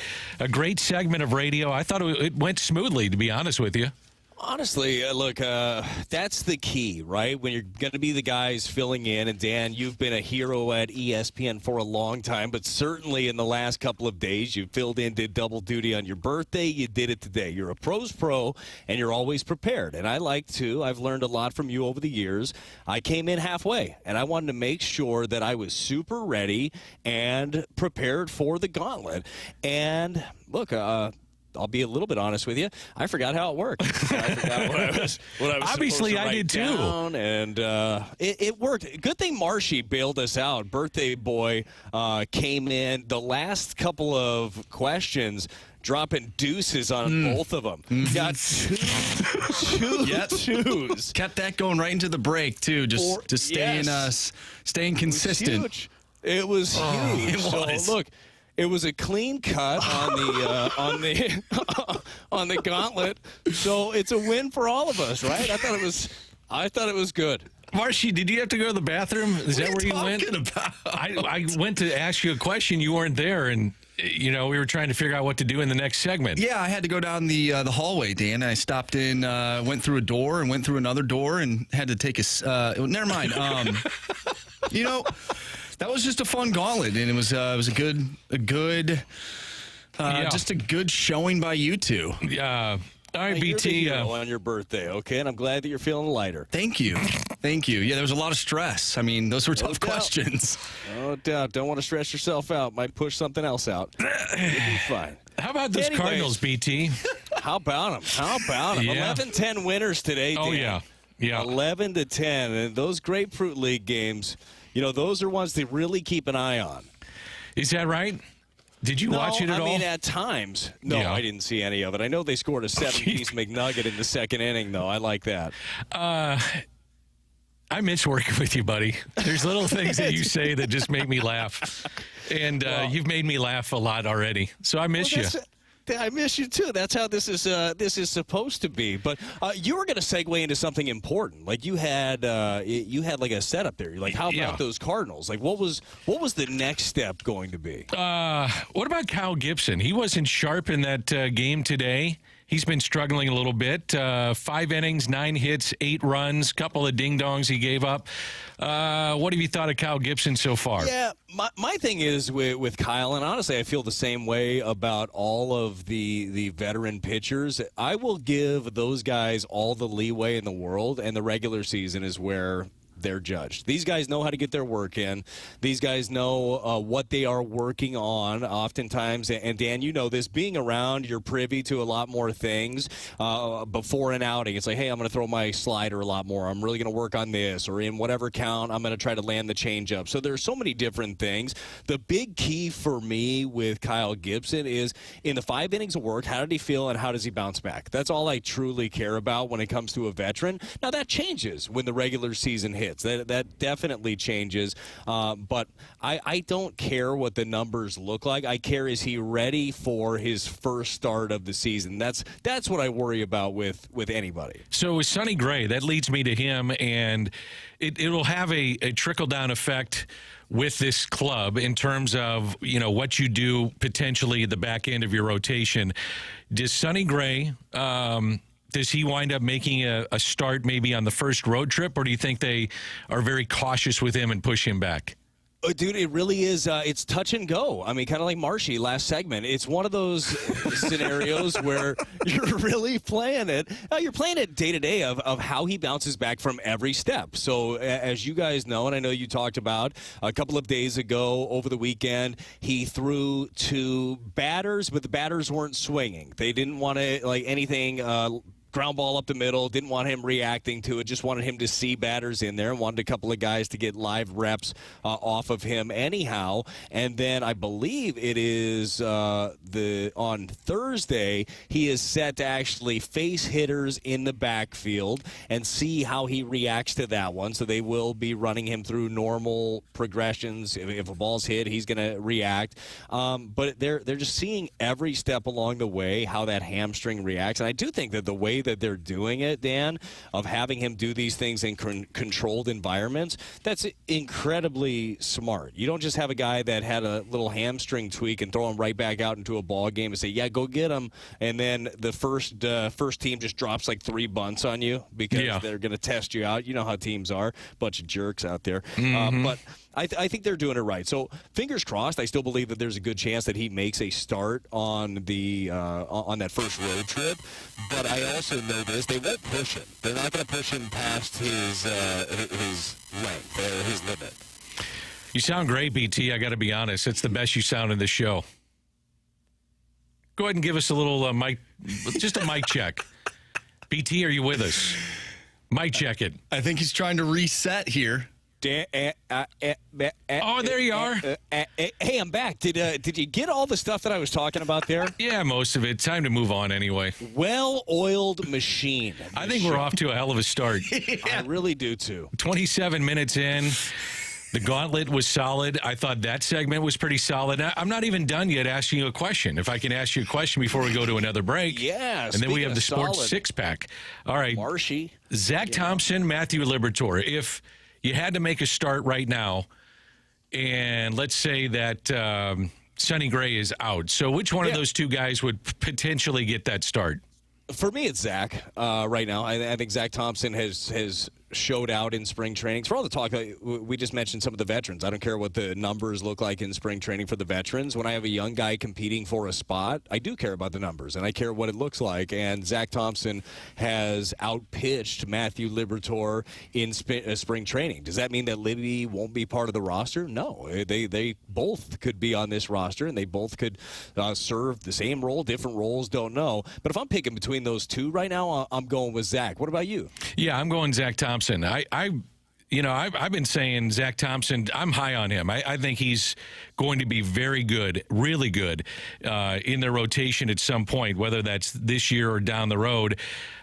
great segment of radio. I thought it went smoothly, to be honest with you. Honestly, look, that's the key, right? When you're going to be the guys filling in, and Dan, you've been a hero at ESPN for a long time, but certainly in the last couple of days, you filled in, did double duty on your birthday. You did it today. You're a pro's pro, and you're always prepared. And I like to. I've learned a lot from you over the years. I came in halfway, and I wanted to make sure that I was super ready and prepared for the gauntlet. And look, I'll be a little bit honest with you. I forgot how it worked. I forgot what I was Obviously, supposed to I did down, too. And it worked. Good thing Marshy bailed us out. Birthday boy came in the last couple of questions, dropping deuces on both of them. Got two twos. Kept that going right into the break too. Just staying consistent. It was huge. It was. So look. It was a clean cut on the on the gauntlet, so it's a win for all of us, right? I thought it was good. Marshy, did you have to go to the bathroom? Is that where you went? I went to ask you a question. You weren't there, and we were trying to figure out what to do in the next segment. Yeah, I had to go down the hallway, Dan. I stopped in, went through a door, and went through another door, and had to take never mind. That was just a fun gauntlet, and it was a good just a good showing by you two. Yeah. All right, BT. On your birthday, okay? And I'm glad that you're feeling lighter. Thank you. Yeah, there was a lot of stress. I mean, those were tough questions. No doubt. Don't want to stress yourself out. Might push something else out. You'll be fine. How about those Cardinals, BT? How about them? Yeah. 11-10 winners today, Dan. Oh, yeah. 11-10. And those Grapefruit League games, those are ones to really keep an eye on. Is that right? Did you watch it at all? I mean, at times. No, I didn't see any of it. I know they scored a 7-piece McNugget in the second inning, though. I like that. I miss working with you, buddy. There's little things that you say that just make me laugh. And you've made me laugh a lot already. So I miss you. I miss you too. That's how this is supposed to be. But you were going to segue into something important. Like you had like a setup there. You're like, how about those Cardinals? Like, what was the next step going to be? What about Kyle Gibson? He wasn't sharp in that game today. He's been struggling a little bit. 5 innings, 9 hits, 8 runs, couple of ding-dongs he gave up. What have you thought of Kyle Gibson so far? Yeah, my thing is with Kyle, and honestly I feel the same way about all of the veteran pitchers. I will give those guys all the leeway in the world, and the regular season is where they're judged. These guys know how to get their work in. These guys know what they are working on oftentimes. And Dan, you know this, being around, you're privy to a lot more things before an outing. It's like, hey, I'm going to throw my slider a lot more. I'm really going to work on this, or in whatever count, I'm going to try to land the changeup. So there's so many different things. The big key for me with Kyle Gibson is in the 5 innings of work, how did he feel and how does he bounce back? That's all I truly care about when it comes to a veteran. Now that changes when the regular season hits. That definitely changes, but I don't care what the numbers look like. I care, is he ready for his first start of the season? That's what I worry about with anybody. So with Sonny Gray, that leads me to him, and it'll have a trickle-down effect with this club in terms of, what you do potentially at the back end of your rotation. Does Sonny Gray... does he wind up making a start maybe on the first road trip, or do you think they are very cautious with him and push him back? Dude, it really is. It's touch and go. I mean, kind of like Marshy last segment. It's one of those scenarios where you're really playing it. You're playing it day to day of how he bounces back from every step. So as you guys know, and I know you talked about a couple of days ago over the weekend, he threw to batters, but the batters weren't swinging. They didn't want to anything ground ball up the middle, didn't want him reacting to it, just wanted him to see batters in there and wanted a couple of guys to get live reps off of him anyhow. And then I believe it is on Thursday, he is set to actually face hitters in the backfield and see how he reacts to that one. So they will be running him through normal progressions. If a ball's hit, he's going to react. But they're just seeing every step along the way how that hamstring reacts. And I do think that the way way that they're doing it, Dan, of having him do these things in controlled environments, that's incredibly smart. You don't just have a guy that had a little hamstring tweak and throw him right back out into a ball game and say, yeah, go get him, and then the first team just drops like 3 bunts on you because they're going to test you out. You know how teams are, bunch of jerks out there. But I think they're doing it right. So fingers crossed. I still believe that there's a good chance that he makes a start on the on that first road trip. But I also know this: they won't push him. They're not going to push him past his length or his limit. You sound great, BT. I got to be honest. It's the best you sound in the show. Go ahead and give us a little mic, just a mic check. BT, are you with us? Mic check it. I think he's trying to reset here. Oh, there you are. Hey, I'm back. Did you get all the stuff that I was talking about there? Yeah, most of it. Time to move on anyway. Well-oiled machine. I think we're off to a hell of a start. I really do, too. 27 minutes in. The Gauntlet was solid. I thought that segment was pretty solid. I'm not even done yet asking you a question. If I can ask you a question before we go to another break. Yeah. And then we have the sports six-pack. All right. Marshy. Zach Thompson, Matthew Liberatore. If you had to make a start right now, and let's say that Sonny Gray is out. So which one of those two guys would potentially get that start? For me, it's Zach right now. I think Zach Thompson has showed out in spring trainings. For all the talk, we just mentioned some of the veterans. I don't care what the numbers look like in spring training for the veterans. When I have a young guy competing for a spot, I do care about the numbers, and I care what it looks like. And Zach Thompson has outpitched Matthew Liberatore in spring training. Does that mean that Libby won't be part of the roster? No. They both could be on this roster, and they both could serve the same role, different roles, don't know. But if I'm picking between those two right now, I'm going with Zach. What about you? Yeah, I'm going Zach Thompson. I've been saying Zach Thompson, I'm high on him. I think he's going to be very good, really good in their rotation at some point, whether that's this year or down the road.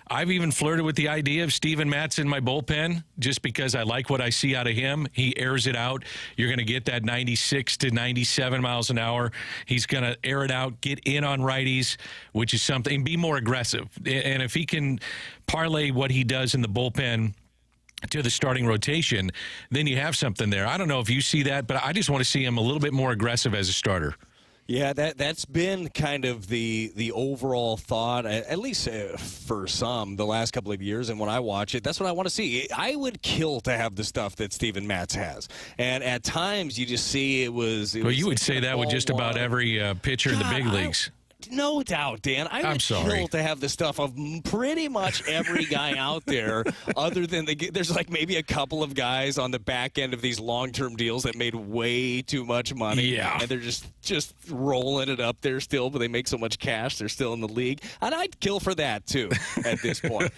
I've even flirted with the idea of Steven Matz in my bullpen just because I like what I see out of him. He airs it out. You're going to get that 96 to 97 miles an hour. He's going to air it out, get in on righties, which is something, be more aggressive. And if he can parlay what he does in the bullpen to the starting rotation, then you have something there. I don't know if you see that, but I just want to see him a little bit more aggressive as a starter. Yeah, that's been kind of the overall thought, at least for some, the last couple of years. And when I watch it, that's what I want to see. I would kill to have the stuff that Steven Matz has. And at times, you just see it was well, you would say that with just about every pitcher in the big leagues. No doubt, Dan. I would kill to have the stuff of pretty much every guy out there, other than there's like maybe a couple of guys on the back end of these long-term deals that made way too much money. Yeah. And they're just rolling it up there still, but they make so much cash, they're still in the league. And I'd kill for that, too, at this point.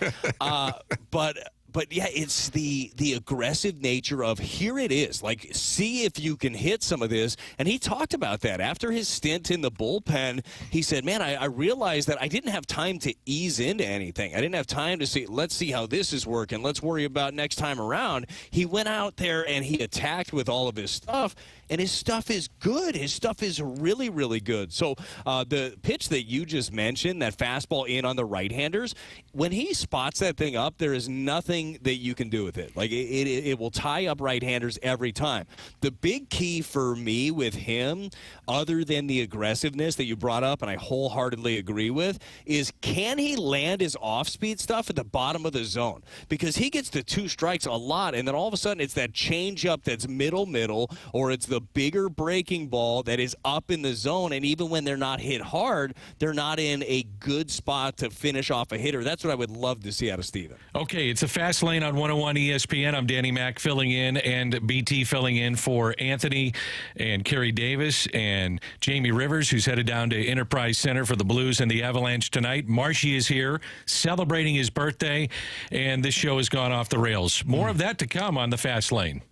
But yeah, it's the aggressive nature of here it is. Like, see if you can hit some of this. And he talked about that. After his stint in the bullpen, he said, man, I realized that I didn't have time to ease into anything. I didn't have time to see, let's see how this is working. Let's worry about next time around. He went out there and he attacked with all of his stuff. And his stuff is good. His stuff is really, really good. So the pitch that you just mentioned, that fastball in on the right-handers, when he spots that thing up, there is nothing that you can do with it. Like, it will tie up right-handers every time. The big key for me with him, other than the aggressiveness that you brought up, and I wholeheartedly agree with, is can he land his off-speed stuff at the bottom of the zone? Because he gets the 2 strikes a lot, and then all of a sudden it's that change-up that's middle, or it's the bigger breaking ball that is up in the zone, and even when they're not hit hard, they're not in a good spot to finish off a hitter. That's what I would love to see out of Steven. Okay, it's a Fast Lane on 101 ESPN. I'm Danny Mac filling in, and BT filling in for Anthony and Carey Davis and Jamie Rivers, who's headed down to Enterprise Center for the Blues and the Avalanche tonight. Marshy is here celebrating his birthday, and this show has gone off the rails. More of that to come on the Fast Lane.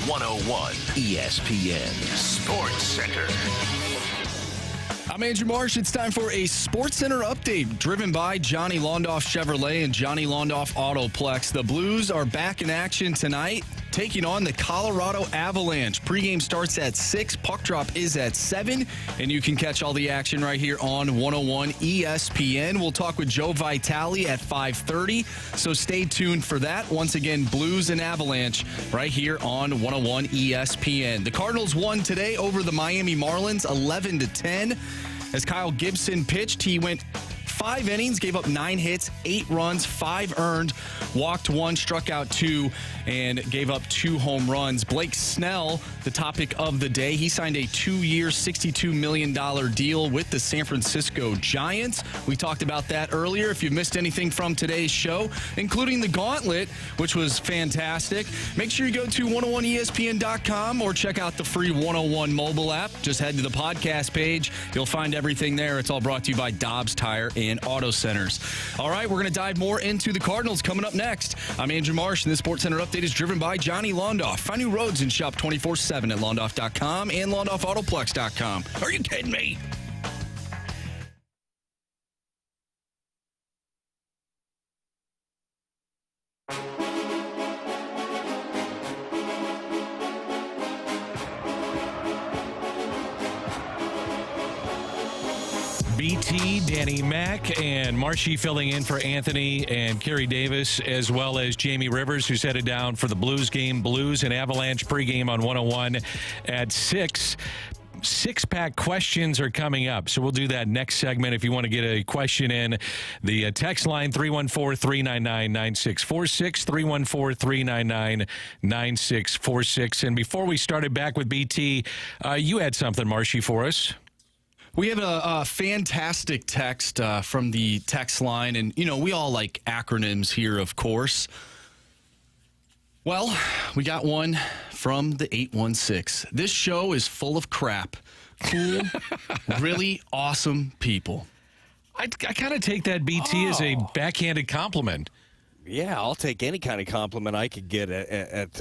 101 ESPN Sports Center. I'm Andrew Marsh. It's time for a Sports Center update driven by Johnny Londoff Chevrolet and Johnny Londoff Autoplex. The Blues are back in action tonight, taking on the Colorado Avalanche. Pregame starts at 6. Puck drop is at 7. And you can catch all the action right here on 101 ESPN. We'll talk with Joe Vitale at 5:30. So stay tuned for that. Once again, Blues and Avalanche right here on 101 ESPN. The Cardinals won today over the Miami Marlins 11-10. As Kyle Gibson pitched, he went 5 innings, gave up 9 hits, 8 runs, 5 earned, walked 1, struck out 2, and gave up 2 home runs. Blake Snell, the topic of the day, he signed a 2-year, $62 million deal with the San Francisco Giants. We talked about that earlier. If you missed anything from today's show, including the Gauntlet, which was fantastic, make sure you go to 101ESPN.com or check out the free 101 mobile app. Just head to the podcast page. You'll find everything there. It's all brought to you by Dobbs Tire and Auto Centers. All right, we're going to dive more into the Cardinals coming up next. I'm Andrew Marsh, and this Sports Center update is driven by Johnny Londoff. Find new roads and shop 24/7 at Londoff.com and LondoffAutoplex.com. Are you kidding me? BT, Danny Mack, and Marshy filling in for Anthony and Carey Davis, as well as Jamie Rivers, who's headed down for the Blues game. Blues and Avalanche pregame on 101 at 6. Six-pack questions are coming up, so we'll do that next segment. If you want to get a question in, the text line 314-399-9646, 314-399-9646. And before we started back with BT, you had something, Marshy, for us. We have a fantastic text from the text line, and, you know, we all like acronyms here, of course. Well, we got one from the 816. This show is full of crap. Cool, really awesome people. I kind of take that, BT, as a backhanded compliment. Yeah, I'll take any kind of compliment I could get at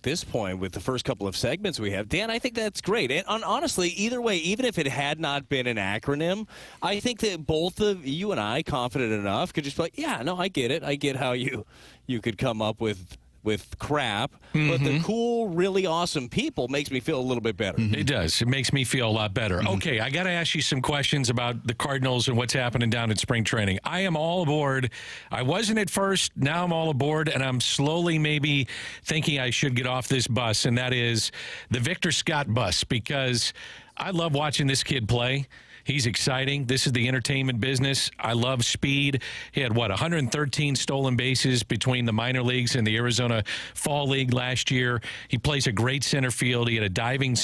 this point with the first couple of segments we have. Dan, I think that's great. And honestly, either way, even if it had not been an acronym, I think that both of you and I, confident enough, could just be like, yeah, no, I get it. I get how you could come up with crap, but the cool, really awesome people makes me feel a little bit better. It does. It makes me feel a lot better. Okay, I got to ask you some questions about the Cardinals and what's happening down at spring training. I am all aboard. I wasn't at first. Now I'm all aboard, and I'm slowly maybe thinking I should get off this bus, and that is the Victor Scott bus, because I love watching this kid play. He's exciting. This is the entertainment business. I love speed. He had, 113 stolen bases between the minor leagues and the Arizona Fall League last year. He plays a great center field. He had a diving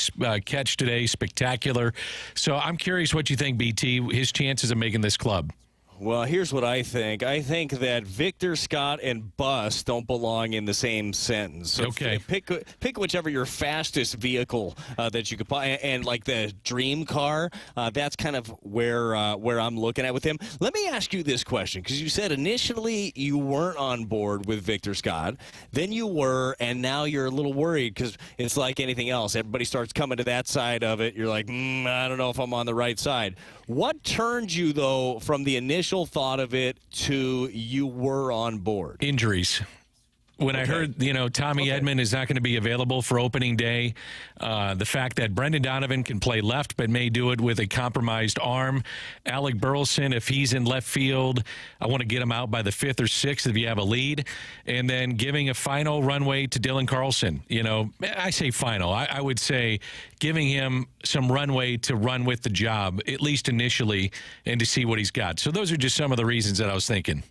catch today, spectacular. So I'm curious what you think, BT, his chances of making this club. Well, here's what I think. I think that Victor Scott and bus don't belong in the same sentence. So okay. Pick whichever your fastest vehicle that you could buy, and like the dream car. That's kind of where I'm looking at with him. Let me ask you this question, because you said initially you weren't on board with Victor Scott, then you were, and now you're a little worried because it's like anything else. Everybody starts coming to that side of it. You're like, I don't know if I'm on the right side. What turned you, though, from the initial thought of it to you were on board? Injuries. When I heard, Tommy Edman is not going to be available for opening day, the fact that Brendan Donovan can play left but may do it with a compromised arm. Alec Burleson, if he's in left field, I want to get him out by the 5th or 6th if you have a lead. And then giving a final runway to Dylan Carlson. I say final. I would say giving him some runway to run with the job, at least initially, and to see what he's got. So those are just some of the reasons that I was thinking.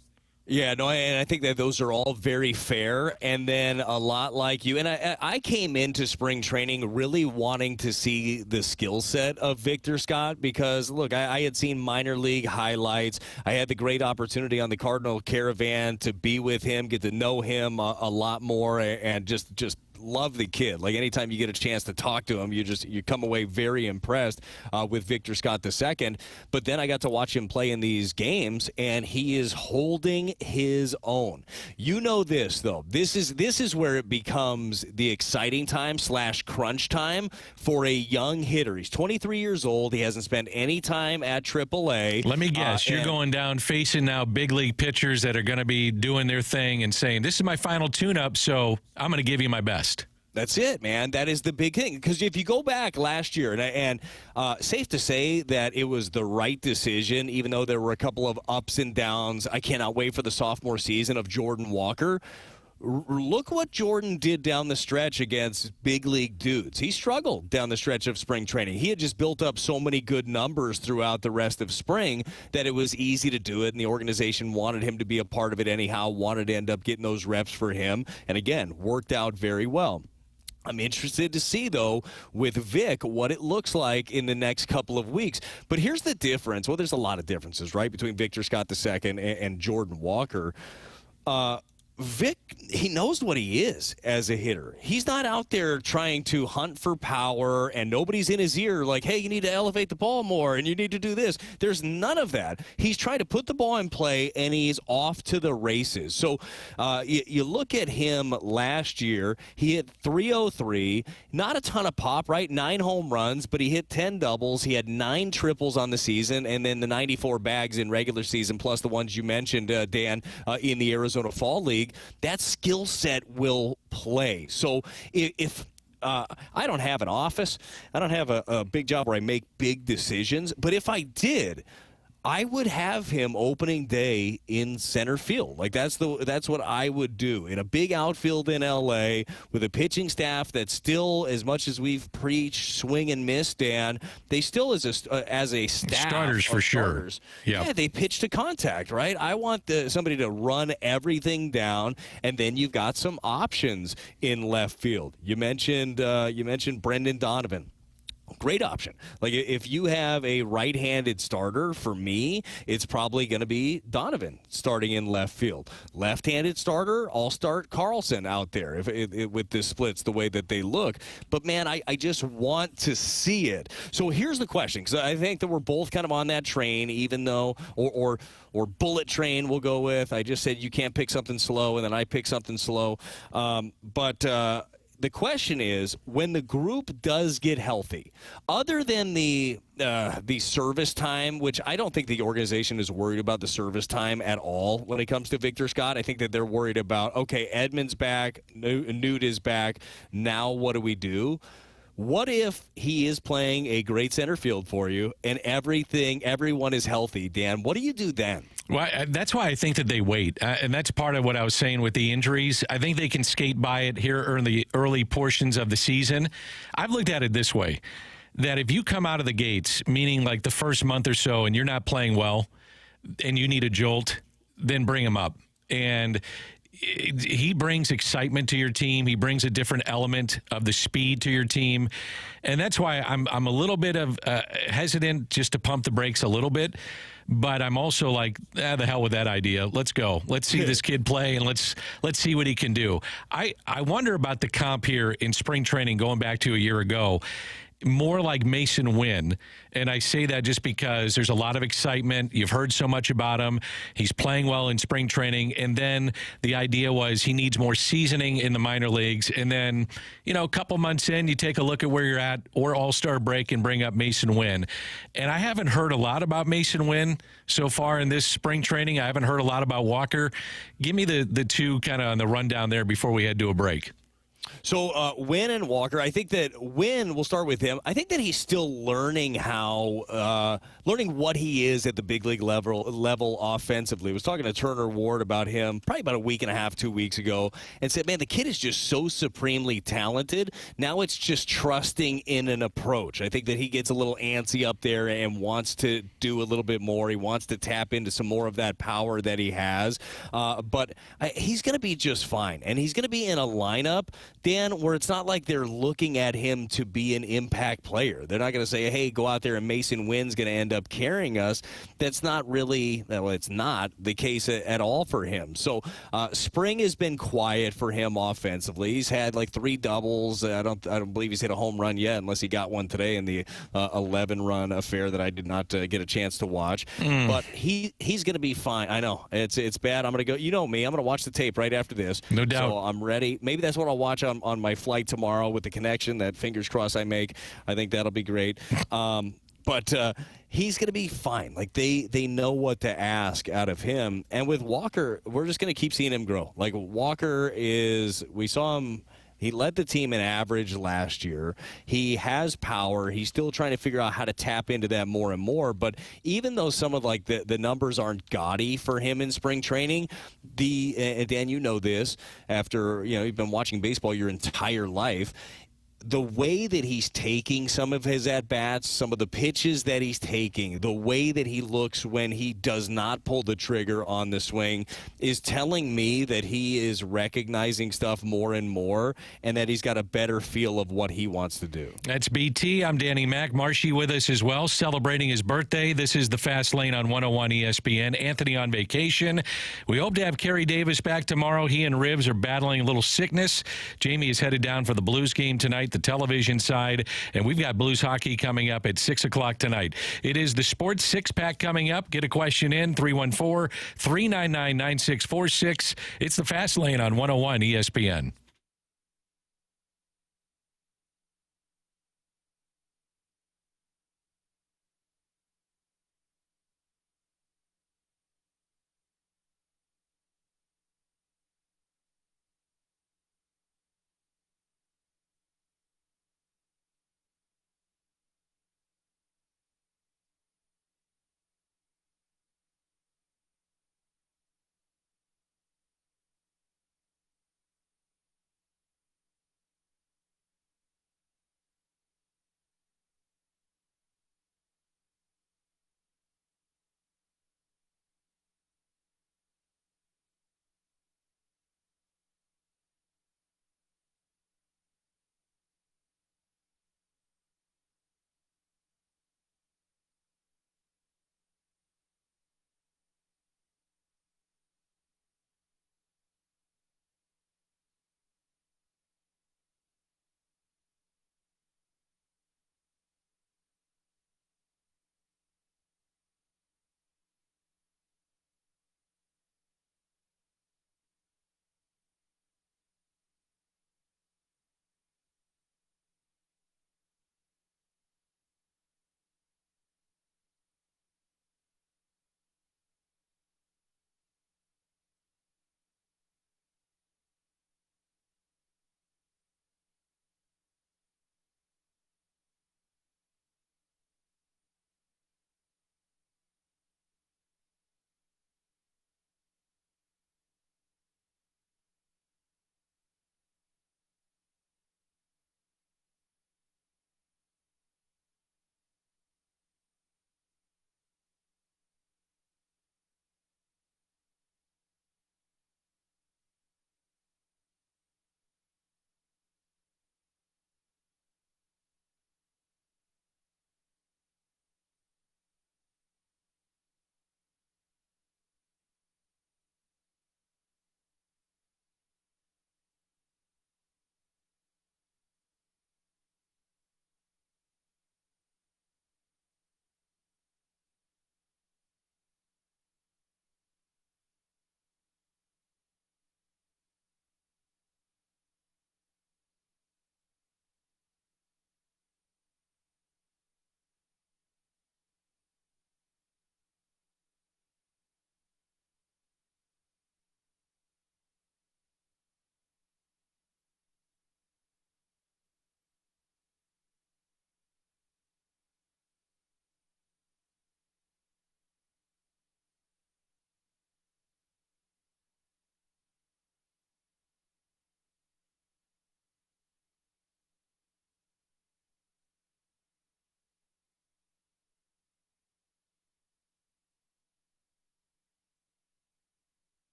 Yeah, no, and I think that those are all very fair, and then a lot like you. And I came into spring training really wanting to see the skill set of Victor Scott because, look, I had seen minor league highlights. I had the great opportunity on the Cardinal Caravan to be with him, get to know him a lot more, and just love the kid. Like, anytime you get a chance to talk to him, you come away very impressed with Victor Scott II. But then I got to watch him play in these games, and he is holding his own. You know this, though. This is where it becomes the exciting time / crunch time for a young hitter. He's 23 years old. He hasn't spent any time at AAA. Let me guess. You're going down facing now big league pitchers that are going to be doing their thing and saying, this is my final tune-up, so I'm going to give you my best. That's it, man. That is the big thing. Because if you go back last year, and safe to say that it was the right decision, even though there were a couple of ups and downs. I cannot wait for the sophomore season of Jordan Walker. Look what Jordan did down the stretch against big league dudes. He struggled down the stretch of spring training. He had just built up so many good numbers throughout the rest of spring that it was easy to do it, and the organization wanted him to be a part of it anyhow, wanted to end up getting those reps for him, and again, worked out very well. I'm interested to see, though, with Vic, what it looks like in the next couple of weeks. But here's the difference. Well, there's a lot of differences, right, between Victor Scott II and Jordan Walker. Vic, he knows what he is as a hitter. He's not out there trying to hunt for power, and nobody's in his ear like, hey, you need to elevate the ball more, and you need to do this. There's none of that. He's trying to put the ball in play, and he's off to the races. So you look at him last year, he hit .303, not a ton of pop, right? 9 home runs, but he hit 10 doubles. He had 9 triples on the season, and then the 94 bags in regular season, plus the ones you mentioned, Dan, in the Arizona Fall League. That skill set will play. So if I don't have an office, I don't have a big job where I make big decisions, but if I did, I would have him opening day in center field. Like, that's what I would do in a big outfield in L.A. with a pitching staff that still, as much as we've preached swing and miss, Dan, they still as a staff starters for sure. Yeah, they pitch to contact, right? I want somebody to run everything down, and then you've got some options in left field. You mentioned Brendan Donovan. Great option. Like, if you have a right-handed starter, for me, it's probably going to be Donovan starting in left field. Left-handed starter, I'll start Carlson out there with the splits the way that they look. But, man, I just want to see it. So here's the question, because I think that we're both kind of on that train, even though, or bullet train we'll go with. I just said you can't pick something slow, and then I pick something slow. The question is, when the group does get healthy, other than the service time, which I don't think the organization is worried about the service time at all when it comes to Victor Scott. I think that they're worried about, okay, Edmund's back, Newt is back, now what do we do? What if he is playing a great center field for you and everyone is healthy, Dan? What do you do then? Well, that's why I think that they wait. And that's part of what I was saying with the injuries. I think they can skate by it here in the early portions of the season. I've looked at it this way, that if you come out of the gates, meaning like the first month or so, and you're not playing well and you need a jolt, then bring him up. And he brings excitement to your team. He brings a different element of the speed to your team. And that's why I'm a little bit of hesitant just to pump the brakes a little bit. But I'm also like, the hell with that idea. Let's go. Let's see this kid play, and let's see what he can do. I wonder about the comp here in spring training going back to a year ago. More like Mason Wynn. And I say that just because there's a lot of excitement. You've heard so much about him. He's playing well in spring training. And then the idea was he needs more seasoning in the minor leagues. And then, a couple months in, you take a look at where you're at, or All-Star break, and bring up Mason Wynn. And I haven't heard a lot about Mason Wynn so far in this spring training. I haven't heard a lot about Walker. Give me the two kind of on the rundown there before we head to a break. So Wynn and Walker, I think that Wynn, we'll start with him. I think that he's still learning learning what he is at the big league level offensively. I was talking to Turner Ward about him probably about a week and a half, 2 weeks ago, and said, man, the kid is just so supremely talented. Now it's just trusting in an approach. I think that he gets a little antsy up there and wants to do a little bit more. He wants to tap into some more of that power that he has. But he's going to be just fine, and he's going to be in a lineup Dan, where it's not like they're looking at him to be an impact player. They're not going to say, hey, go out there and Mason Wynn's going to end up carrying us. That's not really, well, it's not the case at all for him. So spring has been quiet for him offensively. He's had like 3 doubles. I don't believe he's hit a home run yet, unless he got one today in the 11-run affair that I did not get a chance to watch. But he's going to be fine. I know it's bad. I'm going to go. You know me. I'm going to watch the tape right after this. No doubt. So I'm ready. Maybe that's what I'll watch on my flight tomorrow with the connection that fingers crossed I make. I think that'll be great. But he's going to be fine. Like they know what to ask out of him. And with Walker, we're just going to keep seeing him grow. Like Walker we saw him. He led the team in average last year. He has power. He's still trying to figure out how to tap into that more and more. But even though some of like the numbers aren't gaudy for him in spring training, and Dan, you know this after you've been watching baseball your entire life. The way that he's taking some of his at-bats, some of the pitches that he's taking, the way that he looks when he does not pull the trigger on the swing is telling me that he is recognizing stuff more and more and that he's got a better feel of what he wants to do. That's BT. I'm Danny Mac. Marshy with us as well, celebrating his birthday. This is the Fast Lane on 101 ESPN. Anthony on vacation. We hope to have Carey Davis back tomorrow. He and Rivs are battling a little sickness. Jamie is headed down for the Blues game tonight, the television side, and we've got Blues hockey coming up at 6 o'clock tonight. It is the Sports Six-Pack coming up. Get a question in, 314-399-9646. It's the Fast Lane on 101 ESPN.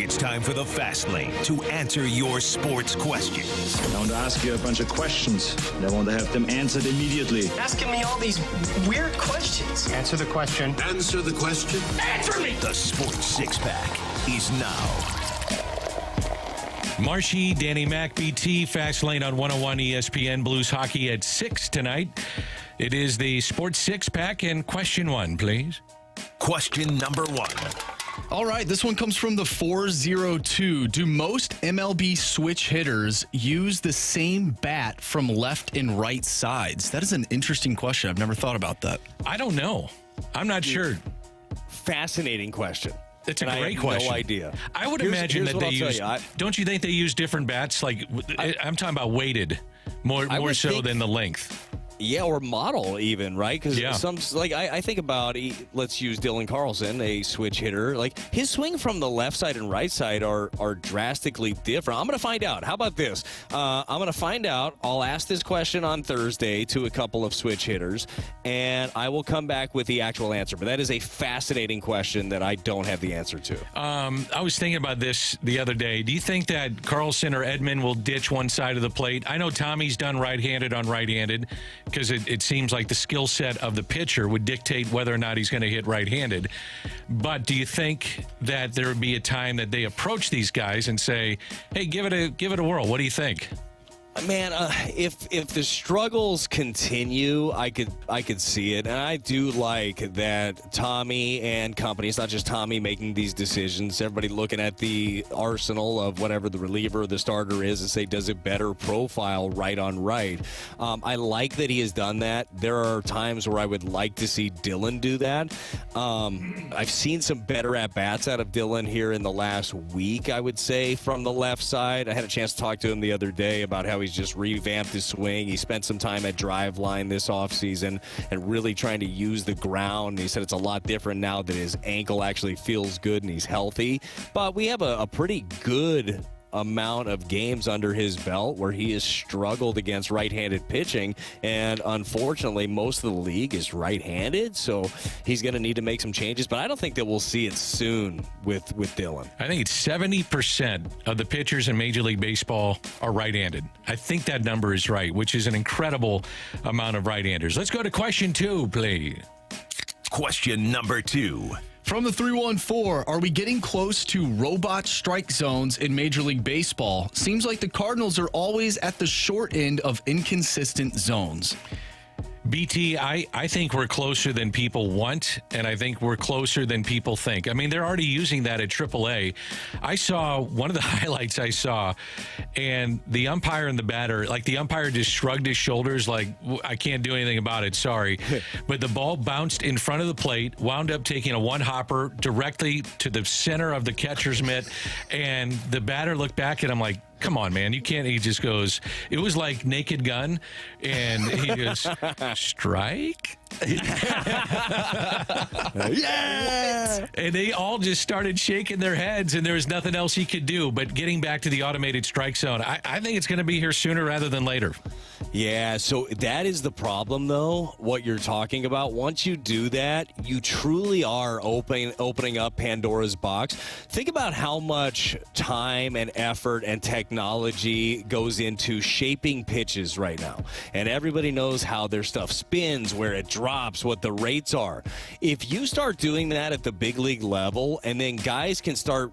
It's time for the Fast Lane to answer your sports questions. I want to ask you a bunch of questions, and I want to have them answered immediately. Asking me all these weird questions. Answer the question. Answer the question. Answer me! The Sports Six-Pack is now. Marshy, Danny Mac, BT, Fast Lane on 101 ESPN, Blues Hockey at 6 tonight. It is the Sports Six-Pack, and question 1, please. Question number 1. All right, this one comes from the 402. Do most MLB switch hitters use the same bat from left and right sides? That is an interesting question. I've never thought about that. I don't know. I'm not sure. Fascinating question. It's a And great I have question. No idea. I would Here's imagine that what they I'll tell use. you. Don't you think they use different bats? Like I'm talking about weighted, more would so think- than the length. Yeah, or model even, right? Because Yeah. I think about, let's use Dylan Carlson, a switch hitter. Like, his swing from the left side and right side are drastically different. I'm going to find out. How about this? I'm going to find out. I'll ask this question on Thursday to a couple of switch hitters, and I will come back with the actual answer. But that is a fascinating question that I don't have the answer to. I was thinking about this the other day. Do you think that Carlson or Edman will ditch one side of the plate? I know Tommy's done right-handed on right-handed, because it seems like the skill set of the pitcher would dictate whether or not he's going to hit right-handed. But do you think that there would be a time that they approach these guys and say, hey, give it a whirl? What do you think? Man, if the struggles continue, I could see it, and I do like that Tommy and company. It's not just Tommy making these decisions. Everybody looking at the arsenal of whatever the reliever or the starter is and say, does it better profile right on right? I like that he has done that. There are times where I would like to see Dylan do that. I've seen some better at bats out of Dylan here in the last week, I would say, from the left side. I had a chance to talk to him the other day about how he's just revamped his swing. He spent some time at drive line this offseason and really trying to use the ground. He said it's a lot different now that his ankle actually feels good and he's healthy. But we have a pretty good amount of games under his belt where he has struggled against right-handed pitching, and unfortunately most of the league is right-handed, so he's going to need to make some changes, but I don't think that we'll see it soon with Dylan. I think it's 70% of the pitchers in Major League Baseball are right-handed. I think that number is right, which is an incredible amount of right-handers. Let's go to question 2, please. Question number 2. From the 314, are we getting close to robot strike zones in Major League Baseball? Seems like the Cardinals are always at the short end of inconsistent zones. BT, I think we're closer than people want, and I think we're closer than people think. I mean, they're already using that at AAA. I saw one of the highlights I saw, and the umpire and the batter, like the umpire just shrugged his shoulders like, I can't do anything about it, sorry. But the ball bounced in front of the plate, wound up taking a one-hopper directly to the center of the catcher's mitt, and the batter looked back at him like, come on, man, you can't. He just goes, it was like Naked Gun, and he goes, strike? Yeah! And they all just started shaking their heads, and there was nothing else he could do. But getting back to the automated strike zone, I think it's going to be here sooner rather than later. Yeah, so that is the problem, though, what you're talking about. Once you do that, you truly are opening up Pandora's box. Think about how much time and effort and technology goes into shaping pitches right now. And everybody knows how their stuff spins, where it drops, what the rates are. If you start doing that at the big league level, and then guys can start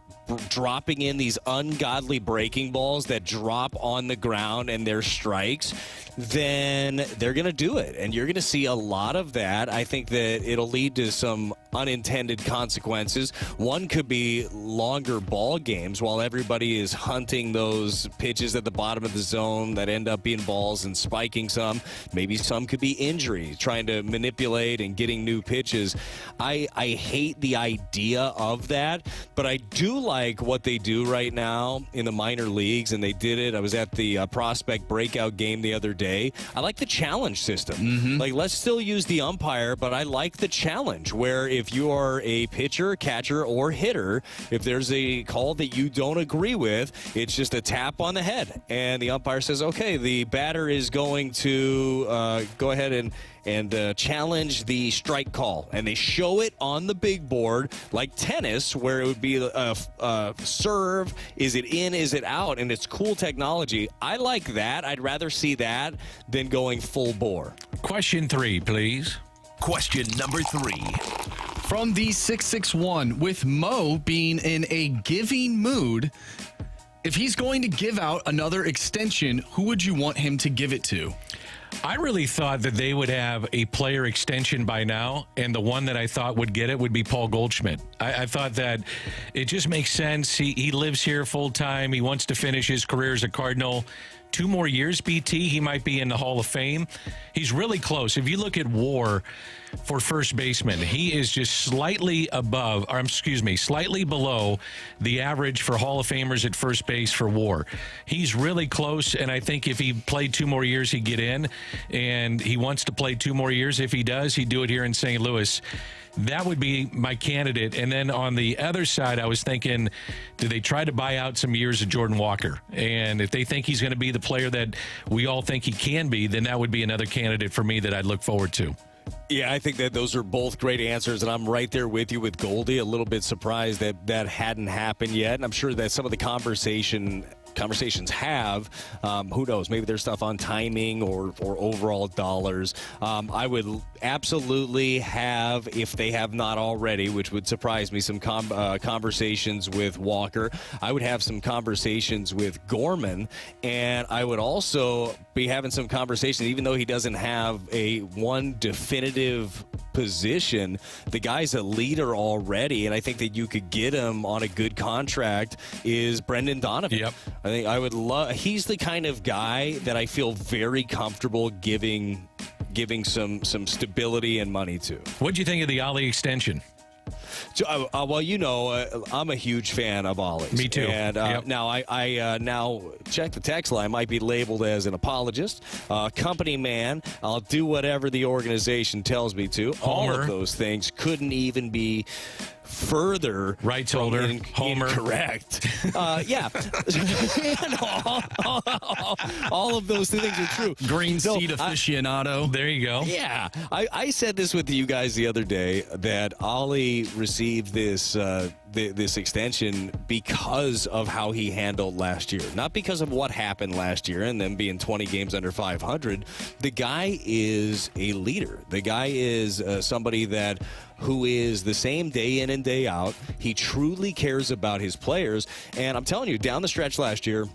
dropping in these ungodly breaking balls that drop on the ground and they're strikes, then they're going to do it. And you're going to see a lot of that. I think that it'll lead to some unintended consequences. One could be longer ball games while everybody is hunting those pitches at the bottom of the zone that end up being balls and spiking some. Maybe some could be injuries, trying to manipulate and getting new pitches. I hate the idea of that, but I do like what they do right now in the minor leagues, and they did it. I was at the prospect breakout game the other day. I like the challenge system. Like, let's still use the umpire, but I like the challenge where if you are a pitcher, catcher, or hitter, if there's a call that you don't agree with, it's just a tap on the head. And the umpire says, okay, the batter is going to go ahead and challenge the strike call. And they show it on the big board like tennis, where it would be a serve. Is it in? Is it out? And it's cool technology. I like that. I'd rather see that than going full bore. Question 3, please. Question number 3. From the 661, with Mo being in a giving mood, if he's going to give out another extension, who would you want him to give it to? I really thought that they would have a player extension by now, and the one that I thought would get it would be Paul Goldschmidt. I thought that it just makes sense. He lives here full time. He wants to finish his career as a Cardinal. 2 more years, BT, he might be in the Hall of Fame. He's really close. If you look at WAR for first baseman, he is just slightly below the average for Hall of Famers at first base for WAR. He's really close, and I think if he played 2 more years, he'd get in, and he wants to play 2 more years. If he does, he'd do it here in St. Louis. That would be my candidate. And then on the other side, I was thinking, do they try to buy out some years of Jordan Walker? And if they think he's going to be the player that we all think he can be, then that would be another candidate for me that I'd look forward to. Yeah, I think that those are both great answers, and I'm right there with you with Goldie. A little bit surprised that hadn't happened yet, and I'm sure that some of the conversations have. Who knows? Maybe there's stuff on timing or overall dollars. I would absolutely have, if they have not already, which would surprise me, some conversations with Walker. I would have some conversations with Gorman, and I would also be having some conversations, even though he doesn't have one definitive position. The guy's a leader already, and I think that you could get him on a good contract, is Brendan Donovan. Yep. I think I would love. He's the kind of guy that I feel very comfortable giving some stability and money to. What'd you think of the Ollie extension? So, I'm a huge fan of Ollie's. Me too. And now I now check the text line. Might be labeled as an apologist, company man. I'll do whatever the organization tells me to. Homer. All of those things couldn't even be further rights holder, Homer, incorrect. Yeah, and all of those things are true. Green seed aficionado. There you go. Yeah, I said this with you guys the other day that Ollie received this this extension because of how he handled last year, not because of what happened last year and them being 20 games under 500. The guy is a leader. The guy is somebody who is the same day in and day out. He truly cares about his players. And I'm telling you, down the stretch last year,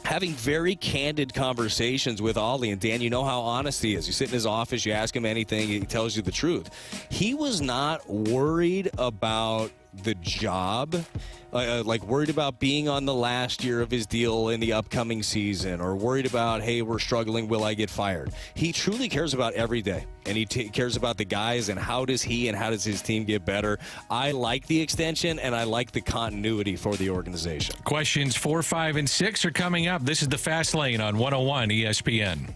having very candid conversations with Ollie, and Dan, you know how honest he is. You sit in his office, you ask him anything, he tells you the truth. He was not worried about the job, like worried about being on the last year of his deal in the upcoming season, or worried about, hey, we're struggling, will I get fired? He truly cares about every day, and he cares about the guys and how does he and how does his team get better. I like the extension, and I like the continuity for the organization. Questions 4, 5, and 6 are coming up. This is the Fast Lane on 101 ESPN.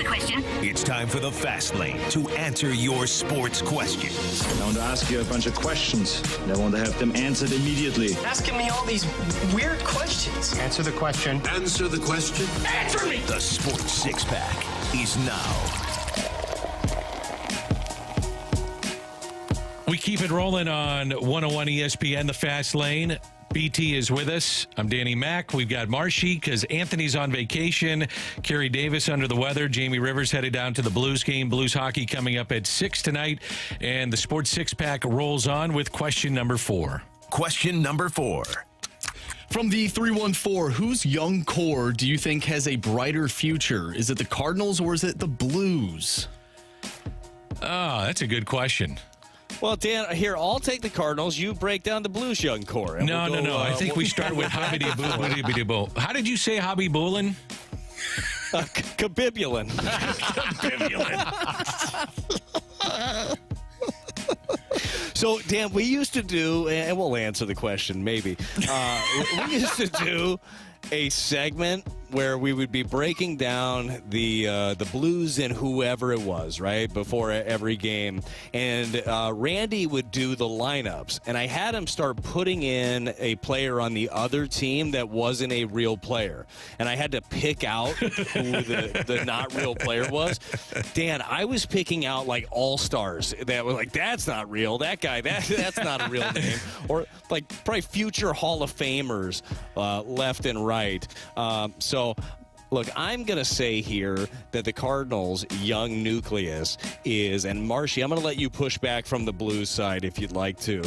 the question. It's time for the Fast Lane to answer your sports questions. I want to ask you a bunch of questions, and I want to have them answered immediately. Asking me all these weird questions. Answer the question. Answer the question. Answer me! The Sports Six-Pack is now. We keep it rolling on 101 ESPN, the Fast Lane. BT is with us. I'm Danny Mack. We've got Marshy because Anthony's on vacation. Carey Davis under the weather. Jamie Rivers headed down to the Blues game. Blues hockey coming up at 6 tonight. And the Sports Six-Pack rolls on with question number 4. Question number 4. From the 314, whose young core do you think has a brighter future? Is it the Cardinals or is it the Blues? Oh, that's a good question. Well, Dan, here, I'll take the Cardinals. You break down the Blues young core. No. I think we start with Hobby Boo. How did you say Hobby Boolin? Kabibulin. So, Dan, we used to do, and we'll answer the question maybe. We used to do a segment where we would be breaking down the Blues and whoever it was, right, before every game. And Randy would do the lineups. And I had him start putting in a player on the other team that wasn't a real player. And I had to pick out who the not real player was. Dan, I was picking out, like, all-stars that were like, that's not real. That guy, that's not a real name. Or, like, probably future Hall of Famers left and right. So, look, I'm going to say here that the Cardinals' young nucleus is, and Marshy, I'm going to let you push back from the Blues side if you'd like to.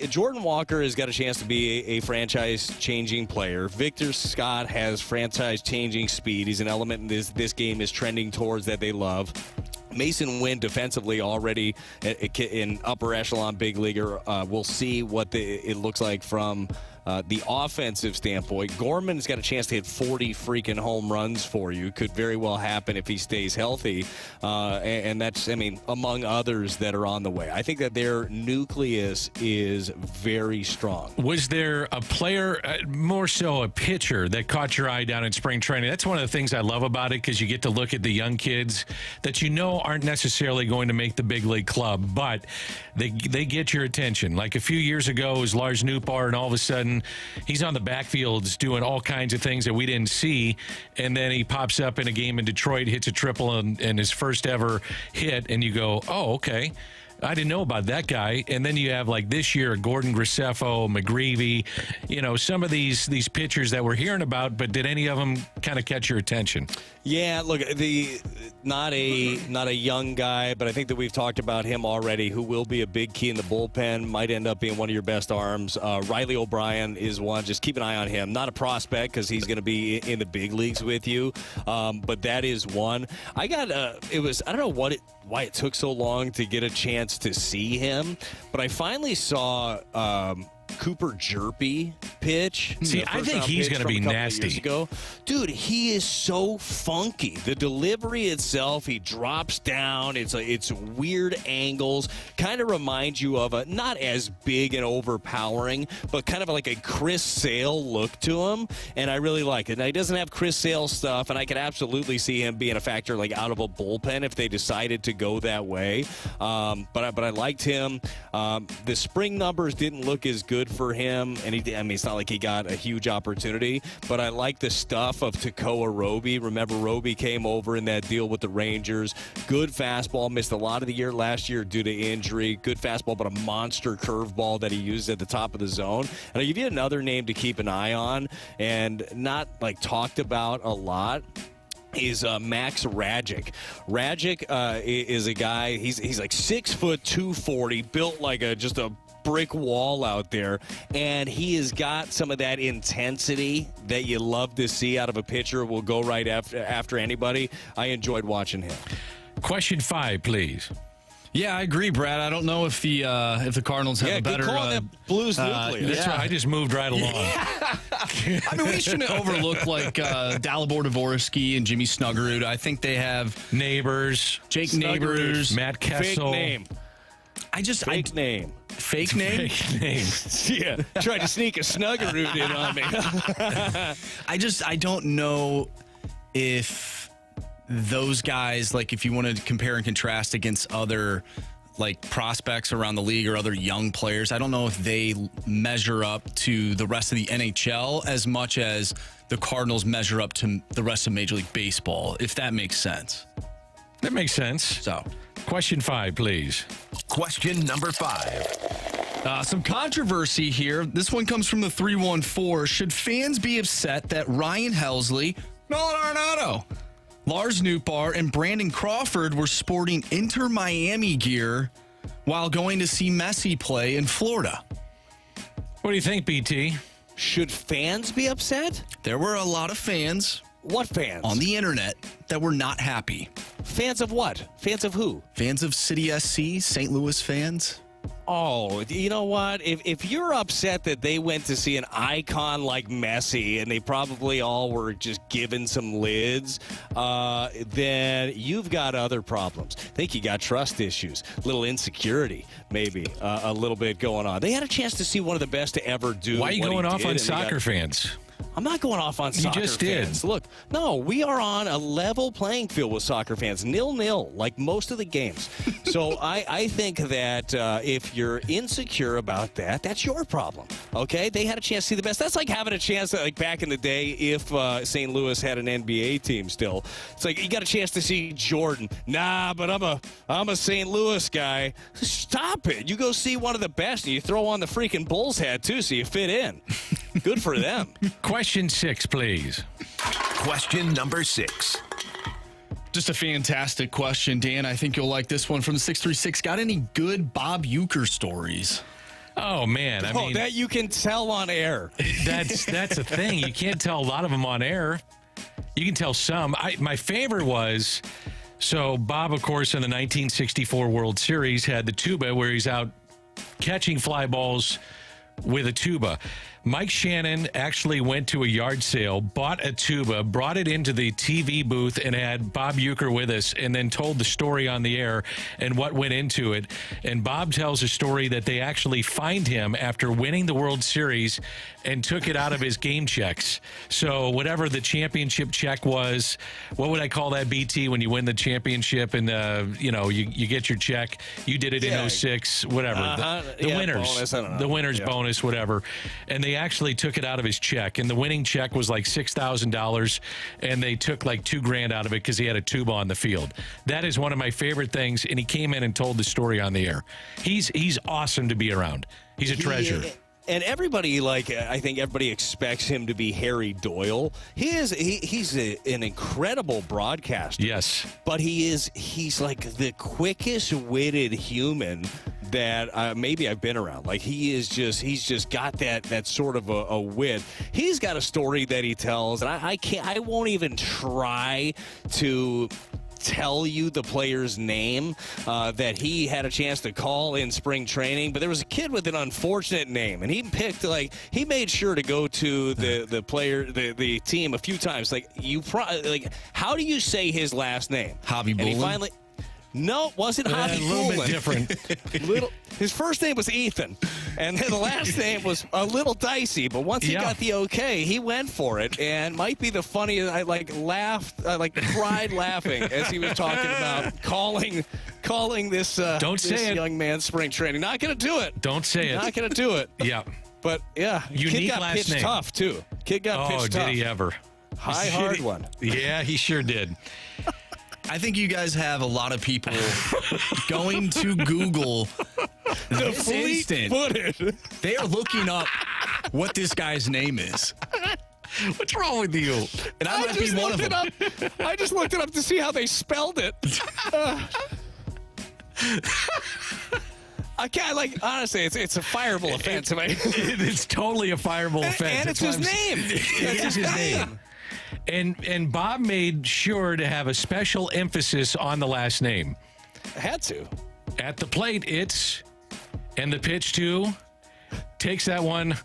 Jordan Walker has got a chance to be a franchise-changing player. Victor Scott has franchise-changing speed. He's an element in this game is trending towards that they love. Mason Wynn defensively already in upper echelon big leaguer. We'll see what it looks like from the offensive standpoint. Gorman's got a chance to hit 40 freaking home runs for you. Could very well happen if he stays healthy. And that's, I mean, among others that are on the way. I think that their nucleus is very strong. Was there a player, more so a pitcher, that caught your eye down in spring training? That's one of the things I love about it, because you get to look at the young kids that you know aren't necessarily going to make the big league club, but they get your attention. Like a few years ago, it was Lars Nootbaar, and all of a sudden he's on the backfields doing all kinds of things that we didn't see, and then he pops up in a game in Detroit, hits a triple and his first ever hit, and you go, oh, okay. I didn't know about that guy. And then you have, like, this year, Gordon Graceffo, McGreevy, you know, some of these pitchers that we're hearing about, but did any of them kind of catch your attention? Yeah, look, not a young guy, but I think that we've talked about him already, who will be a big key in the bullpen, might end up being one of your best arms. Riley O'Brien is one. Just keep an eye on him. Not a prospect, because he's going to be in the big leagues with you, but that is one. I don't know why it took so long to get a chance to see him, but I finally saw Cooper Jerpy pitch. See, I think he's going to be nasty. Dude, he is so funky. The delivery itself, he drops down. It's weird angles. Kind of reminds you of a not as big and overpowering, but kind of like a Chris Sale look to him, and I really like it. Now, he doesn't have Chris Sale stuff, and I could absolutely see him being a factor like out of a bullpen if they decided to go that way. But I liked him. The spring numbers didn't look as good for him, and it's not like he got a huge opportunity, but I like the stuff of Tekoa Roby. Remember, Roby came over in that deal with the Rangers. Good fastball, missed a lot of the year last year due to injury. Good fastball, but a monster curveball that he used at the top of the zone. And I'll give you another name to keep an eye on, and not like talked about a lot, is Max Rajic. Rajic is a guy, he's like 6 foot 240, built like just a brick wall out there, and he has got some of that intensity that you love to see out of a pitcher. Will go right after anybody. I enjoyed watching him. Question 5, please. Yeah, I agree, Brad. I don't know if the Cardinals have a better that Blues nucleus. That's right. I just moved right along. I mean, we shouldn't overlook like Dalibor Dvorsky and Jimmy Snuggerud. I think they have Neighbors, Jake Neighbors, Matt Kessel. Fake name. Fake name. Fake name. Yeah, tried to sneak a Snuggerud in on me. I don't know if those guys, like if you want to compare and contrast against other like prospects around the league or other young players, I don't know if they measure up to the rest of the NHL as much as the Cardinals measure up to the rest of Major League Baseball, if that makes sense. That makes sense. So, question 5, please. Question number 5. Some controversy here. This one comes from the 314. Should fans be upset that Ryan Helsley, Nolan Arenado, Lars Nootbaar, and Brandon Crawford were sporting Inter Miami gear while going to see Messi play in Florida? What do you think, BT? Should fans be upset? There were a lot of fans. What fans? On the internet that were not happy. Fans of what? Fans of who? Fans of City SC, St. Louis fans. Oh, you know what? If you're upset that they went to see an icon like Messi and they probably all were just given some lids, then you've got other problems. I think you got trust issues, a little insecurity, maybe a little bit going on. They had a chance to see one of the best to ever do. Why are you going off on soccer fans? I'm not going off on soccer fans. You just did. Look, no, we are on a level playing field with soccer fans. 0-0, like most of the games. So I think that if you're insecure about that, that's your problem. Okay? They had a chance to see the best. That's like having a chance, like back in the day, if St. Louis had an NBA team still. It's like you got a chance to see Jordan. Nah, but I'm a St. Louis guy. Stop it. You go see one of the best, and you throw on the freaking Bulls hat, too, so you fit in. Good for them. Question 6, please. Question number 6. Just a fantastic question, Dan. I think you'll like this one from the 636. Got any good Bob Uecker stories? Oh, man. I mean, that you can tell on air. That's a thing. You can't tell a lot of them on air. You can tell some. My favorite was, so Bob, of course, in the 1964 World Series had the tuba where he's out catching fly balls with a tuba. Mike Shannon actually went to a yard sale, bought a tuba, brought it into the TV booth, and had Bob Uecker with us, and then told the story on the air and what went into it. And Bob tells a story that they actually fined him after winning the World Series and took it out of his game checks. So whatever the championship check was, what would I call that, BT, when you win the championship and you get your check? You did it in 06, whatever. The winners, bonus, I don't know. the winners bonus, whatever. And they actually took it out of his check, and the winning check was like $6,000, and they took like $2,000 out of it because he had a tuba on the field. That is one of my favorite things, and he came in and told the story on the air. He's awesome to be around. He's a treasure. And everybody, I think everybody expects him to be Harry Doyle. He's an incredible broadcaster. Yes. But he's like the quickest witted human that maybe I've been around. Like he's just got that sort of a wit. He's got a story that he tells, and I won't even try to tell you the player's name that he had a chance to call in spring training, but there was a kid with an unfortunate name, and he made sure to go to the team a few times. How do you say his last name? Hobby Bullen? No, it wasn't Hobby A little bit different. His first name was Ethan, and then the last name was a little dicey. But once he got the okay, he went for it, and might be the funniest. I cried laughing as he was talking about calling this young man spring training. Not going to do it. Don't say it. Not going to do it. Yeah. But yeah, unique kid got last pitched name. Tough too. Kid got pitched tough. Oh, did he ever? Hard one. Yeah, he sure did. I think you guys have a lot of people going to Google The this fleet instant. footed. They are looking up what this guy's name is. What's wrong with you? And I might be one of them. I just looked it up to see how they spelled it. I can't, honestly, it's a fireable offense. It's totally a fireable offense. And it's his name. It is his name. And Bob made sure to have a special emphasis on the last name. I had to. At the plate, and the pitch too, takes that one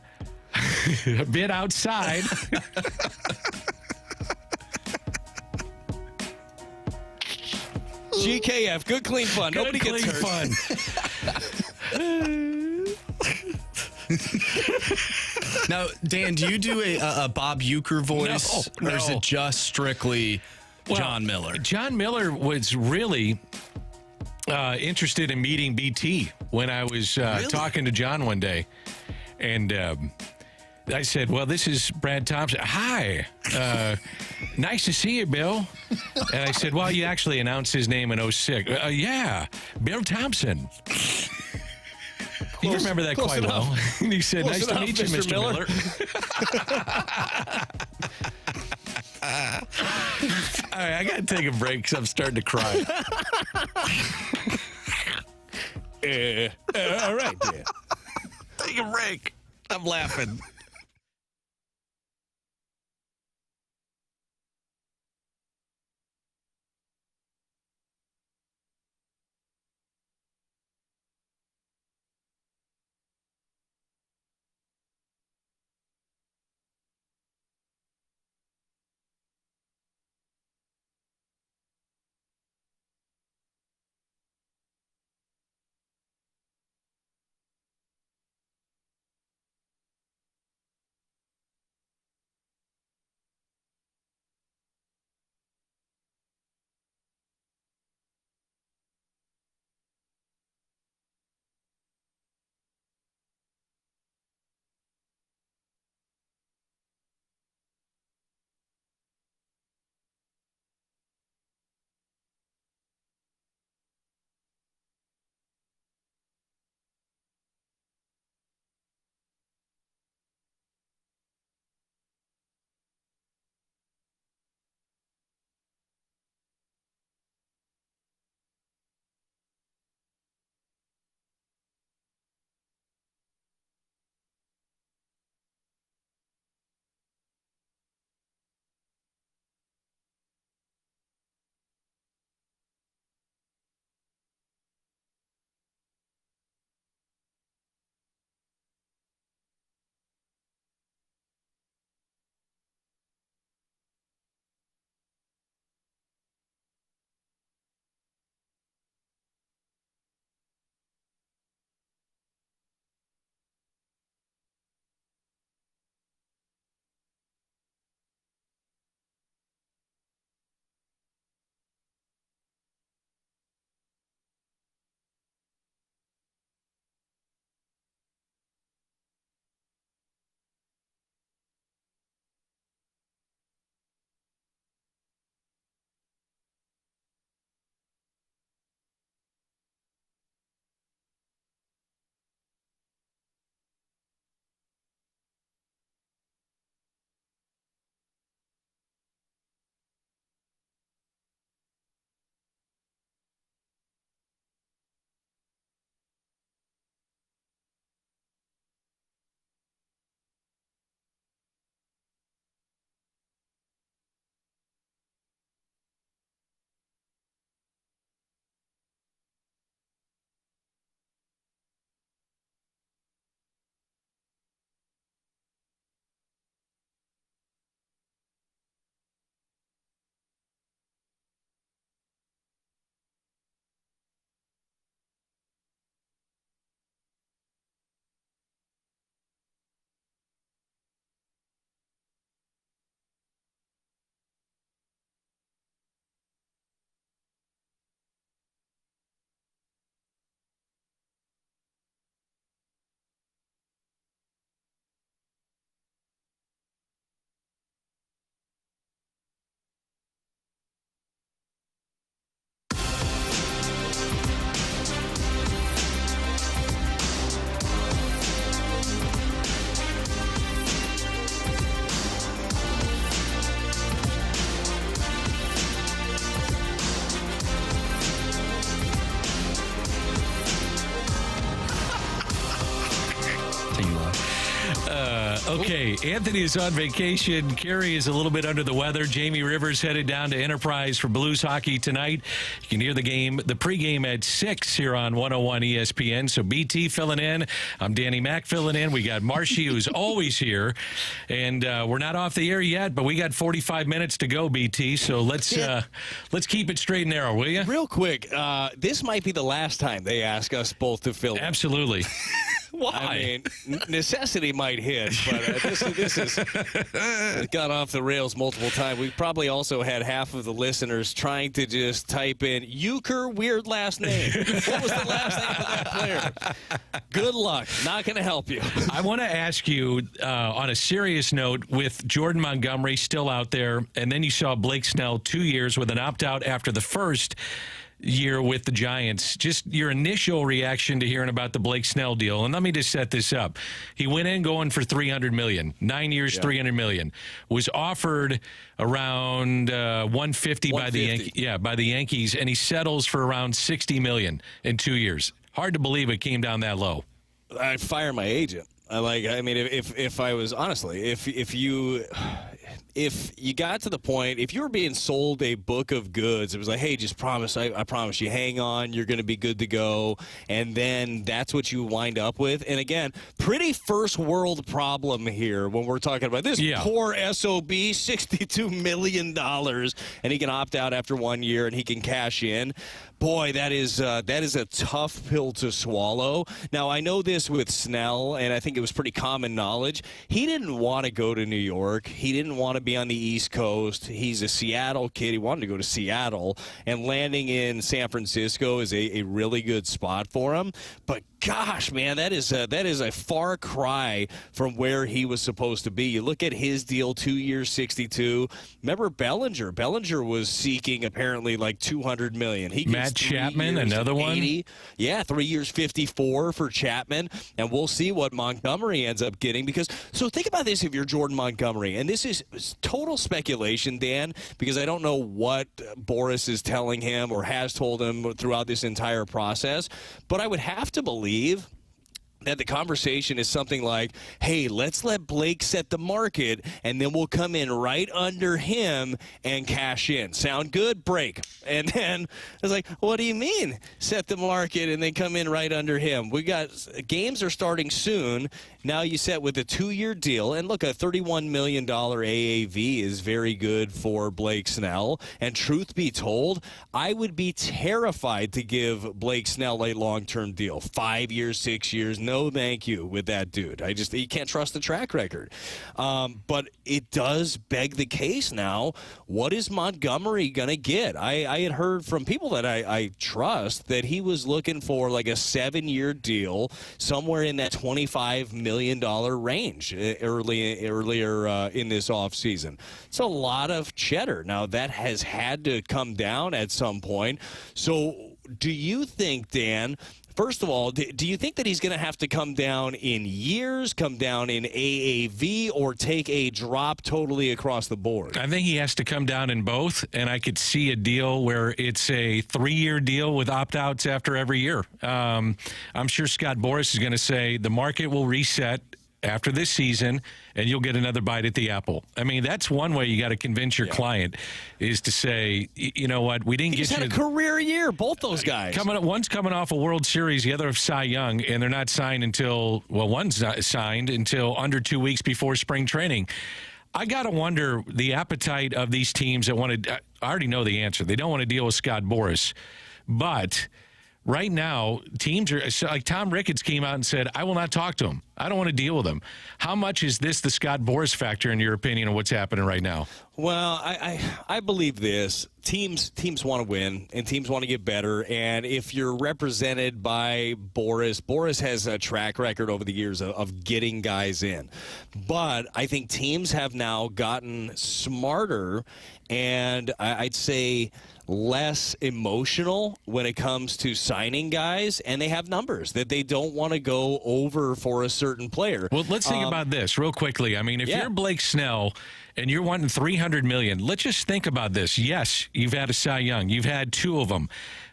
a bit outside. GKF, good clean fun. Nobody gets hurt. Now, Dan, do you do a Bob Uecker voice? No. Or is it just strictly John Miller. John Miller was really interested in meeting BT when I was talking to John one day. And I said, well, this is Brad Thompson. Hi. Nice to see you, Bill. And I said, well, you actually announced his name in 06. Yeah, Bill Thompson. You remember that quite well. And he said, nice to meet you, Mr. Miller. All right, I got to take a break because I'm starting to cry. All right, Dan. Take a break. I'm laughing. Okay, Anthony is on vacation. Carey is a little bit under the weather. Jamie Rivers headed down to Enterprise for Blues hockey tonight. You can hear the game, the pregame at 6 here on 101 ESPN. So BT filling in. I'm Danny Mac filling in. We got Marshy, who's always here. And we're not off the air yet, but we got 45 minutes to go, BT. So let's keep it straight and narrow, will you? Real quick, this might be the last time they ask us both to fill in. Absolutely. Why? I mean, necessity might hit, but this is got off the rails multiple times. We've probably also had half of the listeners trying to just type in Euchre, weird last name. What was the last name of that player? Good luck. Not going to help you. I want to ask you, on a serious note, with Jordan Montgomery still out there, and then you saw Blake Snell 2 years with an opt-out after the first year with the Giants. Just your initial reaction to hearing about the Blake Snell deal. And let me just set this up. He went in going for $300 million, 9 years, $300 million. Was offered around $150 by the Yankees, and he settles for around $60 million in 2 years. Hard to believe it came down that low. I'd fire my agent. If I was honestly, if you got to the point, if you were being sold a book of goods, it was like, hey, just promise, I promise you, hang on, you're going to be good to go, and then that's what you wind up with. And again, pretty first world problem here when we're talking about this poor SOB, $62 million, and he can opt out after 1 year and he can cash in. Boy, that is a tough pill to swallow. Now, I know this with Snell, and I think it was pretty common knowledge. He didn't want to go to New York. He didn't want to be on the East Coast. He's a Seattle kid. He wanted to go to Seattle, and landing in San Francisco is a really good spot for him. But gosh, man, that is a far cry from where he was supposed to be. You look at his deal, 2 years, 62. Remember Bellinger? Bellinger was seeking apparently like $200 million. He Matt Chapman, another 80. one. Yeah, 3 years, 54 for Chapman, and we'll see what Montgomery ends up getting. Because so think about this: if you're Jordan Montgomery, and this is total speculation, Dan, because I don't know what Boris is telling him or has told him throughout this entire process, but I would have to believe that the conversation is something like, hey, let's let Blake set the market, and then we'll come in right under him and cash in. Sound good? Break. And then I was like, what do you mean set the market and then come in right under him? We got games are starting soon. Now you set with a 2-year deal. And look, a $31 million AAV is very good for Blake Snell. And truth be told, I would be terrified to give Blake Snell a long-term deal. 5 years, 6 years, no thank you with that dude. You can't trust the track record. But it does beg the case now. What is Montgomery going to get? I had heard from people that I trust that he was looking for like a 7-year deal somewhere in that $25 million range earlier in this offseason. It's a lot of cheddar. Now, that has had to come down at some point. So do you think, Dan, first of all, do you think that he's going to have to come down in years, come down in AAV, or take a drop totally across the board? I think he has to come down in both, and I could see a deal where it's a 3-year deal with opt-outs after every year. I'm sure Scott Boras is going to say the market will reset after this season, and you'll get another bite at the apple. I mean, that's one way you got to convince your client is to say, you know what, we didn't get you. He just had a career year, both those guys. One's coming off a World Series, the other of Cy Young, and they're not signed until, one's not signed until under 2 weeks before spring training. I got to wonder the appetite of these teams that want to, I already know the answer. They don't want to deal with Scott Boras, but right now, teams are like Tom Ricketts came out and said, I will not talk to him. I don't want to deal with him. How much is this the Scott Boras factor, in your opinion, of what's happening right now? Well, I believe this. Teams want to win, and teams want to get better. And if you're represented by Boras has a track record over the years of getting guys in. But I think teams have now gotten smarter, and I'd say less emotional when it comes to signing guys, and they have numbers that they don't want to go over for a certain player. Well, let's think about this real quickly. I mean, if you're Blake Snell and you're wanting $300 million, let's just think about this. Yes, you've had a Cy Young. You've had 2 of them.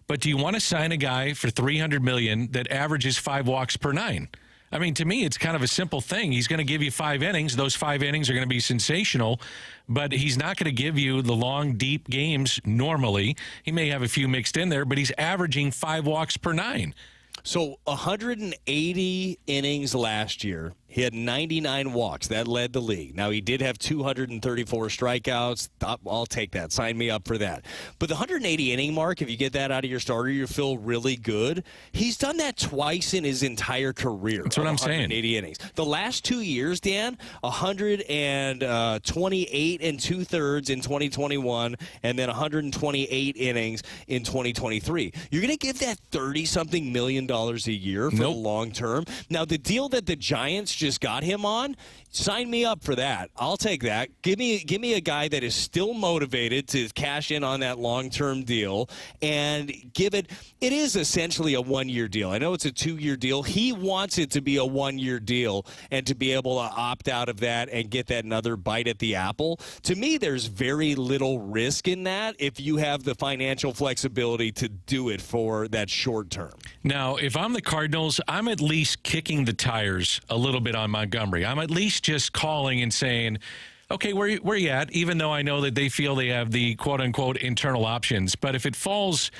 But do you want to sign a guy for $300 million that averages 5 walks per 9? I mean, to me, it's kind of a simple thing. He's going to give you 5 innings. Those 5 innings are going to be sensational, but he's not going to give you the long, deep games normally. He may have a few mixed in there, but he's averaging 5 walks per 9. So 180 innings last year. He had 99 walks. That led the league. Now, he did have 234 strikeouts. I'll take that. Sign me up for that. But the 180-inning mark, if you get that out of your starter, you feel really good. He's done that twice in his entire career. That's what I'm saying. 180 innings. The last 2 years, Dan, 128 and two-thirds in 2021, and then 128 innings in 2023. You're going to give that $30-something million a year for the long term. Now, the deal that the Giants just got him on, sign me up for that. I'll take that. Give me a guy that is still motivated to cash in on that long-term deal and give it. It is essentially a one-year deal. I know it's a 2-year deal. He wants it to be a one-year deal and to be able to opt out of that and get that another bite at the apple. To me, there's very little risk in that if you have the financial flexibility to do it for that short term. Now, if I'm the Cardinals, I'm at least kicking the tires a little bit on Montgomery. I'm at least just calling and saying, okay, where you at? Even though I know that they feel they have the quote-unquote internal options. But if it falls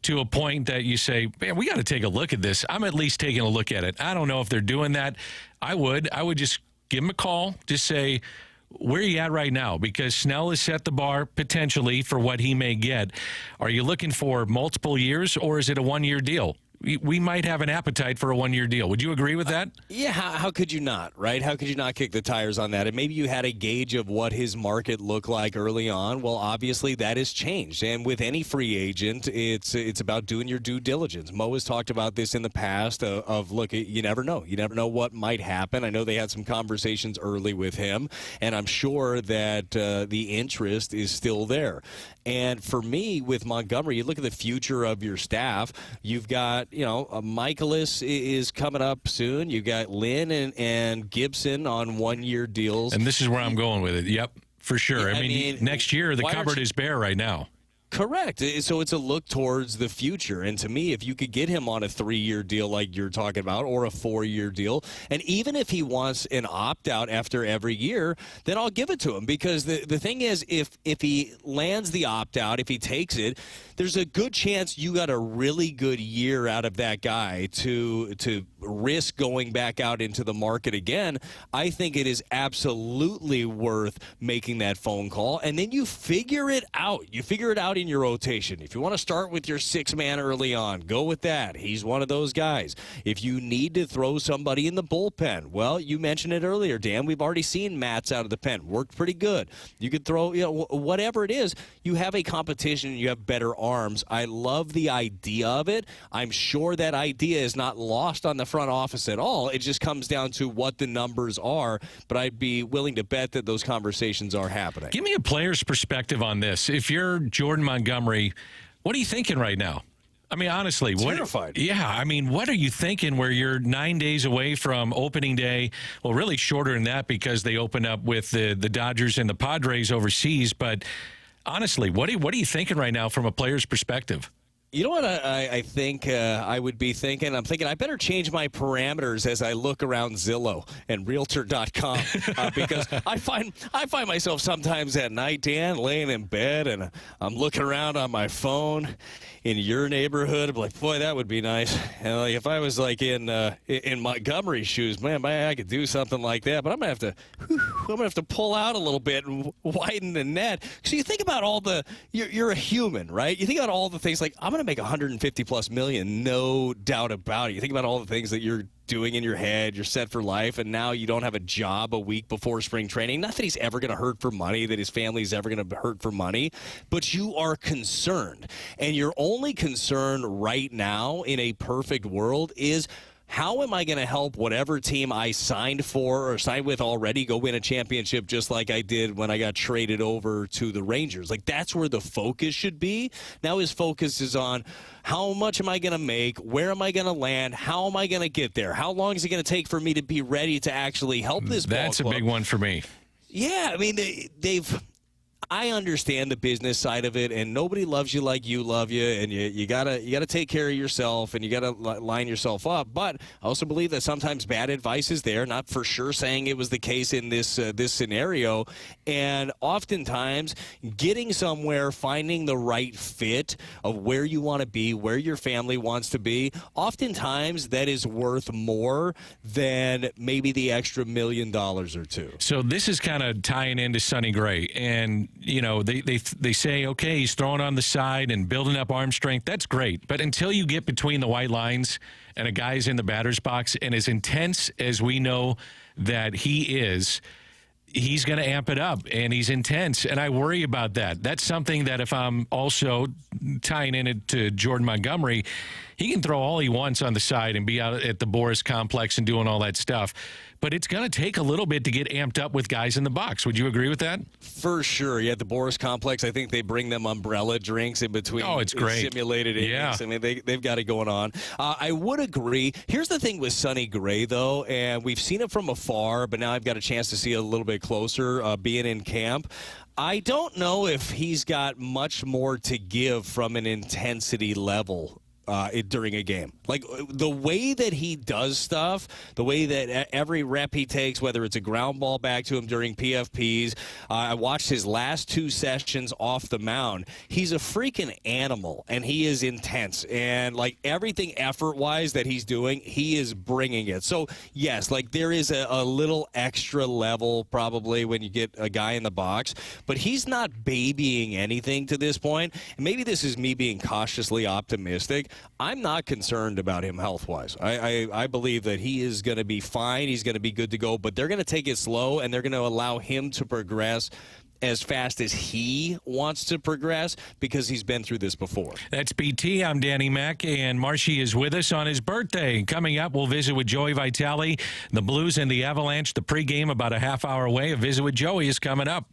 to a point that you say, man, we got to take a look at this, I'm at least taking a look at it. I don't know if they're doing that. I would just give them a call, just say, where are you at right now? Because Snell has set the bar potentially for what he may get. Are you looking for multiple years, or is it a one-year deal? We might have an appetite for a one-year deal. Would you agree with that? Yeah, how could you not, right? How could you not kick the tires on that? And maybe you had a gauge of what his market looked like early on. Well, obviously that has changed. And with any free agent, it's about doing your due diligence. Mo has talked about this in the past of look, you never know. You never know what might happen. I know they had some conversations early with him, and I'm sure that the interest is still there. And for me, with Montgomery, you look at the future of your staff. You've got, Michaelis is coming up soon. You've got Lynn and Gibson on one-year deals. And this is where I'm going with it. Yep, for sure. I mean next year, the cupboard is bare right now. Correct. So it's a look towards the future. And to me, if you could get him on a 3-year deal like you're talking about, or a 4-year deal, and even if he wants an opt-out after every year, then I'll give it to him. Because the thing is, if he lands the opt-out, if he takes it, there's a good chance you got a really good year out of that guy to risk going back out into the market again. I think it is absolutely worth making that phone call. And then you figure it out. You figure it out in your rotation. If you want to start with your 6-man early on, go with that. He's one of those guys. If you need to throw somebody in the bullpen, well, you mentioned it earlier, Dan. We've already seen Matz out of the pen. Worked pretty good. You could throw, whatever it is, you have a competition, you have better arms. I love the idea of it. I'm sure that idea is not lost on the front office at all. It just comes down to what the numbers are, but I'd be willing to bet that those conversations are happening. Give me a player's perspective on this. If you're Jordan Montgomery, what are you thinking right now? I mean, honestly, terrified. What are you thinking where you're 9 days away from opening day? Well, really shorter than that because they open up with the Dodgers and the Padres overseas. But honestly, what are you thinking right now from a player's perspective? You know what I think I would be thinking? I'm thinking I better change my parameters as I look around Zillow and Realtor.com because I find myself sometimes at night, Dan, laying in bed and I'm looking around on my phone in your neighborhood. I'm like, boy, that would be nice. And like, if I was like in Montgomery's shoes, man, I could do something like that. But I'm gonna have to pull out a little bit and widen the net. So you think about you're a human, right? You think about all the things like I'm gonna make $150+ million, no doubt about it. You think about all the things that you're doing in your head, you're set for life, and now you don't have a job a week before spring training. Not that he's ever going to hurt for money, that his family's ever going to hurt for money, but you are concerned. And your only concern right now in a perfect world is, how am I going to help whatever team I signed for or signed with already go win a championship just like I did when I got traded over to the Rangers? Like, that's where the focus should be. Now his focus is on how much am I going to make? Where am I going to land? How am I going to get there? How long is it going to take for me to be ready to actually help this ball club? That's a big one for me. Yeah, I mean, they've I understand the business side of it, and nobody loves you like you love you, and you gotta take care of yourself, and you gotta line yourself up. But I also believe that sometimes bad advice is there. Not for sure saying it was the case in this scenario, and oftentimes getting somewhere, finding the right fit of where you want to be, where your family wants to be. Oftentimes that is worth more than maybe the extra $1 million or two. So this is kind of tying into Sonny Gray, and they say, okay, he's throwing on the side and building up arm strength. That's great. But until you get between the white lines and a guy's in the batter's box, and as intense as we know that he is, he's going to amp it up, and he's intense, and I worry about that. That's something that if I'm also tying in it to Jordan Montgomery, he can throw all he wants on the side and be out at the Boris complex and doing all that stuff. But it's going to take a little bit to get amped up with guys in the box. Would you agree with that? For sure. Yeah, the Boris complex, I think they bring them umbrella drinks in between. Oh, it's great. Simulated innings. Yeah. I mean, they've got it going on. I would agree. Here's the thing with Sonny Gray, though, and we've seen it from afar, but now I've got a chance to see it a little bit closer being in camp. I don't know if he's got much more to give from an intensity level during a game. Like the way that he does stuff, the way that every rep he takes, whether it's a ground ball back to him during PFPs, I watched his last 2 sessions off the mound. He's a freaking animal, and he is intense. And like everything effort-wise that he's doing, he is bringing it. So, yes, like there is a little extra level probably when you get a guy in the box, but he's not babying anything to this point. And maybe this is me being cautiously optimistic. I'm not concerned about him health-wise. I believe that he is going to be fine. He's going to be good to go, but they're going to take it slow, and they're going to allow him to progress as fast as he wants to progress because he's been through this before. That's BT. I'm Danny Mack, and Marshy is with us on his birthday. Coming up, we'll visit with Joey Vitale, the Blues and the Avalanche. The pregame about a half hour away. A visit with Joey is coming up.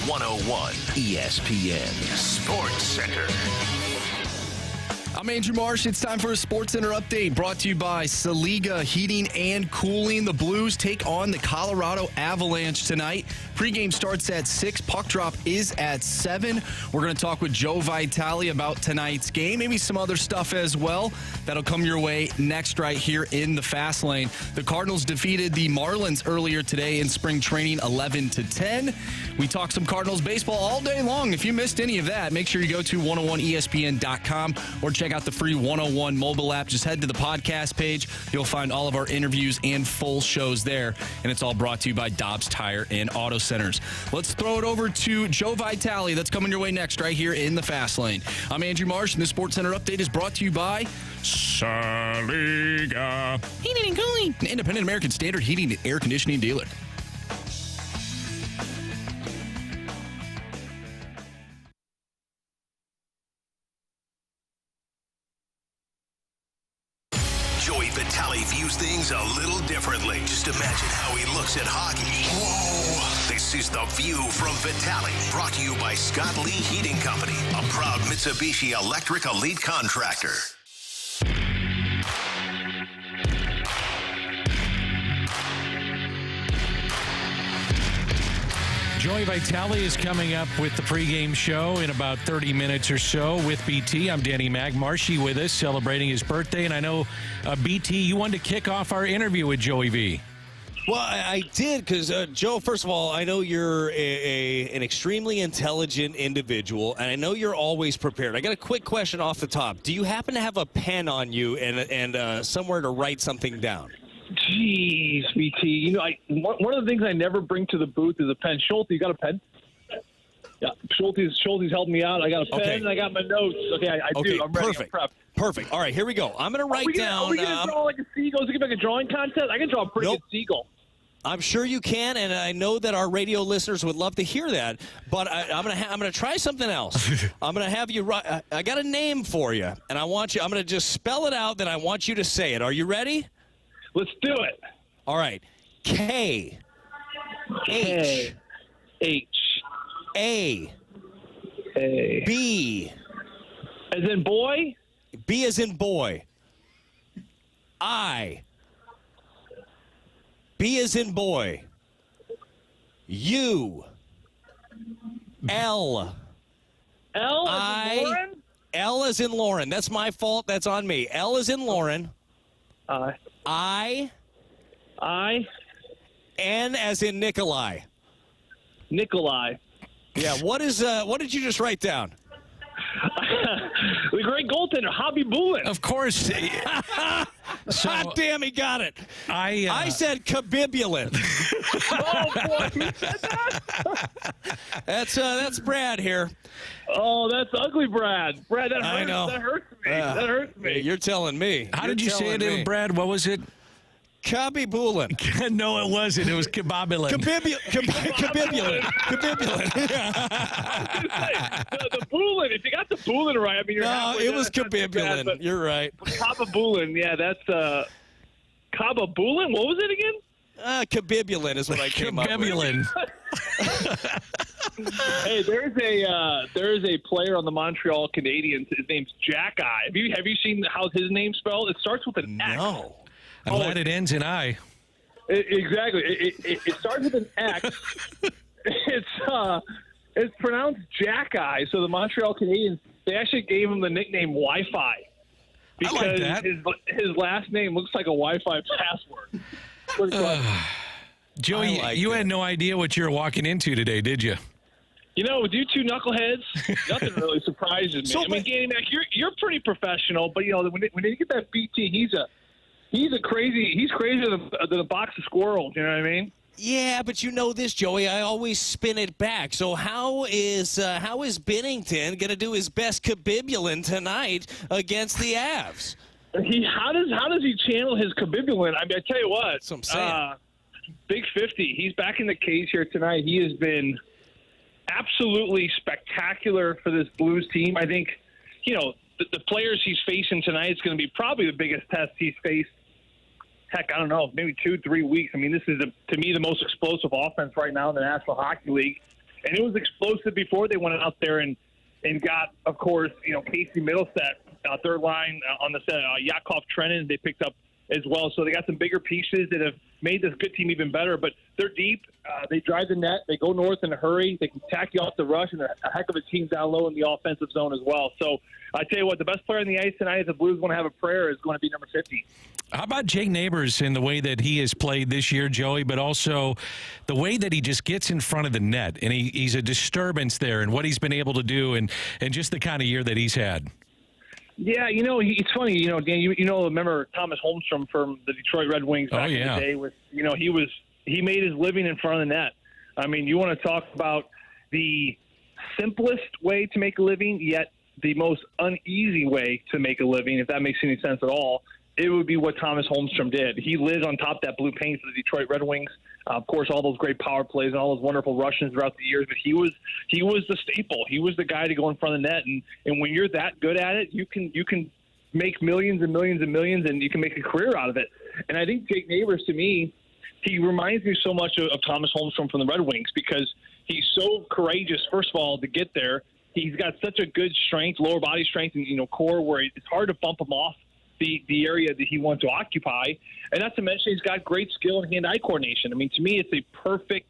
101 ESPN Sports Center. I'm Andrew Marsh. It's time for a Sports Center update brought to you by Saliga Heating and Cooling. The Blues take on the Colorado Avalanche tonight. Pregame starts at 6. Puck drop is at 7. We're going to talk with Joe Vitale about tonight's game, maybe some other stuff as well. That'll come your way next right here in the Fast Lane. The Cardinals defeated the Marlins earlier today in spring training 11-10. We talk some Cardinals baseball all day long. If you missed any of that, make sure you go to 101ESPN.com or check out the free 101 mobile app. Just head to the podcast page. You'll find all of our interviews and full shows there. And it's all brought to you by Dobbs Tire and Auto Centers. Let's throw it over to Joe Vitale. That's coming your way next right here in the Fast Lane. I'm Andrew Marsh, and this Sports Center update is brought to you by Saliga Heating and Cooling, an independent American Standard heating and air conditioning dealer. Joey Vitale views things a little differently. Just imagine how he looks at hockey. Whoa! This is The View from Vitale, brought to you by Scott Lee Heating Company, a proud Mitsubishi Electric Elite contractor. Joey Vitale is coming up with the pregame show in about 30 minutes or so with BT. I'm Danny Mac. Marshy with us, celebrating his birthday. And I know, BT, you wanted to kick off our interview with Joey V. Well, I did because, Joe, first of all, I know you're an extremely intelligent individual, and I know you're always prepared. I got a quick question off the top. Do you happen to have a pen on you and somewhere to write something down? Jeez, BT. You know, one of the things I never bring to the booth is a pen. Schulte, you got a pen? Yeah, Schulte's helping me out. I got a pen and I got my notes. Okay, I do. I'm ready. Perfect. I'm prepped. Perfect. All right, here we go. I'm going to write down. Are we going to draw like a seagull? Is it going to be like a drawing contest? I can draw a pretty good seagull. I'm sure you can, and I know that our radio listeners would love to hear that. But I'm gonna try something else. I'm gonna have you write. I got a name for you, and I want you. I'm gonna just spell it out. Then I want you to say it. Are you ready? Let's do it. All right. K. H. A. B. As in boy? B as in boy. I. B as in boy. U. L. L as in Lauren? L as in Lauren. That's my fault. That's on me. L as in Lauren. I. N as in Nikolai. Nikolai. Yeah. What did you just write down? The great goaltender, Hobby Bulin. Of course. God damn, he got it. I said Kabibulin. Oh, boy. Who said that? That's Brad here. Oh, that's ugly, Brad. Brad, that hurts. I know. That hurts me. That hurts me. You're telling me. How did you say it, Brad? What was it? Kabibulin. No, it wasn't. It was Kababulin. Kabibulin. Kabibulin. The Bulin. If you got the Bulin right, I mean, you're halfway it was done. Kabibulin. You're right. Kababulin. Yeah, that's Kababulin. What was it again? Kabibulin is what I came up with. Hey, there is a player on the Montreal Canadiens. His name's Jack Eye. Have you seen how his name's spelled? It starts with an X. No. I'm glad it ends in I. Exactly. It starts with an X. It's pronounced Jack Eye. So the Montreal Canadiens, they actually gave him the nickname Wi-Fi because I like that. his last name looks like a Wi-Fi password. Joey, you had no idea what you were walking into today, did you? You know, with you two knuckleheads, nothing really surprises me. So, I mean, Danny Mac, you're pretty professional, but you know when you get that BT, he's crazier than a box of squirrels. You know what I mean? Yeah, but you know this, Joey. I always spin it back. So how is Binnington going to do his best Kabibulin tonight against the Avs? How does he channel his Kabibulin? I mean, I tell you what. That's what I'm saying. Big 50. He's back in the cage here tonight. He has been absolutely spectacular for this Blues team. I think, you know, the players he's facing tonight is going to be probably the biggest test he's faced. Heck, I don't know, maybe 2-3 weeks. I mean, this is, to me, the most explosive offense right now in the National Hockey League. And it was explosive before they went out there and got, of course, Casey Middleset, third line on the set, Yakov Trenin, they picked up as well. So they got some bigger pieces that have made this good team even better. But they're deep. They drive the net. They go north in a hurry. They can tack you off the rush, and a heck of a team down low in the offensive zone as well. So I tell you what, the best player on the ice tonight, if the Blues want to have a prayer, is going to be number 50. How about Jake Neighbors in the way that he has played this year, Joey, but also the way that he just gets in front of the net, and he's a disturbance there, and what he's been able to do, and just the kind of year that he's had? Yeah, it's funny, Dan, remember Thomas Holmstrom from the Detroit Red Wings back in the day with, he made his living in front of the net. I mean, you want to talk about the simplest way to make a living, yet the most uneasy way to make a living, if that makes any sense at all. It would be what Thomas Holmstrom did. He lived on top of that blue paint for the Detroit Red Wings. Of course, all those great power plays and all those wonderful Russians throughout the years. But he was the staple. He was the guy to go in front of the net. And when you're that good at it, you can make millions and millions and millions, and you can make a career out of it. And I think Jake Neighbors, to me, he reminds me so much of Thomas Holmstrom from the Red Wings because he's so courageous, first of all, to get there. He's got such a good strength, lower body strength, and core where it's hard to bump him off the area that he wants to occupy. And not to mention he's got great skill and hand-eye coordination. I mean, to me, it's a perfect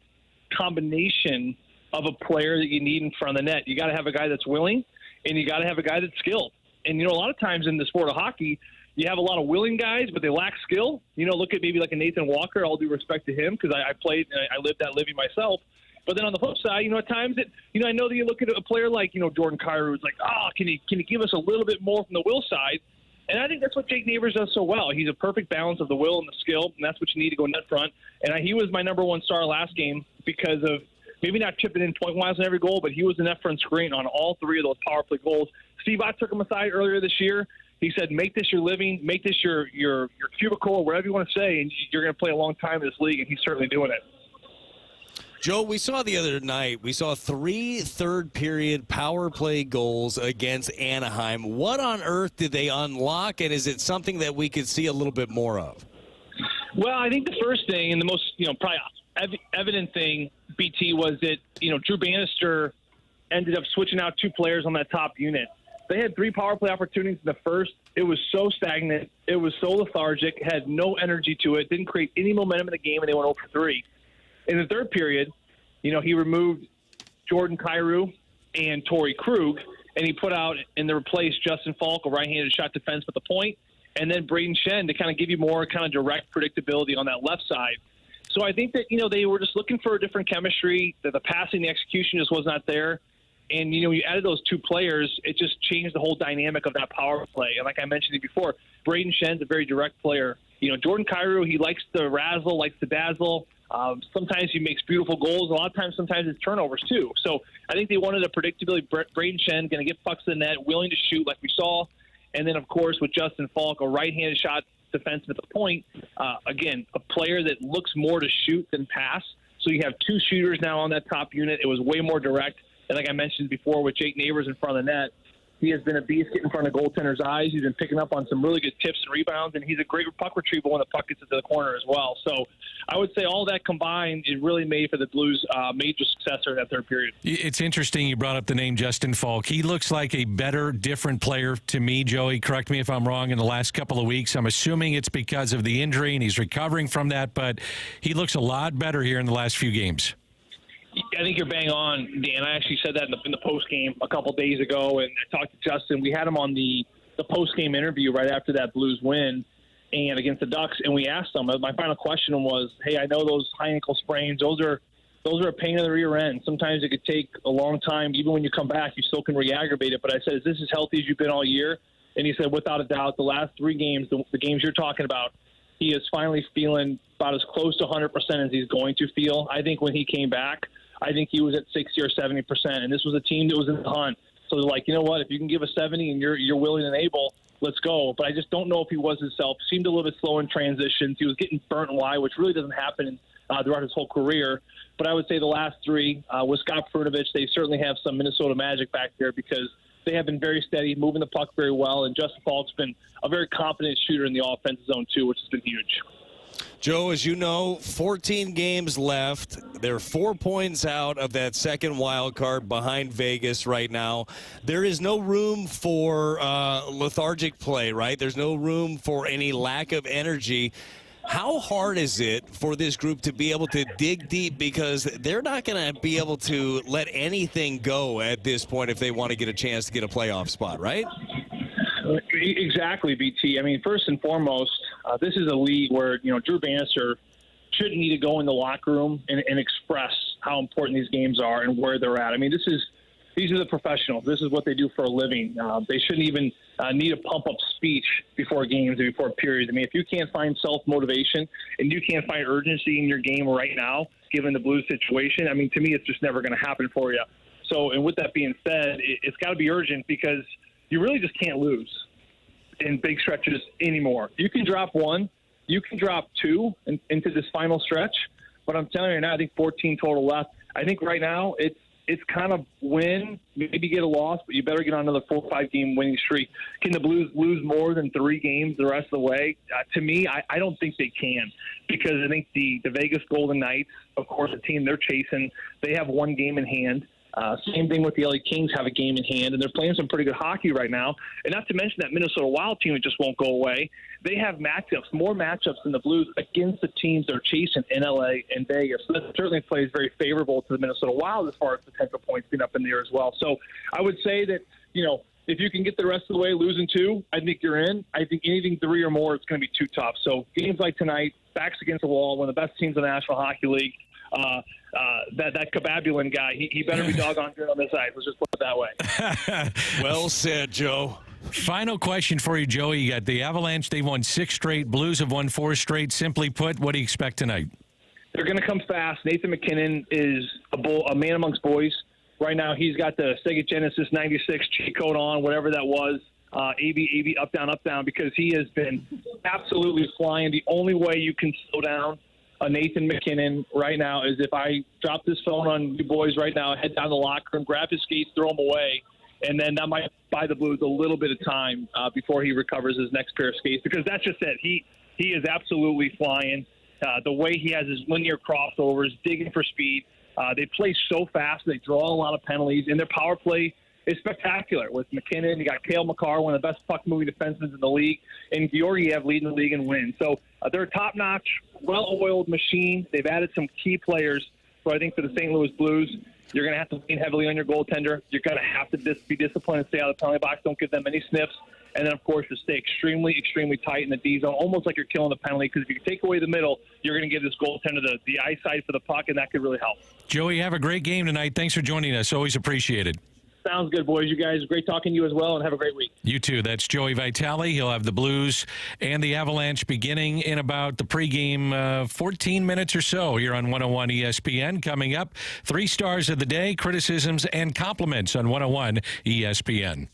combination of a player that you need in front of the net. You got to have a guy that's willing, and you got to have a guy that's skilled. And, a lot of times in the sport of hockey, you have a lot of willing guys, but they lack skill. Look at maybe like a Nathan Walker, all due respect to him, because I played and I lived that living myself. But then on the flip side, at times I know that you look at a player like, Jordan Carey, who's like, can he give us a little bit more from the will side? And I think that's what Jake Neighbors does so well. He's a perfect balance of the will and the skill, and that's what you need to go net front. And he was my number one star last game because of maybe not chipping in point-wise on every goal, but he was the net front screen on all three of those power play goals. Steve Ott took him aside earlier this year. He said, make this your living, make this your cubicle, or whatever you want to say, and you're going to play a long time in this league, and he's certainly doing it. Joe, we saw the other night, 3 third-period power play goals against Anaheim. What on earth did they unlock, and is it something that we could see a little bit more of? Well, I think the first thing and the most, probably evident thing, BT, was that, Drew Bannister ended up switching out 2 players on that top unit. They had 3 power play opportunities in the first. It was so stagnant. It was so lethargic, had no energy to it, didn't create any momentum in the game, and they went 0 for 3. In the third period, he removed Jordan Kyrou and Torrey Krug, and he put out and they replaced Justin Falk, a right-handed shot defense with the point, and then Braden Shen to kind of give you more kind of direct predictability on that left side. So I think that, they were just looking for a different chemistry, that the passing, the execution just was not there. And, you added those 2 players, it just changed the whole dynamic of that power play. And like I mentioned it before, Braden Shen's a very direct player. Jordan Kyrou, he likes to razzle, likes to dazzle. Sometimes he makes beautiful goals. A lot of times, sometimes it's turnovers too. So I think they wanted a predictability. Braden Shen going to get pucks in the net, willing to shoot like we saw. And then, of course, with Justin Falk, a right-handed shot defenseman at the point. Again, a player that looks more to shoot than pass. So you have 2 shooters now on that top unit. It was way more direct. And like I mentioned before, with Jake Neighbors in front of the net, he has been a beast getting in front of goaltenders' eyes. He's been picking up on some really good tips and rebounds, and he's a great puck retriever when the puck gets into the corner as well. So I would say all that combined, it really made for the Blues' major successor in that third period. It's interesting you brought up the name Justin Falk. He looks like a better, different player to me, Joey. Correct me if I'm wrong, in the last couple of weeks. I'm assuming it's because of the injury, and he's recovering from that, but he looks a lot better here in the last few games. I think you're bang on, Dan. I actually said that in the post game a couple days ago, and I talked to Justin. We had him on the post game interview right after that Blues win and against the Ducks, and we asked him. My final question was, "Hey, I know those high ankle sprains. Those are a pain in the rear end. Sometimes it could take a long time. Even when you come back, you still can re-aggravate it." But I said, "Is this as healthy as you've been all year?" And he said, "Without a doubt, the last 3 games, the games you're talking about, he is finally feeling about as close to 100% as he's going to feel." I think when he came back, I think he was at 60 or 70%, and this was a team that was in the hunt. So they're like, you know what? If you can give a 70 and you're willing and able, let's go. But I just don't know if he was himself. Seemed a little bit slow in transitions. He was getting burnt wide, which really doesn't happen throughout his whole career. But I would say the last 3 with Scott Frunovich, they certainly have some Minnesota magic back there because they have been very steady, moving the puck very well, and Justin Falk's been a very confident shooter in the offensive zone too, which has been huge. Joe, as you know, 14 games left. They're 4 points out of that second wild card behind Vegas right now. There is no room for lethargic play, right? There's no room for any lack of energy. How hard is it for this group to be able to dig deep, because they're not going to be able to let anything go at this point if they want to get a chance to get a playoff spot, right? Exactly, BT. I mean, first and foremost, this is a league where, Drew Bannister shouldn't need to go in the locker room and express how important these games are and where they're at. I mean, these are the professionals. This is what they do for a living. They shouldn't even need a pump-up speech before games or before periods. I mean, if you can't find self-motivation and you can't find urgency in your game right now, given the Blues situation, I mean, to me, it's just never going to happen for you. So, and with that being said, it's got to be urgent, because you really just can't lose in big stretches anymore. You can drop one, you can drop two into this final stretch, but I'm telling you now, I think 14 total left. I think right now it's kind of win, maybe get a loss, but you better get on another 4 or 5 game winning streak. Can the Blues lose more than 3 games the rest of the way? To me, I don't think they can, because I think the Vegas Golden Knights, of course, the team they're chasing, they have 1 game in hand. Same thing with the LA Kings, have a game in hand, and they're playing some pretty good hockey right now. And not to mention that Minnesota Wild team that just won't go away. They have more matchups than the Blues against the teams they're chasing in LA and Vegas. So that certainly plays very favorable to the Minnesota Wild as far as potential points being up in there as well. So I would say that, if you can get the rest of the way losing 2, I think you're in. I think anything 3 or more, it's going to be too tough. So games like tonight, backs against the wall, one of the best teams in the National Hockey League. That Kababulin guy, he better be doggone good on this ice. Let's just put it that way. Well said, Joe. Final question for you, Joey. You got the Avalanche. They've won 6 straight. Blues have won 4 straight. Simply put, what do you expect tonight? They're going to come fast. Nathan McKinnon is a man amongst boys. Right now, he's got the Sega Genesis 96 cheat code on, whatever that was. AB, up, down, because he has been absolutely flying. The only way you can slow down Nathan McKinnon right now is if I drop this phone on you boys right now, head down to the locker room, grab his skates, throw them away, and then that might buy the Blues a little bit of time before he recovers his next pair of skates, because that's just it. He is absolutely flying. The way he has his linear crossovers, digging for speed. They play so fast. They draw a lot of penalties, and their power play is spectacular. With McKinnon, you got Cale Makar, one of the best puck-moving defensemen in the league, and Georgiev leading the league in wins. So they're a top-notch, well-oiled machine. They've added some key players. So I think for the St. Louis Blues, you're going to have to lean heavily on your goaltender. You're going to have to be disciplined and stay out of the penalty box. Don't give them any sniffs. And then, of course, to stay extremely, extremely tight in the D zone, almost like you're killing the penalty, because if you take away the middle, you're going to give this goaltender the eyesight for the puck, and that could really help. Joey, have a great game tonight. Thanks for joining us. Always appreciated. Sounds good, boys. You guys, great talking to you as well, and have a great week. You too. That's Joey Vitale. He'll have the Blues and the Avalanche beginning in about the pregame 14 minutes or so here on 101 ESPN. Coming up, 3 stars of the day, criticisms and compliments on 101 ESPN.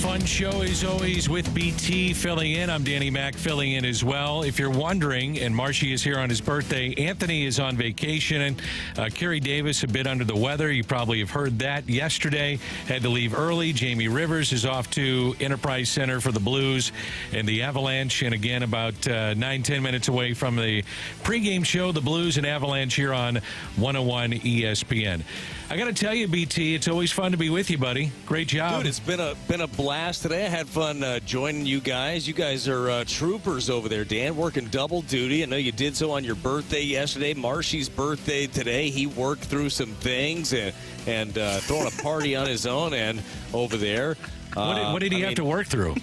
Fun show as always with BT filling in. I'm Danny Mac filling in as well. If you're wondering, and Marshy is here on his birthday, Anthony is on vacation, and Carey Davis a bit under the weather. You probably have heard that yesterday. Had to leave early. Jamie Rivers is off to Enterprise Center for the Blues and the Avalanche. And again, about 9-10 minutes away from the pregame show, the Blues and Avalanche here on 101 ESPN. I got to tell you, BT, it's always fun to be with you, buddy. Great job. Dude, it's been a blast today. I had fun joining you guys. You guys are troopers over there, Dan, working double duty. I know you did so on your birthday yesterday. Marshy's birthday today. He worked through some things and throwing a party on his own end over there. What did he have to work through?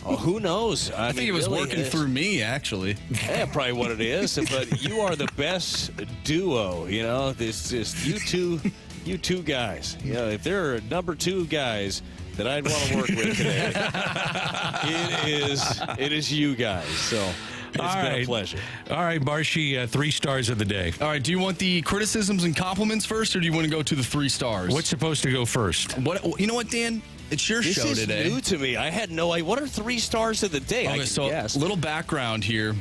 Who knows? I think it was really working through me, actually. Yeah, probably what it is. But you are the best duo. You know, this just you two guys. You know, if there are number two guys that I'd want to work with today, it is you guys. So it's been a pleasure. All right, Marshy, 3 stars of the day. All right, do you want the criticisms and compliments first, or do you want to go to the 3 stars? What's supposed to go first? What? You know what, Dan? It's your show today. This is new to me. I had no idea. What are 3 stars of the day? Okay, so little background here.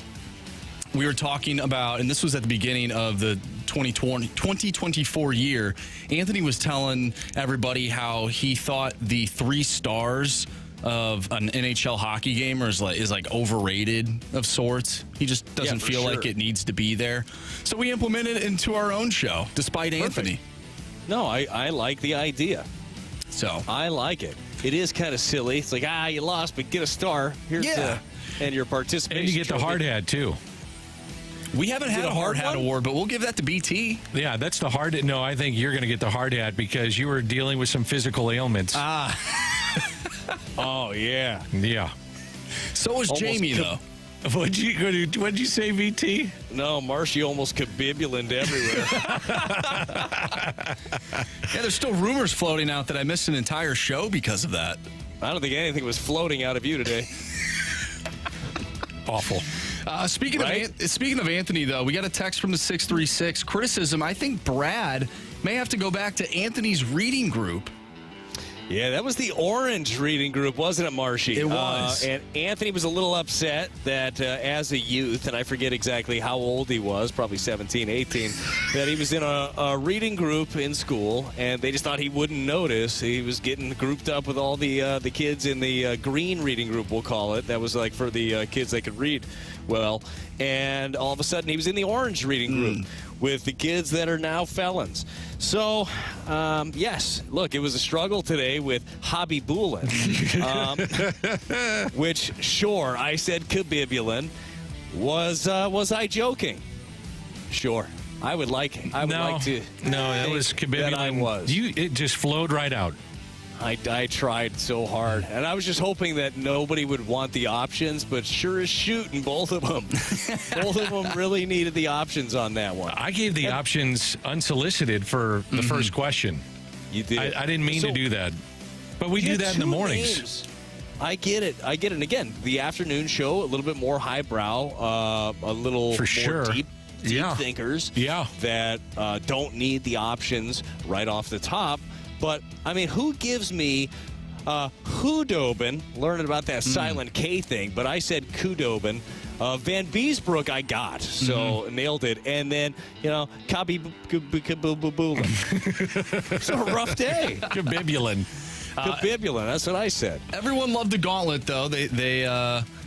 We were talking about, and this was at the beginning of the 2024 year, Anthony was telling everybody how he thought the 3 stars of an NHL hockey game is like overrated of sorts. He just doesn't feel like it needs to be there. So we implemented it into our own show, despite Anthony. No, I like the idea. So I like it. It is kind of silly. It's like, you lost, but get a star. Here's and your participation. And you get the hard hat, too. We haven't had a hard hat award, but we'll give that to BT. Yeah, that's the hard hat. No, I think you're going to get the hard hat because you were dealing with some physical ailments. Oh, yeah. Yeah. So was Jamie, though. What'd you say, BT? No, Marshy almost kabibulined everywhere. Yeah, there's still rumors floating out that I missed an entire show because of that. I don't think anything was floating out of you today. Awful. Speaking of Anthony, though, we got a text from the 636. Criticism, I think Brad may have to go back to Anthony's reading group. Yeah, that was the orange reading group, wasn't it, Marshy? It was. And Anthony was a little upset that as a youth, and I forget exactly how old he was, probably 17, 18, that he was in a reading group in school, and they just thought he wouldn't notice. He was getting grouped up with all the kids in the green reading group, we'll call it. That was like for the kids that could read well. And all of a sudden, he was in the orange reading group with the kids that are now felons. So, yes, look, it was a struggle today with Hobby Boolin, which, sure, I said kabibulin. Was I joking? Sure. I would like to. No, that was kabibulin. That I was. It just flowed right out. I tried so hard, and I was just hoping that nobody would want the options, but sure as shooting, both of them. Both of them really needed the options on that one. I gave the options unsolicited for the first question. You did. I didn't mean to do that, but we do that in the mornings. Names. I get it. And again, the afternoon show, a little bit more highbrow, a little more deep thinkers that don't need the options right off the top. But, I mean, who gives me Hudobin, learning about that silent K thing, but I said Kudobin. Van Beesbrook I got, so nailed it. And then, Kabibulin. It's a rough day. Kabibulin. Kabibulin, that's what I said. Everyone loved the Gauntlet, though.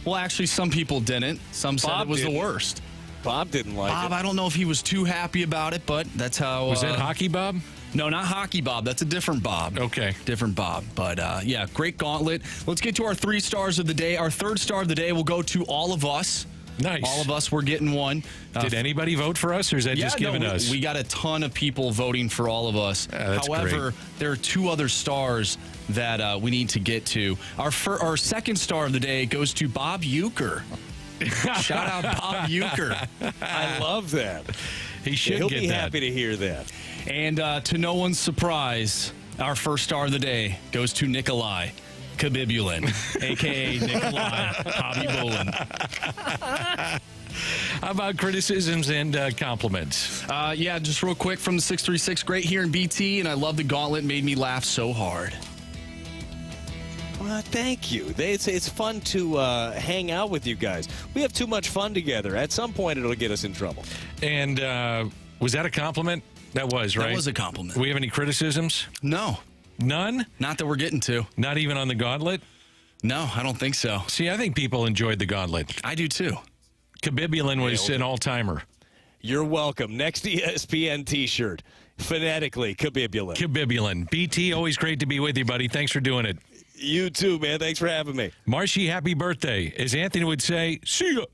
Well, actually, some people didn't. Some said it was the worst. Bob didn't like it. Bob, I don't know if he was too happy about it, but that's how... Was that Hockey Bob? No, not Hockey Bob. That's a different Bob. Okay. Different Bob. But, yeah, great Gauntlet. Let's get to our 3 stars of the day. Our 3rd star of the day will go to all of us. Nice. All of us were getting one. Did anybody vote for us, or is that just given us? We got a ton of people voting for all of us. However, there are 2 other stars that we need to get to. Our 2nd star of the day goes to Bob Uecker. Shout out Bob Uecker. I love that. He'll be happy to hear that. And to no one's surprise, our 1st star of the day goes to Nikolai Kabibulin, a.k.a. Nikolai Hobby Bolin. How about criticisms and compliments? Yeah, just real quick from the 636. Great here in BT, and I love the Gauntlet. Made me laugh so hard. Thank you. It's fun to hang out with you guys. We have too much fun together. At some point, it'll get us in trouble. And was that a compliment? That was, right? That was a compliment. Do we have any criticisms? No. None? Not that we're getting to. Not even on the Gauntlet? No, I don't think so. See, I think people enjoyed the Gauntlet. I do too. Kabibulin was an all-timer. You're welcome. Next ESPN T-shirt. Phonetically, Kabibulin. Kabibulin. BT, always great to be with you, buddy. Thanks for doing it. You too, man. Thanks for having me. Marshy, happy birthday. As Anthony would say, see ya.